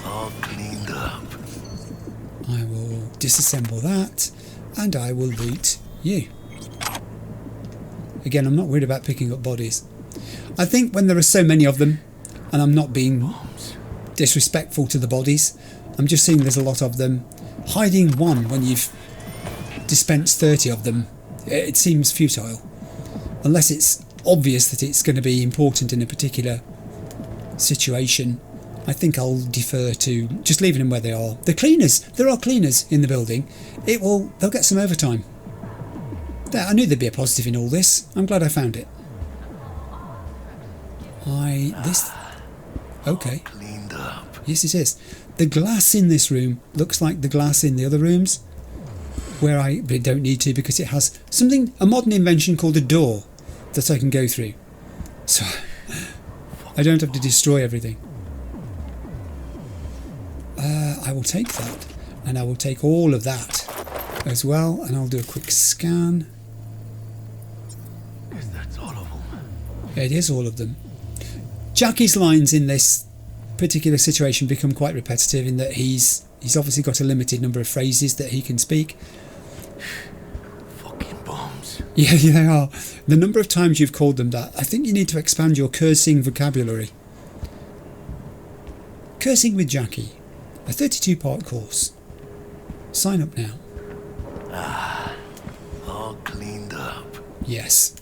All cleaned up. I will disassemble that. And I will loot you. Again, I'm not worried about picking up bodies. I think when there are so many of them, and I'm not being disrespectful to the bodies, I'm just seeing there's a lot of them. Hiding one when you've dispensed 30 of them, it seems futile. Unless it's obvious that it's going to be important in a particular situation, I think I'll defer to just leaving them where they are. The cleaners, there are cleaners in the building. They'll get some overtime. There, I knew there'd be a positive in all this. I'm glad I found it. Okay. Cleaned up. Yes, it is. The glass in this room looks like the glass in the other rooms, where I don't need to because it has a modern invention called a door that I can go through. So I don't have to destroy everything. I will take that, and I will take all of that as well, and I'll do a quick scan. That's all of them. It is all of them. Jackie's lines in this particular situation become quite repetitive in that he's obviously got a limited number of phrases that he can speak. Fucking bombs. Yeah, they are. The number of times you've called them that, I think you need to expand your cursing vocabulary. Cursing with Jackie. A 32-part course. Sign up now. All cleaned up. Yes.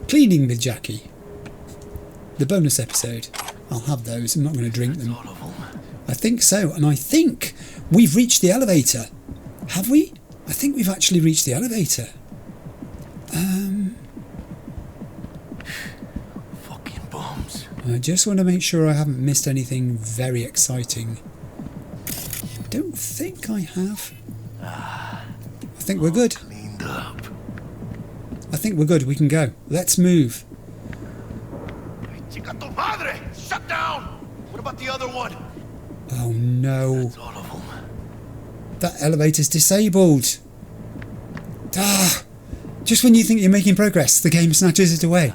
Cleaning with Jackie. The bonus episode. I'll have those. I'm not going to drink them. All of them. I think so. And I think we've reached the elevator. Have we? I think we've actually reached the elevator. Fucking bombs. I just want to make sure I haven't missed anything very exciting. I don't think I have. I think we're good. Cleaned up. I think we're good. We can go. Let's move. Chica tu madre! Shut down! What about the other one? Oh no. That's all of them. That elevator's disabled. Just when you think you're making progress, the game snatches it away.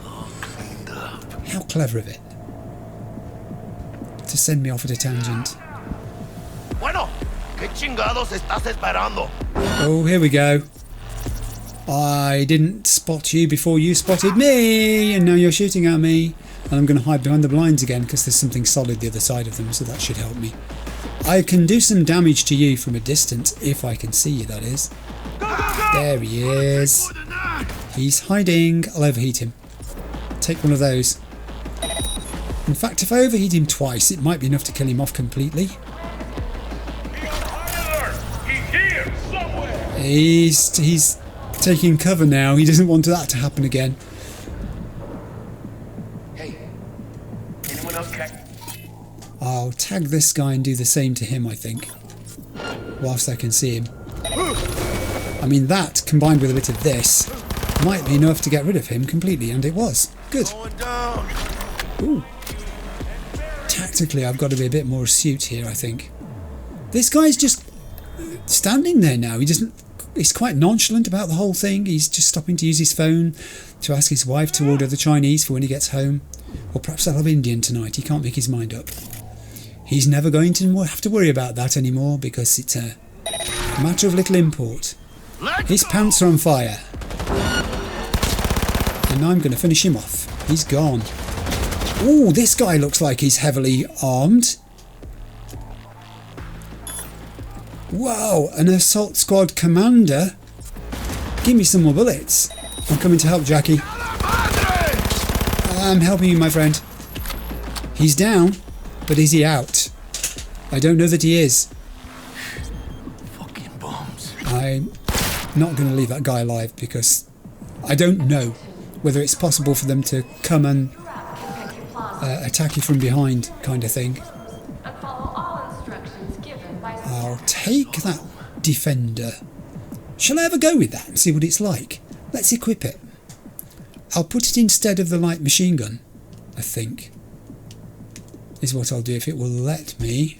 All cleaned up. How clever of it. To send me off at a tangent. Bueno, ¿qué chingados estás esperando? Oh, here we go. I didn't spot you before you spotted me, and now you're shooting at me. And I'm going to hide behind the blinds again because there's something solid the other side of them, so that should help me. I can do some damage to you from a distance, if I can see you, that is. There he is. He's hiding. I'll overheat him. Take one of those. In fact, if I overheat him twice, it might be enough to kill him off completely. He's taking cover now. He doesn't want that to happen again. Hey, anyone else check? I'll tag this guy and do the same to him, I think. Whilst I can see him. I mean, that, combined with a bit of this, might be enough to get rid of him completely, and it was. Good. Ooh. Tactically, I've got to be a bit more astute here, I think. This guy's just standing there now. He's quite nonchalant about the whole thing. He's just stopping to use his phone to ask his wife to order the Chinese for when he gets home. Or perhaps they'll have Indian tonight. He can't make his mind up. He's never going to have to worry about that anymore because it's a matter of little import. His pants are on fire. And I'm going to finish him off. He's gone. Ooh, this guy looks like he's heavily armed. Wow, an assault squad commander. Give me some more bullets. I'm coming to help, Jackie. I'm helping you, my friend. He's down, but is he out? I don't know that he is. Fucking bombs. I'm not going to leave that guy alive because I don't know whether it's possible for them to come and attack you from behind, kind of thing. I'll take that defender. Shall I ever go with that and see what it's like? Let's equip it. I'll put it instead of the light machine gun, I think. Is what I'll do if it will let me.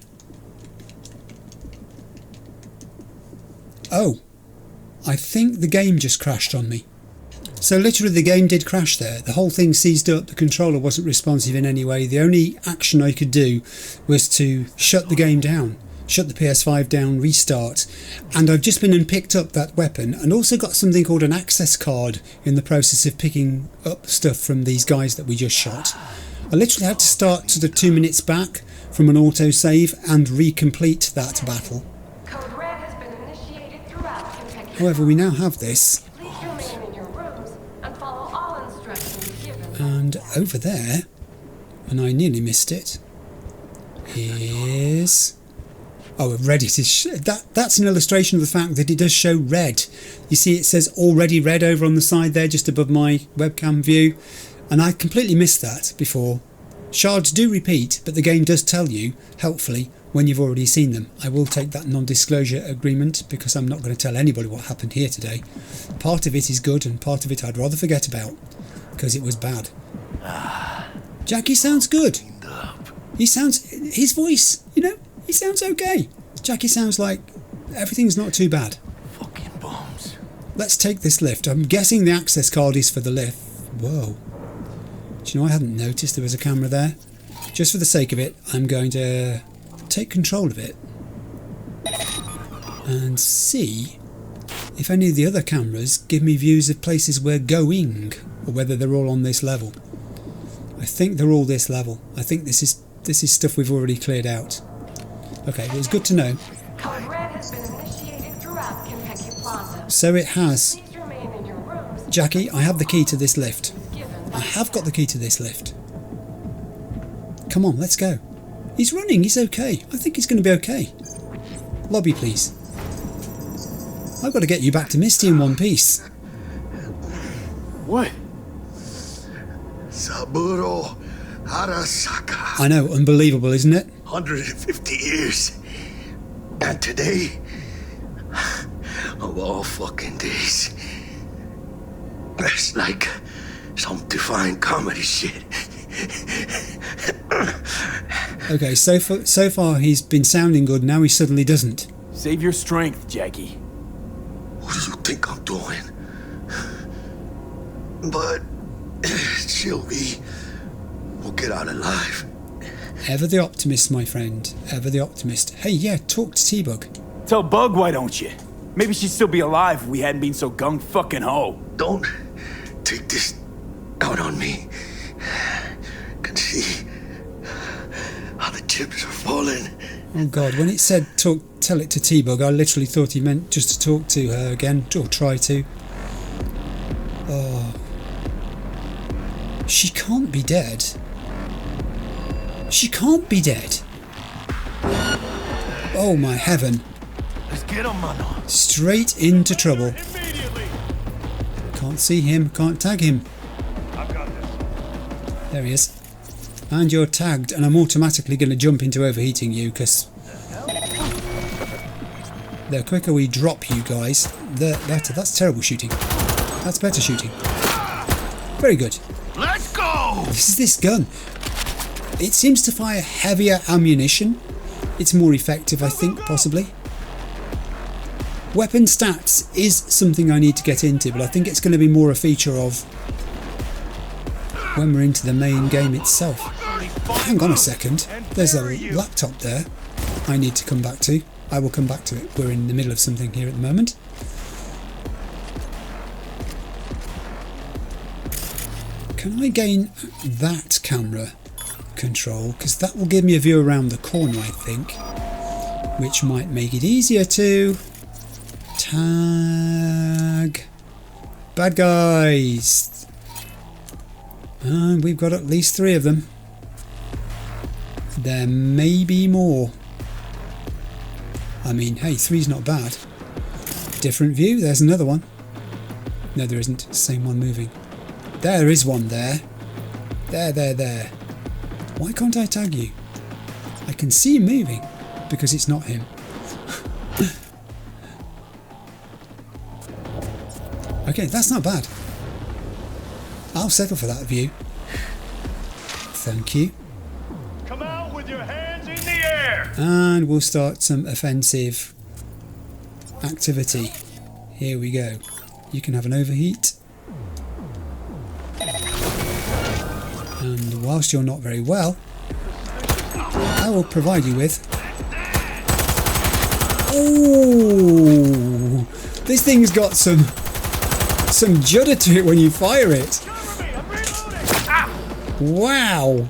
Oh, I think the game just crashed on me. So literally the game did crash there. The whole thing seized up, the controller wasn't responsive in any way. The only action I could do was to shut the game down. Shut the PS5 down, restart, and I've just been and picked up that weapon and also got something called an access card in the process of picking up stuff from these guys that we just shot. I literally had to start sort of 2 minutes back from an autosave and recomplete that battle. Code Red has been initiated throughout Konpeki. However, we now have this. Please remain in your rooms and follow all instructions given. And over there, and I nearly missed it, is Oh, red it is. That's an illustration of the fact that it does show red. You see it says already red over on the side there, just above my webcam view. And I completely missed that before. Shards do repeat, but the game does tell you, helpfully, when you've already seen them. I will take that non-disclosure agreement because I'm not going to tell anybody what happened here today. Part of it is good and part of it I'd rather forget about because it was bad. Jackie sounds good. His voice, you know, he sounds okay. Jackie sounds like everything's not too bad. Fucking bombs. Let's take this lift. I'm guessing the access card is for the lift. Whoa. Do you know, I hadn't noticed there was a camera there. Just for the sake of it, I'm going to take control of it and see if any of the other cameras give me views of places we're going, or whether they're all on this level. I think they're all this level. I think this is stuff we've already cleared out. Okay, well, it's good to know. Code Red has been initiated throughout Konpeki Plaza. So it has. Please remain in your rooms. Jackie, I have the key to this lift. I have got the key to this lift. Come on, let's go. He's running, he's okay. I think he's going to be okay. Lobby, please. I've got to get you back to Misty in one piece. What? Saburo Arasaka. I know, unbelievable, isn't it? 150 years. And today, of all fucking days, it's like some divine comedy shit. Okay, so far he's been sounding good, now he suddenly doesn't. Save your strength, Jackie. What do you think I'm doing? But Sylvie will get out alive. Ever the optimist, my friend. Ever the optimist. Hey, yeah, talk to T-Bug. Tell Bug, why don't you? Maybe she'd still be alive if we hadn't been so gung-fucking-ho. Don't take this out on me. Can see how the chips are falling. Oh God, when it said tell it to T-Bug, I literally thought he meant just to talk to her again, or try to. Oh. She can't be dead. She can't be dead. Oh my heaven. Let's get him, mano. Straight into trouble. Can't see him, can't tag him. I've got this. There he is. And you're tagged, and I'm automatically going to jump into overheating you, because the quicker we drop you guys, the better. That's terrible shooting. That's better shooting. Very good. Let's go! This is this gun. It seems to fire heavier ammunition. It's more effective, I think, possibly. Weapon stats is something I need to get into, but I think it's going to be more a feature of when we're into the main game itself. Hang on a second. There's a laptop there I need to come back to. I will come back to it. We're in the middle of something here at the moment. Can I gain that camera control? Because that will give me a view around the corner, I think, which might make it easier to tag bad guys. And we've got at least 3 of them. There may be more. I mean, hey, 3's not bad. Different view, there's another one. No, there isn't. Same one moving. There is one there. There. Why can't I tag you? I can see him moving because it's not him. Okay, that's not bad. I'll settle for that view. Thank you. Come out with your hands in the air. And we'll start some offensive activity. Here we go. You can have an overheat. And whilst you're not very well, I will provide you with... Oh! This thing's got some judder to it when you fire it. Wow!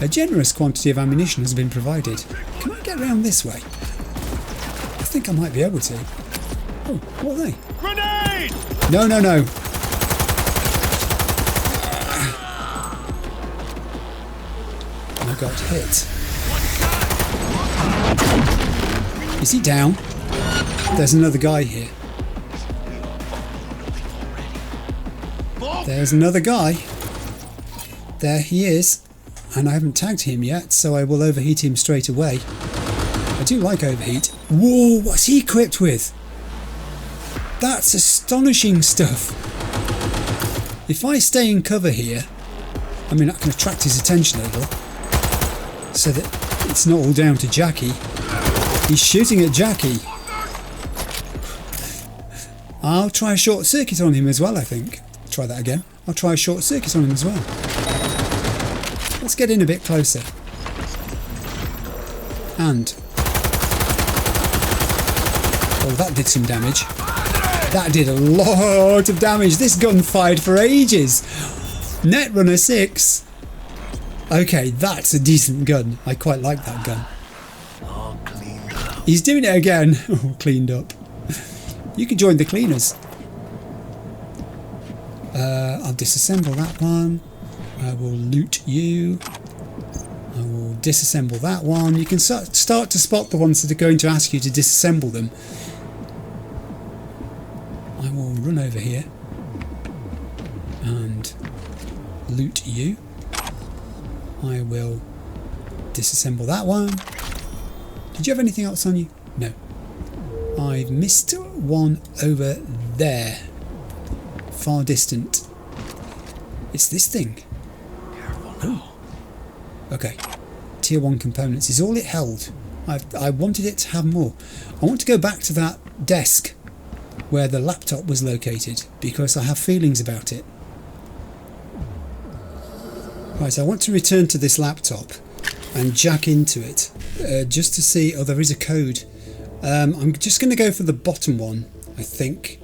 A generous quantity of ammunition has been provided. Can I get around this way? I think I might be able to. Oh, what are they? Grenade! No. I got hit. Is he down? There's another guy here. There's another guy. There he is. And I haven't tagged him yet, so I will overheat him straight away. I do like overheat. Whoa, what's he equipped with? That's astonishing stuff. If I stay in cover here, I mean, I can attract his attention a little, so that it's not all down to Jackie. He's shooting at Jackie. I'll try a short circuit on him as well, I think. Try that again. I'll try a short circuit on him as well. Let's get in a bit closer. And... oh, that did some damage. That did a lot of damage. This gun fired for ages. Netrunner 6. Okay, that's a decent gun. I quite like that gun. He's doing it again. All cleaned up. You can join the cleaners. I'll disassemble that one. I will loot you. I will disassemble that one. You can start to spot the ones that are going to ask you to disassemble them. I will run over here and loot you. I will disassemble that one. Did you have anything else on you? No. I've missed one over there. Far distant. It's this thing. Oh. Okay. Tier 1 components is all it held. I wanted it to have more. I want to go back to that desk where the laptop was located because I have feelings about it. Right, I want to return to this laptop and jack into it just to see... oh, there is a code. I'm just going to go for the bottom one, I think,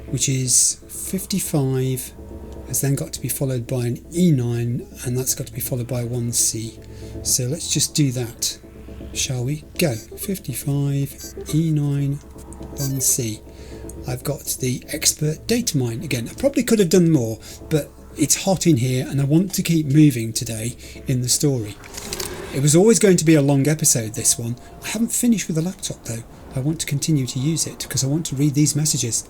which is 55 has then got to be followed by an E9, and that's got to be followed by 1C. So let's just do that, shall we? Go. 55 E9 1C. I've got the expert data mine again. I probably could have done more, but it's hot in here and I want to keep moving today in the story. It was always going to be a long episode, this one. I haven't finished with the laptop though. I want to continue to use it because I want to read these messages.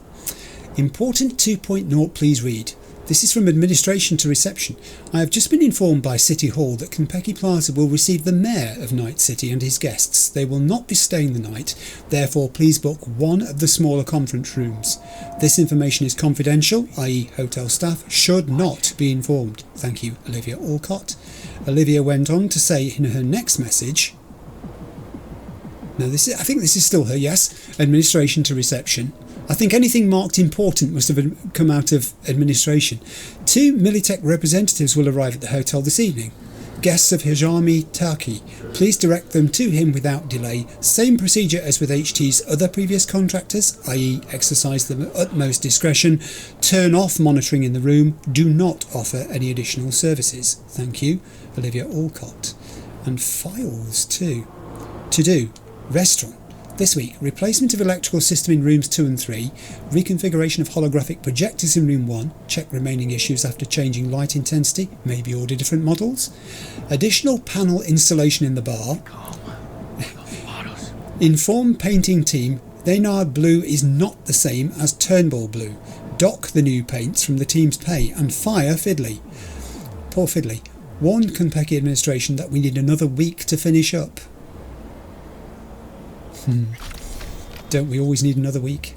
Important 2.0, please read. This is from administration to reception. I have just been informed by City Hall that Konpeki Plaza will receive the Mayor of Night City and his guests. They will not be staying the night, therefore please book one of the smaller conference rooms. This information is confidential, i.e. hotel staff should not be informed. Thank you, Olivia Alcott. Olivia went on to say in her next message... no, I think this is still her, yes. Administration to reception. I think anything marked important must have come out of administration. 2 Militech representatives will arrive at the hotel this evening. Guests of Hajami Taki. Please direct them to him without delay. Same procedure as with HT's other previous contractors, i.e. exercise the utmost discretion. Turn off monitoring in the room. Do not offer any additional services. Thank you, Olivia Alcott. And files too. To do. Restaurant. This week, replacement of electrical system in rooms 2 and 3, reconfiguration of holographic projectors in room 1, check remaining issues after changing light intensity, maybe order different models, additional panel installation in the bar, inform painting team Thaynard blue is not the same as Turnbull blue, dock the new paints from the team's pay and fire Fiddly. Poor Fiddly. Warn Konpeki administration that we need another week to finish up. Don't we always need another week?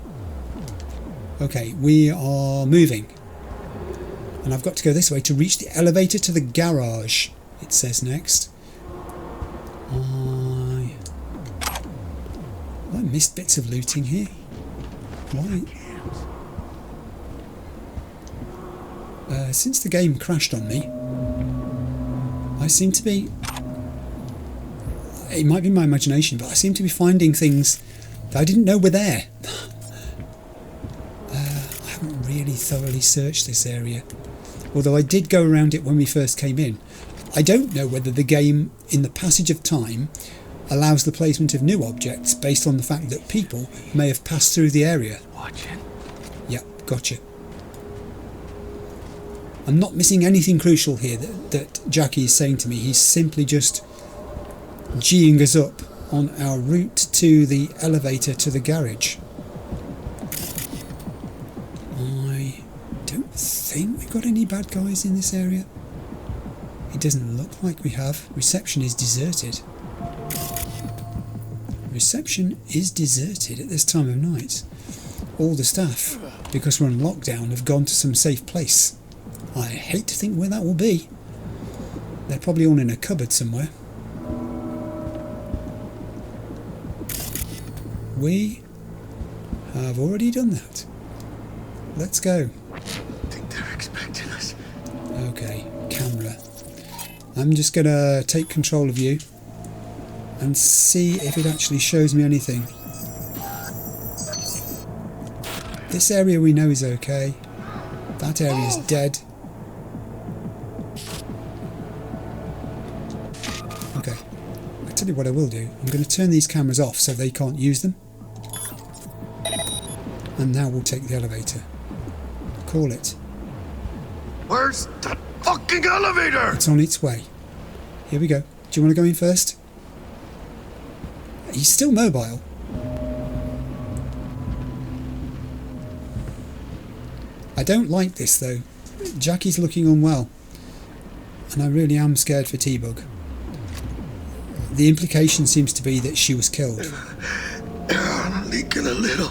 Okay, we are moving. And I've got to go this way to reach the elevator to the garage, it says next. I missed bits of looting here. Why? Since the game crashed on me, I seem to be... it might be my imagination, but I seem to be finding things that I didn't know were there. I haven't really thoroughly searched this area, although I did go around it when we first came in. I don't know whether the game, in the passage of time, allows the placement of new objects based on the fact that people may have passed through the area. Watching. Yep, gotcha. I'm not missing anything crucial here that Jackie is saying to me. He's simply just G'ing us up on our route to the elevator to the garage. I don't think we've got any bad guys in this area. It doesn't look like we have. Reception is deserted. Reception is deserted at this time of night. All the staff, because we're on lockdown, have gone to some safe place. I hate to think where that will be. They're probably all in a cupboard somewhere. We have already done that. Let's go. I think they're expecting us. Okay, camera. I'm just going to take control of you and see if it actually shows me anything. This area we know is okay. That area is dead. Okay. I'll tell you what I will do. I'm going to turn these cameras off so they can't use them. And now we'll take the elevator. Call it. Where's that fucking elevator? It's on its way. Here we go. Do you want to go in first? He's still mobile. I don't like this though. Jackie's looking unwell. And I really am scared for T-Bug. The implication seems to be that she was killed. I'm leaking a little.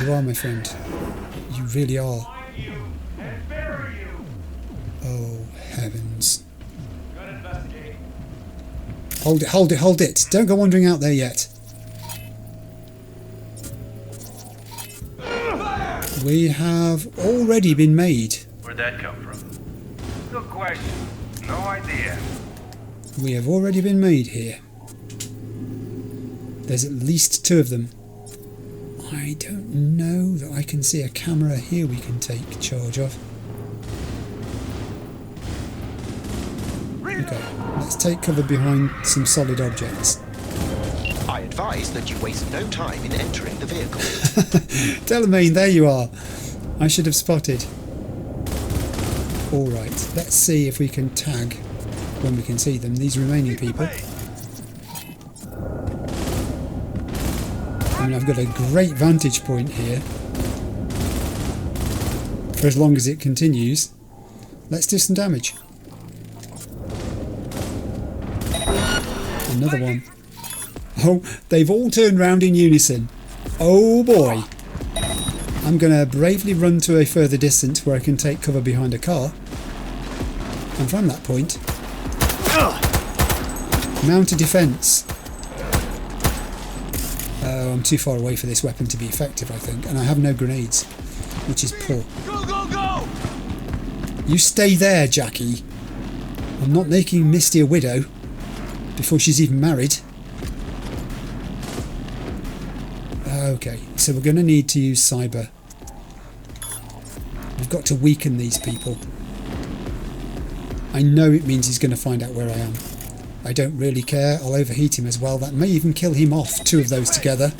You are, my friend. You really are. Oh, heavens. Hold it, hold it, hold it. Don't go wandering out there yet. We have already been made. Where'd that come from? Good question. No idea. We have already been made here. There's at least 2 of them. I don't know that I can see a camera here we can take charge of. Okay, let's take cover behind some solid objects. I advise that you waste no time in entering the vehicle. Delamain, there you are. I should have spotted. Alright, let's see if we can tag, when we can see them, these remaining people. I mean, I've got a great vantage point here. For as long as it continues. Let's do some damage. Another one. Oh, they've all turned round in unison. Oh boy. I'm going to bravely run to a further distance where I can take cover behind a car. And from that point, mount a defence. Oh, I'm too far away for this weapon to be effective, I think. And I have no grenades, which is poor. Go, go, go! You stay there, Jackie. I'm not making Misty a widow before she's even married. Okay, so we're going to need to use cyber. We've got to weaken these people. I know it means he's going to find out where I am. I don't really care. I'll overheat him as well. That may even kill him off, 2 of those together.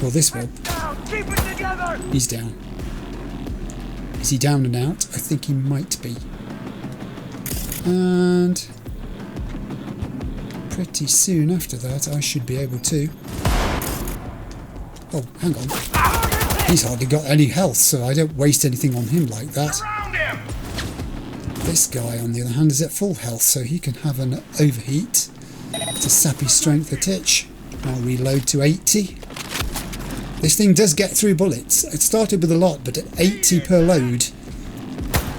Well, this will. Keep it together! He's down. Is he down and out? I think he might be. And pretty soon after that I should be able to... Oh, hang on. He's hardly got any health, so I don't waste anything on him like that. This guy, on the other hand, is at full health, so he can have an overheat to sap his strength a titch. I'll reload to 80. This thing does get through bullets. It started with a lot, but at 80 per load,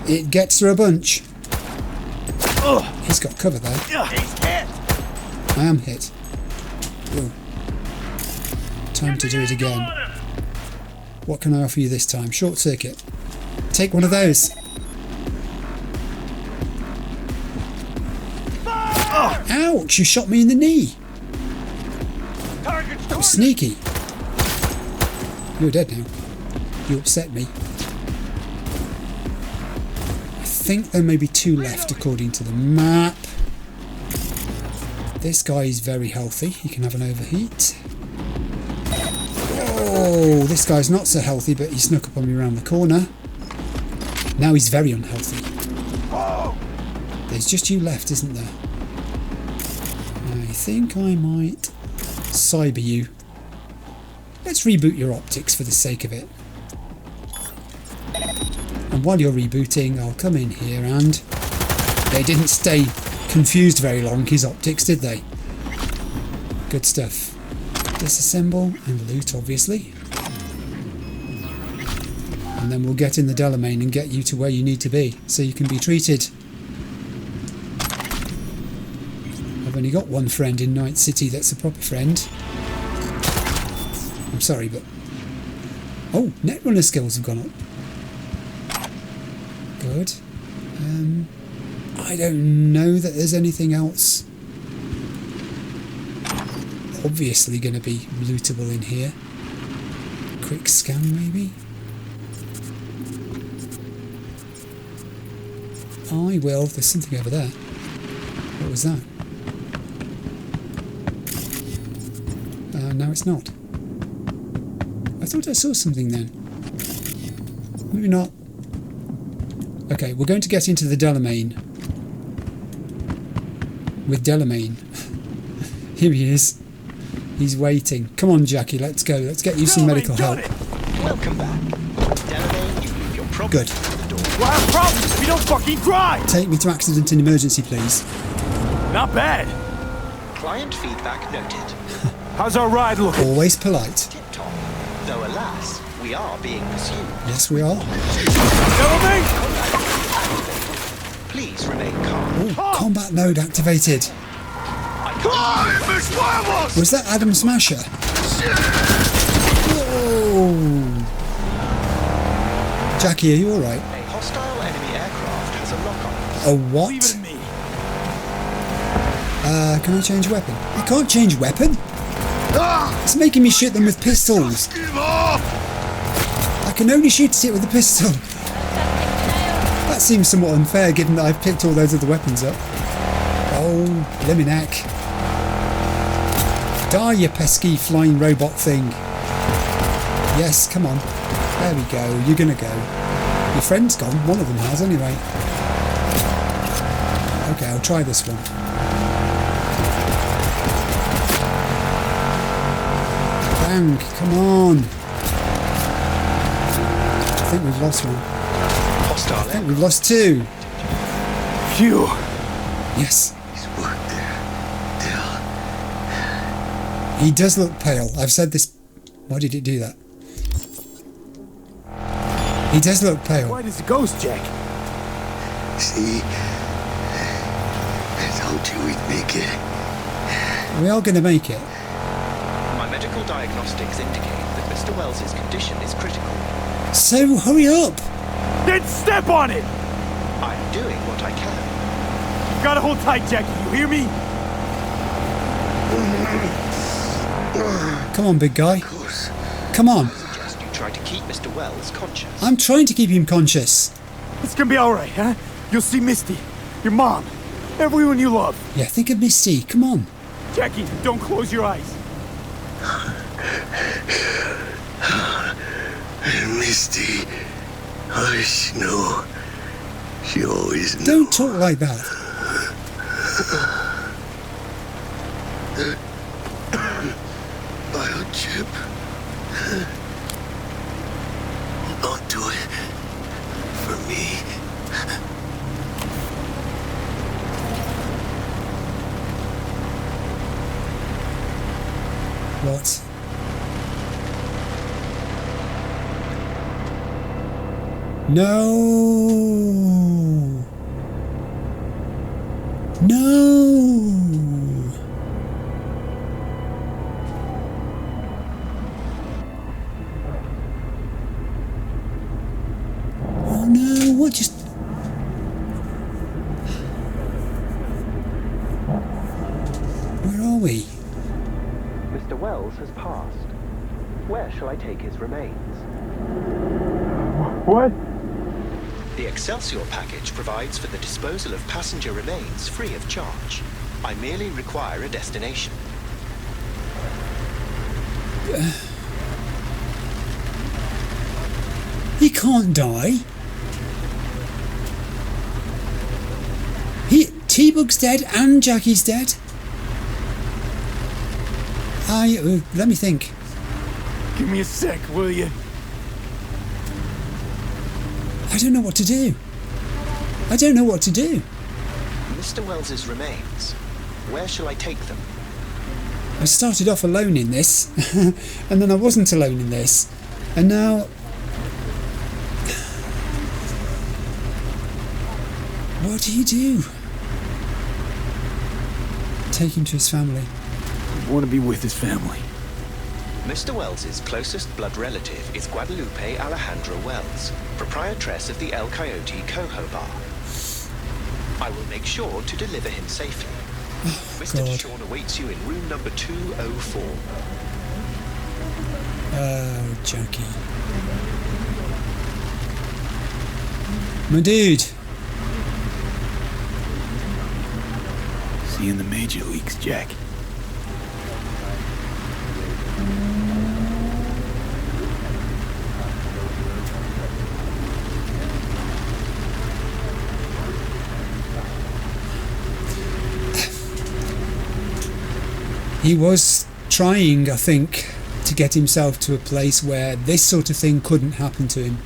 it gets through a bunch. He's got cover there. I am hit. Whoa. Time to do it again. What can I offer you this time? Short circuit. Take one of those. Ouch! You shot me in the knee. That was sneaky. You're dead now. You upset me. I think there may be 2 left according to the map. This guy is very healthy. He can have an overheat. Oh, this guy's not so healthy, but he snuck up on me around the corner. Now he's very unhealthy. There's just you left, isn't there? think I might cyber you. Let's reboot your optics for the sake of it. And while you're rebooting, I'll come in here and... They didn't stay confused very long, his optics, did they? Good stuff. Disassemble and loot, obviously. And then we'll get in the Delamain and get you to where you need to be, so you can be treated. I've only got one friend in Night City that's a proper friend. I'm sorry, but... Oh, Netrunner skills have gone up. Good. I don't know that there's anything else obviously going to be lootable in here. Quick scan, maybe? I will. There's something over there. What was that? No, it's not. I thought I saw something then. Maybe not. Okay, we're going to get into the Delamain. With Delamain. Here he is. He's waiting. Come on, Jackie, let's go. Let's get you some medical help. Welcome back. Delamain, you leave your problems Good. at the door. We'll have problems if you don't fucking drive! Take me to accident and emergency, please. Not bad. Client feedback noted. How's our ride looking? Always polite. Tip-top. Though alas, we are being pursued. Yes, we are. Please remain calm. Oh, combat mode activated. Was that Adam Smasher? Whoa. Jackie, are you alright? A hostile enemy aircraft has a lock-on. A what? Leave it to me. Can I change weapon? I can't change weapon? It's making me shoot them with pistols. I can only shoot it with a pistol. That seems somewhat unfair given that I've picked all those other weapons up. Oh, blimmin' heck. Die, you pesky flying robot thing. Yes, come on. There we go. You're gonna go. Your friend's gone. One of them has, anyway. Okay, I'll try this one. Bang! Come on! I think we've lost one. I think we've lost two. Phew. Yes. He does look pale. I've said this. Why did it do that? He does look pale. Why does the ghost, Jack? See? I told you we'd make it. We are going to make it. My medical diagnostics indicate that Mr. Wells's condition is critical. So hurry up! Then step on it! I'm doing what I can. You gotta hold tight, Jackie. You hear me? Come on, big guy. Come on. I suggest you try to keep Mr. Wells conscious. I'm trying to keep him conscious. It's gonna be alright, huh? You'll see Misty, your mom, everyone you love. Yeah, think of Misty. Come on. Jackie, don't close your eyes. Misty. Oh, she know. She always knew. Don't talk like that. Biochip. Hold on to it. For me. What? No. No. Oh no, what just... Where are we? Mr. Wells has passed. Where shall I take his remains? What? The Excelsior package provides for the disposal of passenger remains free of charge. I merely require a destination. He can't die. T-Bug's dead and Jackie's dead. Let me think. Give me a sec, will you? I don't know what to do. I don't know what to do. Mr. Wells's remains. Where shall I take them? I started off alone in this, and then I wasn't alone in this, and now... What do you do? Take him to his family. I want to be with his family. Mr. Wells's closest blood relative is Guadalupe Alejandra Wells, proprietress of the El Coyote Coho Bar. I will make sure to deliver him safely. Mr. Deshawn awaits you in room number 204. Oh, Jackie. My dude. See you in the major leagues, Jack. He was trying, I think, to get himself to a place where this sort of thing couldn't happen to him.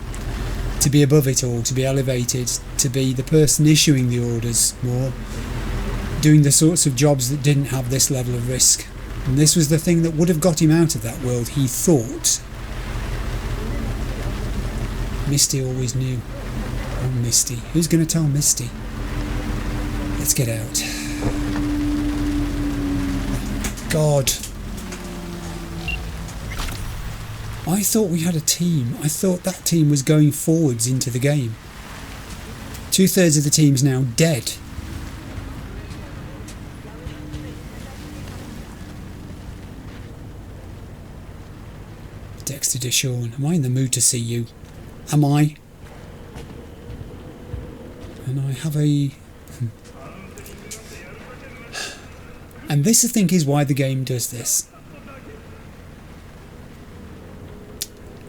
To be above it all, to be elevated, to be the person issuing the orders more, doing the sorts of jobs that didn't have this level of risk. And this was the thing that would have got him out of that world, he thought. Misty always knew. Oh, Misty. Who's going to tell Misty? Let's get out. God. I thought we had a team. I thought that team was going forwards into the game. 2/3 of the team's now dead. Dexter Deshawn, am I in the mood to see you? Am I? And I have a... And this, I think, is why the game does this.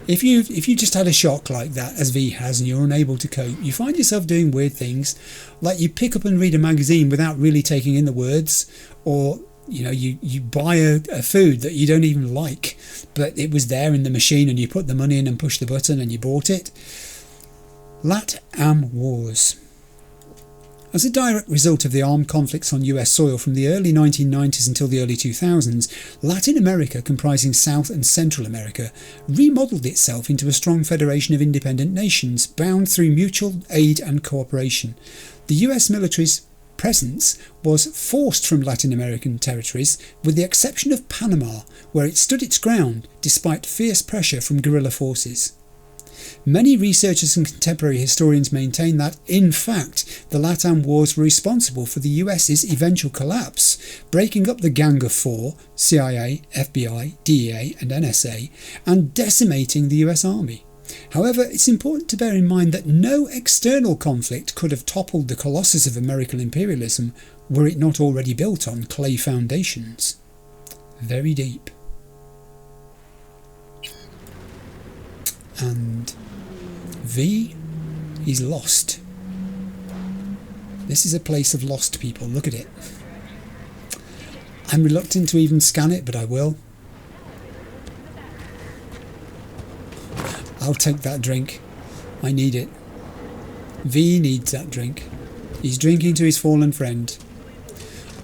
If you just had a shock like that, as V has, and you're unable to cope, you find yourself doing weird things, like you pick up and read a magazine without really taking in the words, or you know, you buy a food that you don't even like, but it was there in the machine, and you put the money in and push the button, and you bought it. LatAm Wars. As a direct result of the armed conflicts on US soil from the early 1990s until the early 2000s, Latin America, comprising South and Central America, remodelled itself into a strong federation of independent nations bound through mutual aid and cooperation. The US military's presence was forced from Latin American territories, with the exception of Panama, where it stood its ground despite fierce pressure from guerrilla forces. Many researchers and contemporary historians maintain that, in fact, the LatAm Wars were responsible for the US's eventual collapse, breaking up the Gang of Four, CIA, FBI, DEA and NSA, and decimating the US Army. However, it's important to bear in mind that no external conflict could have toppled the colossus of American imperialism were it not already built on clay foundations. Very deep. And V, he's lost. This is a place of lost people. Look at it. I'm reluctant to even scan it, but I will. I'll take that drink. I need it. V needs that drink. He's drinking to his fallen friend.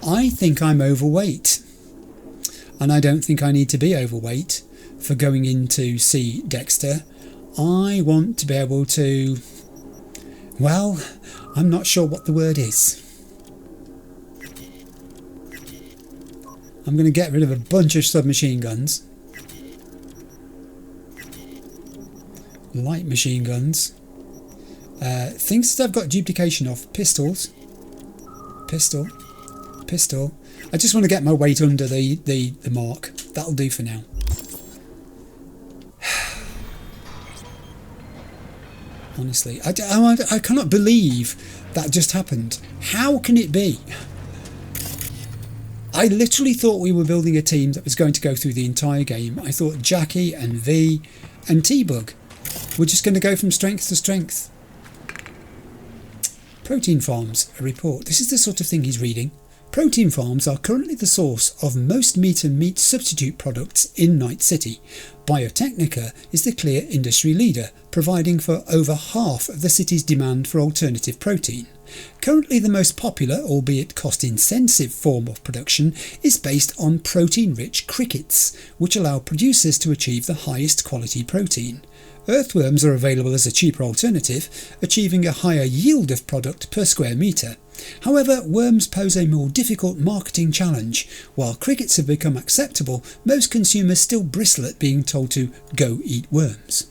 I think I'm overweight. And I don't think I need to be overweight for going in to see Dexter. I want to be able to... Well, I'm not sure what the word is. I'm going to get rid of a bunch of submachine guns. Light machine guns. Things that I've got duplication of. Pistols. Pistol. Pistol. I just want to get my weight under the mark. That'll do for now. Honestly, I cannot believe that just happened. How can it be? I literally thought we were building a team that was going to go through the entire game. I thought Jackie and V and T-Bug were just going to go from strength to strength. Protein farms, a report. This is the sort of thing he's reading. Protein farms are currently the source of most meat and meat substitute products in Night City. Biotechnica is the clear industry leader, providing for over half of the city's demand for alternative protein. Currently the most popular, albeit cost-intensive form of production is based on protein-rich crickets, which allow producers to achieve the highest quality protein. Earthworms are available as a cheaper alternative, achieving a higher yield of product per square metre. However, worms pose a more difficult marketing challenge. While crickets have become acceptable, most consumers still bristle at being told to go eat worms.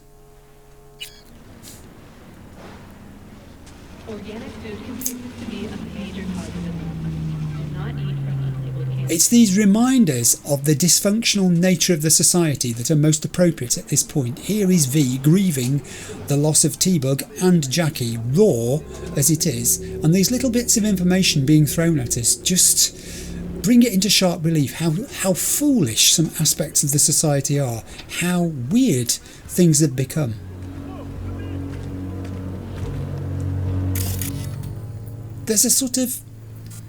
Organic food continues to be a major cause of illness. Do not eat from unlabeled cans. It's these reminders of the dysfunctional nature of the society that are most appropriate at this point. Here is V grieving the loss of T-Bug and Jackie, raw as it is, and these little bits of information being thrown at us just bring it into sharp relief how foolish some aspects of the society are, how weird things have become. There's a sort of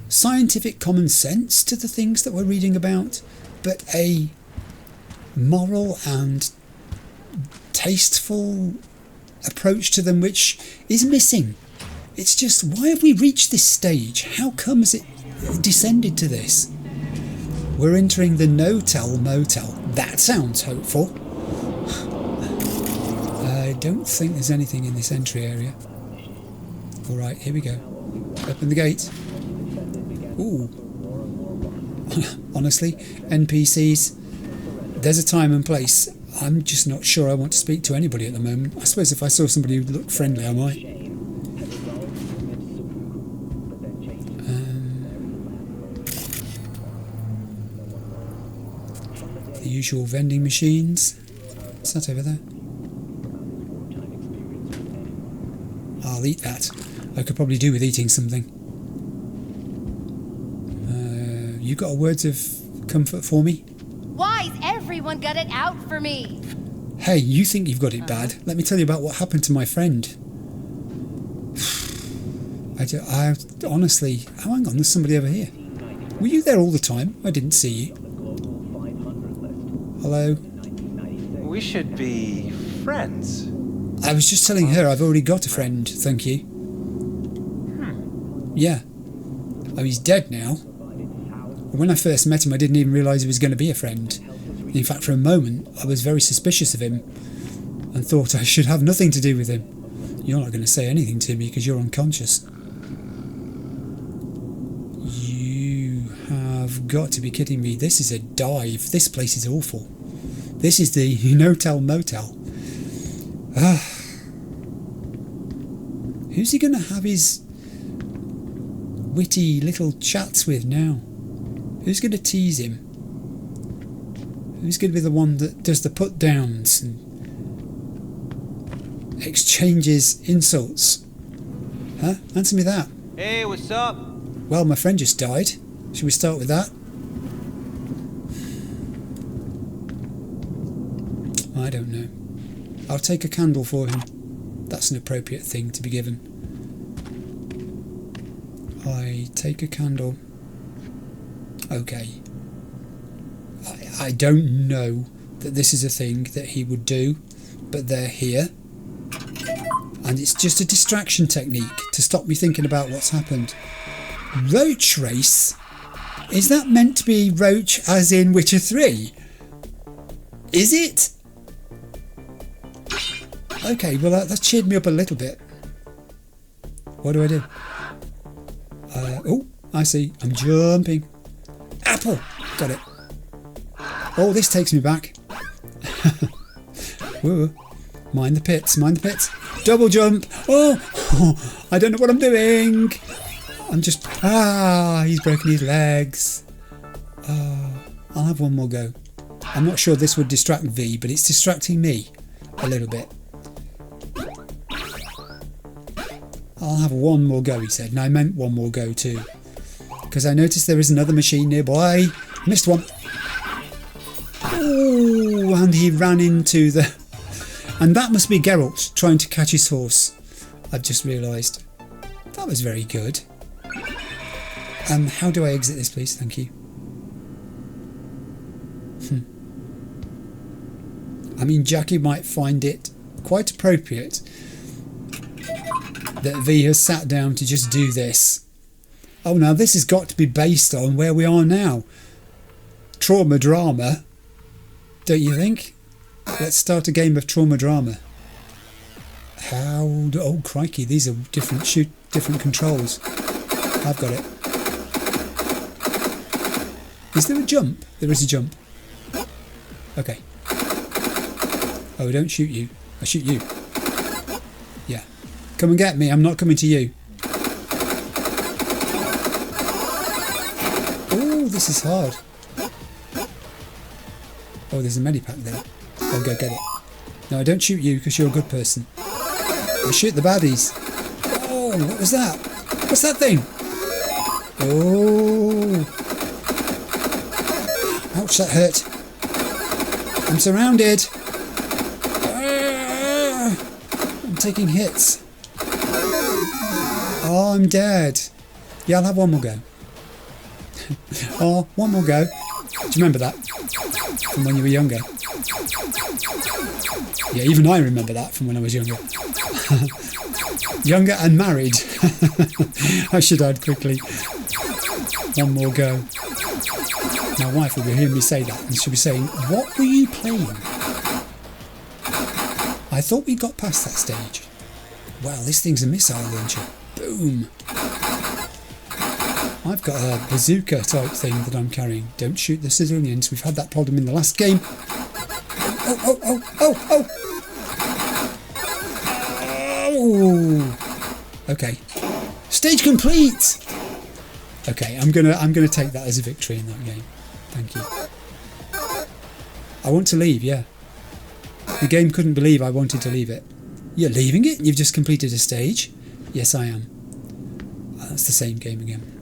scientific common sense to the things that we're reading about, but a moral and tasteful approach to them which is missing. It's just, why have we reached this stage? How come has it descended to this? We're entering the no-tell motel. That sounds hopeful. I don't think there's anything in this entry area. Alright, here we go. Open the gate. Ooh. Honestly, NPCs, there's a time and place. I'm just not sure I want to speak to anybody at the moment. I suppose if I saw somebody who looked friendly, I might. The usual vending machines. What's that over there? I'll eat that. I could probably do with eating something. You got a words of comfort for me? Why's everyone got it out for me? Hey, you think you've got it bad. Let me tell you about what happened to my friend. I honestly... Oh, hang on, there's somebody over here. Were you there all the time? I didn't see you. Hello? We should be friends. I was just telling her I've already got a friend, thank you. Yeah. Oh, he's dead now. When I first met him, I didn't even realise he was going to be a friend. In fact, for a moment, I was very suspicious of him and thought I should have nothing to do with him. You're not going to say anything to me because you're unconscious. You have got to be kidding me. This is a dive. This place is awful. This is the no-tell motel. Who's he going to have his witty little chats with now? Who's going to tease him? Who's going to be the one that does the put downs and exchanges insults? Huh? Answer me that. Hey, what's up? Well, my friend just died. Should we start with that? I don't know. I'll take a candle for him. That's an appropriate thing to be given. I take a candle. Okay. I don't know that this is a thing that he would do, but they're here. And it's just a distraction technique to stop me thinking about what's happened. Roach race? Is that meant to be roach as in Witcher 3? Is it? Okay, well that's cheered me up a little bit. What do I do? Oh, I see. I'm jumping. Apple! Got it. Oh, this takes me back. Whoa. Mind the pits, mind the pits. Double jump! Oh! I don't know what I'm doing! I'm just... he's broken his legs. I'll have one more go. I'm not sure this would distract V, but it's distracting me a little bit. I'll have one more go, he said, and I meant one more go too. Because I noticed there is another machine nearby. Missed one. Oh, and he ran into the... And that must be Geralt trying to catch his horse. I've just realised. That was very good. How do I exit this, please? Thank you. I mean, Jackie might find it quite appropriate that V has sat down to just do this. Oh, now this has got to be based on where we are now. Trauma drama, don't you think? Let's start a game of trauma drama. How? Oh, crikey! These are different controls. I've got it. Is there a jump? There is a jump. Okay. Oh, don't shoot you. I shoot you. Yeah. Come and get me. I'm not coming to you. Oh, this is hard. Oh, there's a medipack there. I'll go get it. No, I don't shoot you because you're a good person. I shoot the baddies. Oh, what was that? What's that thing? Oh. Ouch, that hurt. I'm surrounded. I'm taking hits. Oh, I'm dead. Yeah, I'll have one more go. Oh, one more go. Do you remember that? From when you were younger? Yeah, even I remember that from when I was younger. Younger and married. I should add quickly. One more go. My wife will be hearing me say that and she'll be saying, what were you playing? I thought we got past that stage. Wow, this thing's a missile launcher. Boom. I've got a bazooka type thing that I'm carrying. Don't shoot the civilians. We've had that problem in the last game. Oh, oh, oh, oh, oh! Oh! Okay. Stage complete! Okay, I'm gonna take that as a victory in that game. Thank you. I want to leave, yeah. The game couldn't believe I wanted to leave it. You're leaving it? You've just completed a stage? Yes, I am. That's the same game again.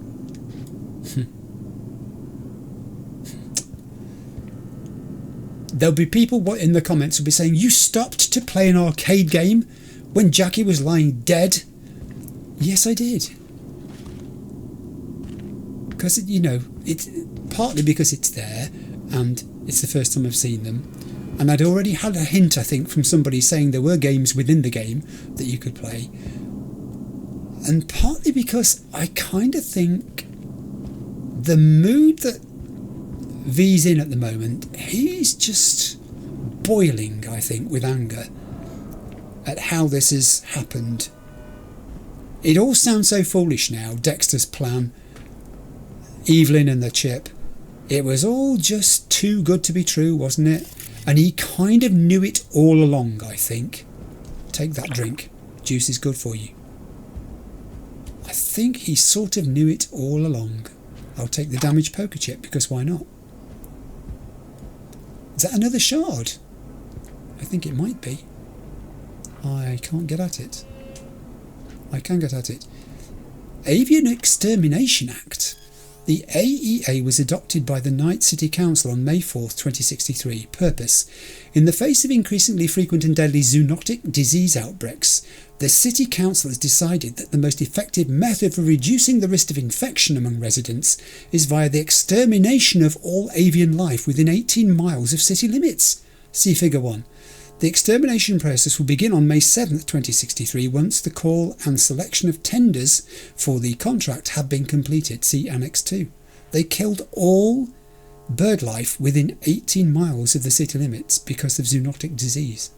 There'll be people in the comments will be saying, you stopped to play an arcade game when Jackie was lying dead? Yes, I did. Because, you know, it's partly because it's there and it's the first time I've seen them. And I'd already had a hint, I think, from somebody saying there were games within the game that you could play. And partly because I kind of think the mood that V's in at the moment, he's just boiling, I think, with anger at how this has happened. It all sounds so foolish now. Dexter's plan, Evelyn and the chip. It was all just too good to be true, wasn't it? And he kind of knew it all along, I think. Take that drink. Juice is good for you. I think he sort of knew it all along. I'll take the damaged poker chip, because why not? Is that another shard? I think it might be. I can't get at it. I can get at it. Avian Extermination Act. The AEA was adopted by the Night City Council on May 4th, 2063. Purpose: in the face of increasingly frequent and deadly zoonotic disease outbreaks, the City Council has decided that the most effective method for reducing the risk of infection among residents is via the extermination of all avian life within 18 miles of city limits. See Figure 1. The extermination process will begin on May 7th, 2063, once the call and selection of tenders for the contract have been completed. See Annex 2. They killed all bird life within 18 miles of the city limits because of zoonotic disease.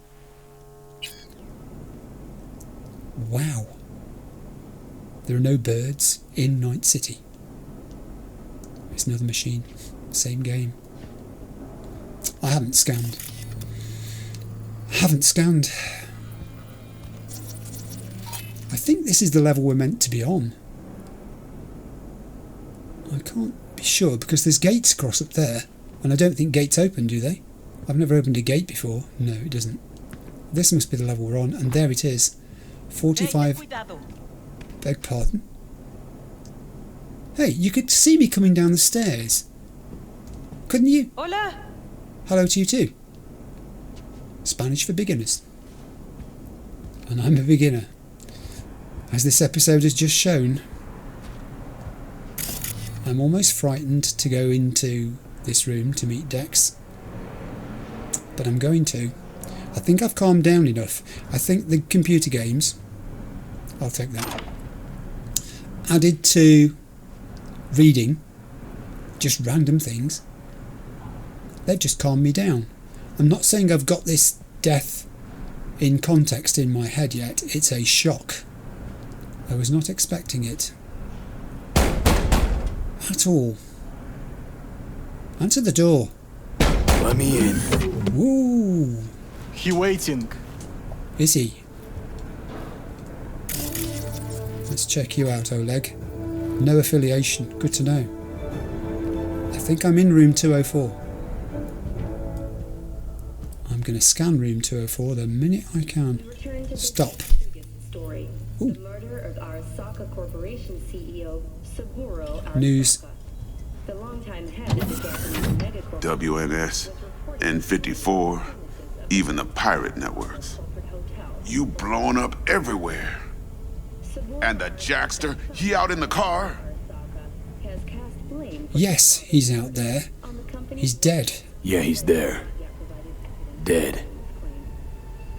Wow. There are no birds in Night City. It's another machine. Same game. I haven't scanned. I think this is the level we're meant to be on. I can't be sure because there's gates across up there, and I don't think gates open, do they? I've never opened a gate before. No, it doesn't. This must be the level we're on, and there it is. 45. Beg pardon? Hey, you could see me coming down the stairs. Couldn't you? Hola. Hello to you too. Spanish for beginners. And I'm a beginner, as this episode has just shown. I'm almost frightened to go into this room to meet Dex. But I'm going to. I think I've calmed down enough. I think the computer games, I'll take that, added to reading just random things, they've just calmed me down. I'm not saying I've got this death in context in my head yet. It's a shock. I was not expecting it at all. Answer the door. Let me in. Woo! He waiting. Is he? Let's check you out, Oleg. No affiliation. Good to know. I think I'm in room 204. I'm going to scan room 204 the minute I can. Stop. Ooh. The murder of Arasaka Corporation CEO Saburo Arasaka. News. The longtime head of the Japanese mega WNS, N54, even the pirate networks. You blowing up everywhere. And the Jackster, he out in the car? Yes, he's out there. He's dead. Yeah, he's there. Dead.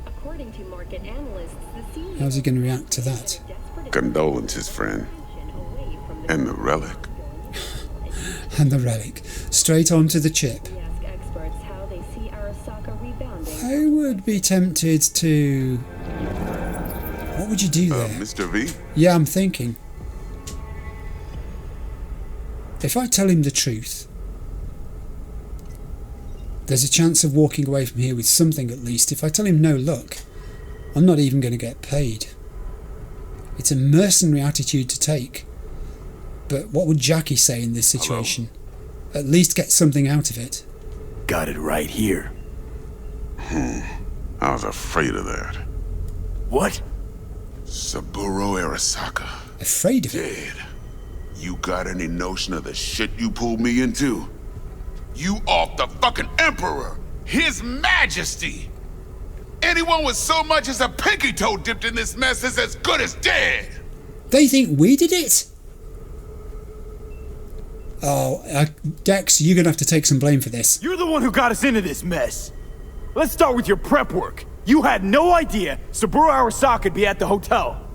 According to market analysts, the CEO How's he going to react to that? Condolences, friend. And the Relic. And the Relic. Straight onto the chip. ask experts how they see Arasaka rebounding. I would be tempted to... What would you do there? Mr. V? Yeah, I'm thinking. If I tell him the truth, there's a chance of walking away from here with something at least. If I tell him no luck, I'm not even going to get paid. It's a mercenary attitude to take. But what would Jackie say in this situation? Hello? At least get something out of it. Got it right here. I was afraid of that. What? Saburo Arasaka. Afraid of it? Dead. You got any notion of the shit you pulled me into? You off the fucking Emperor! His Majesty! Anyone with so much as a pinky toe dipped in this mess is as good as dead! They think we did it? Oh, Dex, you're going to have to take some blame for this. You're the one who got us into this mess. Let's start with your prep work. You had no idea Saburo Arasaka would be at the hotel.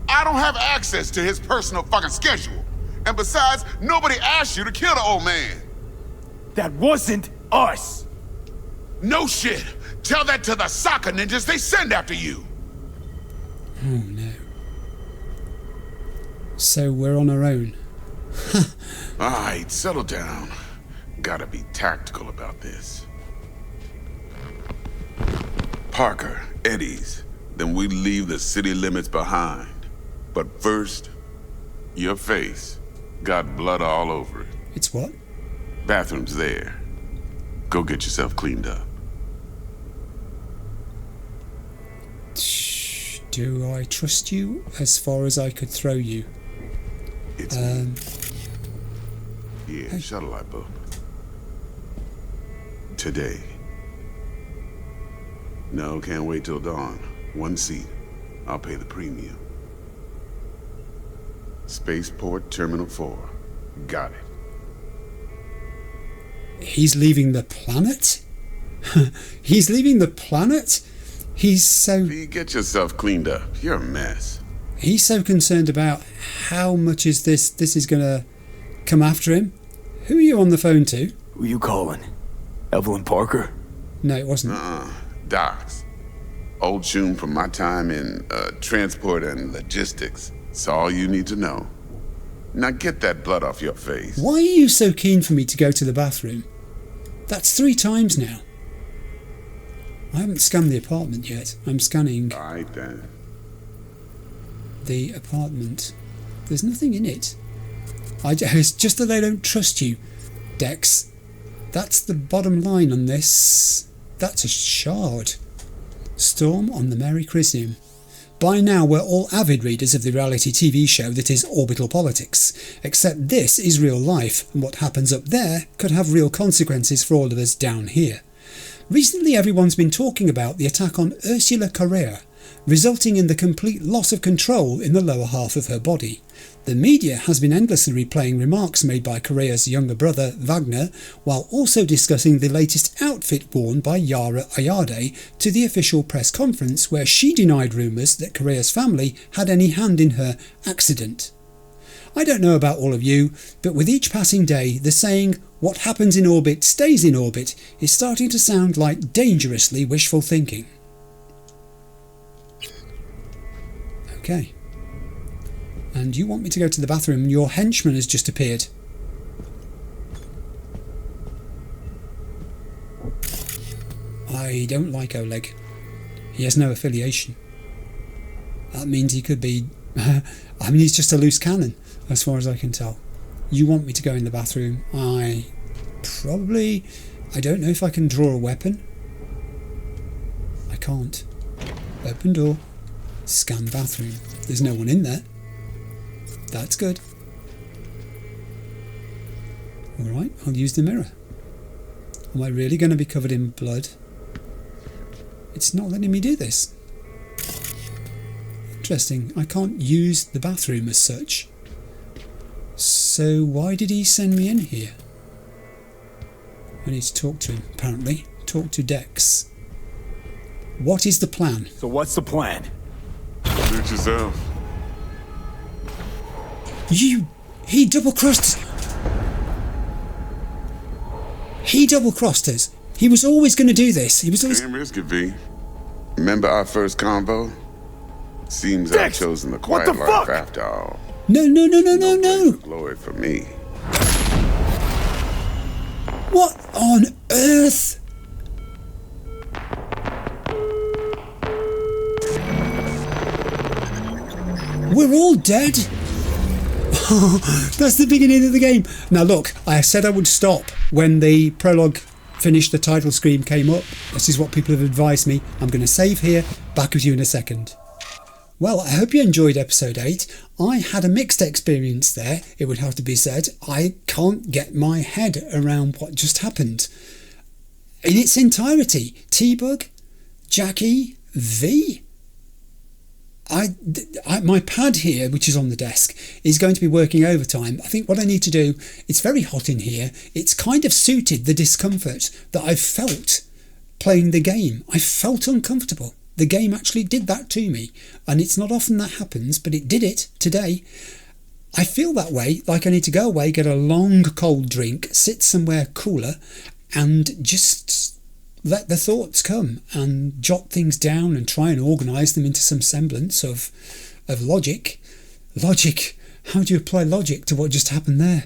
I don't have access to his personal fucking schedule. And besides, nobody asked you to kill the old man. That wasn't us. No shit. Tell that to the soccer ninjas they send after you. Oh no. So we're on our own. Alright, settle down. Gotta be tactical about this. Parker, Eddie's. Then we leave the city limits behind. But first, your face got blood all over it. It's what? Bathroom's there. Go get yourself cleaned up. Do I trust you as far as I could throw you? It's yeah, hey. Shuttle I booked. Today. No, can't wait till dawn. One seat. I'll pay the premium. Spaceport Terminal 4. Got it. He's leaving the planet? He's leaving the planet? He's so... Get yourself cleaned up. You're a mess. He's so concerned about how much is this is going to come after him. Who are you on the phone to? Who you calling? Evelyn Parker? No, it wasn't. Docs. Old tune from my time in transport and logistics. It's all you need to know. Now get that blood off your face. Why are you so keen for me to go to the bathroom? That's 3 times now. I haven't scanned the apartment yet. I'm scanning... Alright then. The apartment. There's nothing in it. It's just that I don't trust you, Dex. That's the bottom line on this. That's a shard. Storm on the Merry Chrism. By now we're all avid readers of the reality TV show that is Orbital Politics, except this is real life, and what happens up there could have real consequences for all of us down here. Recently everyone's been talking about the attack on Ursula Correa, resulting in the complete loss of control in the lower half of her body. The media has been endlessly replaying remarks made by Korea's younger brother, Wagner, while also discussing the latest outfit worn by Yara Ayade to the official press conference, where she denied rumours that Korea's family had any hand in her accident. I don't know about all of you, but with each passing day, the saying, "what happens in orbit stays in orbit," is starting to sound like dangerously wishful thinking. Okay. And you want me to go to the bathroom, and your henchman has just appeared. I don't like Oleg. He has no affiliation. That means he could be... he's just a loose cannon, as far as I can tell. You want me to go in the bathroom. I don't know if I can draw a weapon. I can't. Open door. Scan bathroom. There's no one in there. That's good. Alright, I'll use the mirror. Am I really going to be covered in blood? It's not letting me do this. Interesting. I can't use the bathroom as such. So why did he send me in here? I need to talk to him, apparently. Talk to Dex. What is the plan? So what's the plan? Suit yourself. He double-crossed us. He double-crossed us. He was always going to do this. He was always... Can't risk it, V. Remember our first convo? Seems Dex, I've chosen the quiet life after all. No. Glory for me. What on earth? We're all dead. That's the beginning of the game. Now look, I said I would stop when the prologue finished, the title screen came up. This is what people have advised me. I'm going to save here. Back with you in a second. Well, I hope you enjoyed episode 8. I had a mixed experience there, it would have to be said. I can't get my head around what just happened. In its entirety, T-Bug, Jackie, V. My pad here, which is on the desk, is going to be working overtime. I think what I need to do, it's very hot in here. It's kind of suited the discomfort that I've felt playing the game. I felt uncomfortable. The game actually did that to me, and it's not often that happens, but it did it today. I feel that way, like I need to go away, get a long cold drink, sit somewhere cooler, and just let the thoughts come and jot things down and try and organise them into some semblance of logic. Logic. How do you apply logic to what just happened there?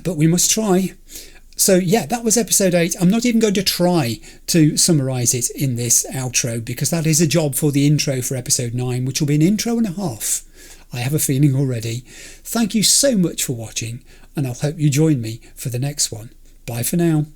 But we must try. So yeah, that was episode 8. I'm not even going to try to summarise it in this outro, because that is a job for the intro for episode 9, which will be an intro and a half. I have a feeling already. Thank you so much for watching, and I'll hope you join me for the next one. Bye for now.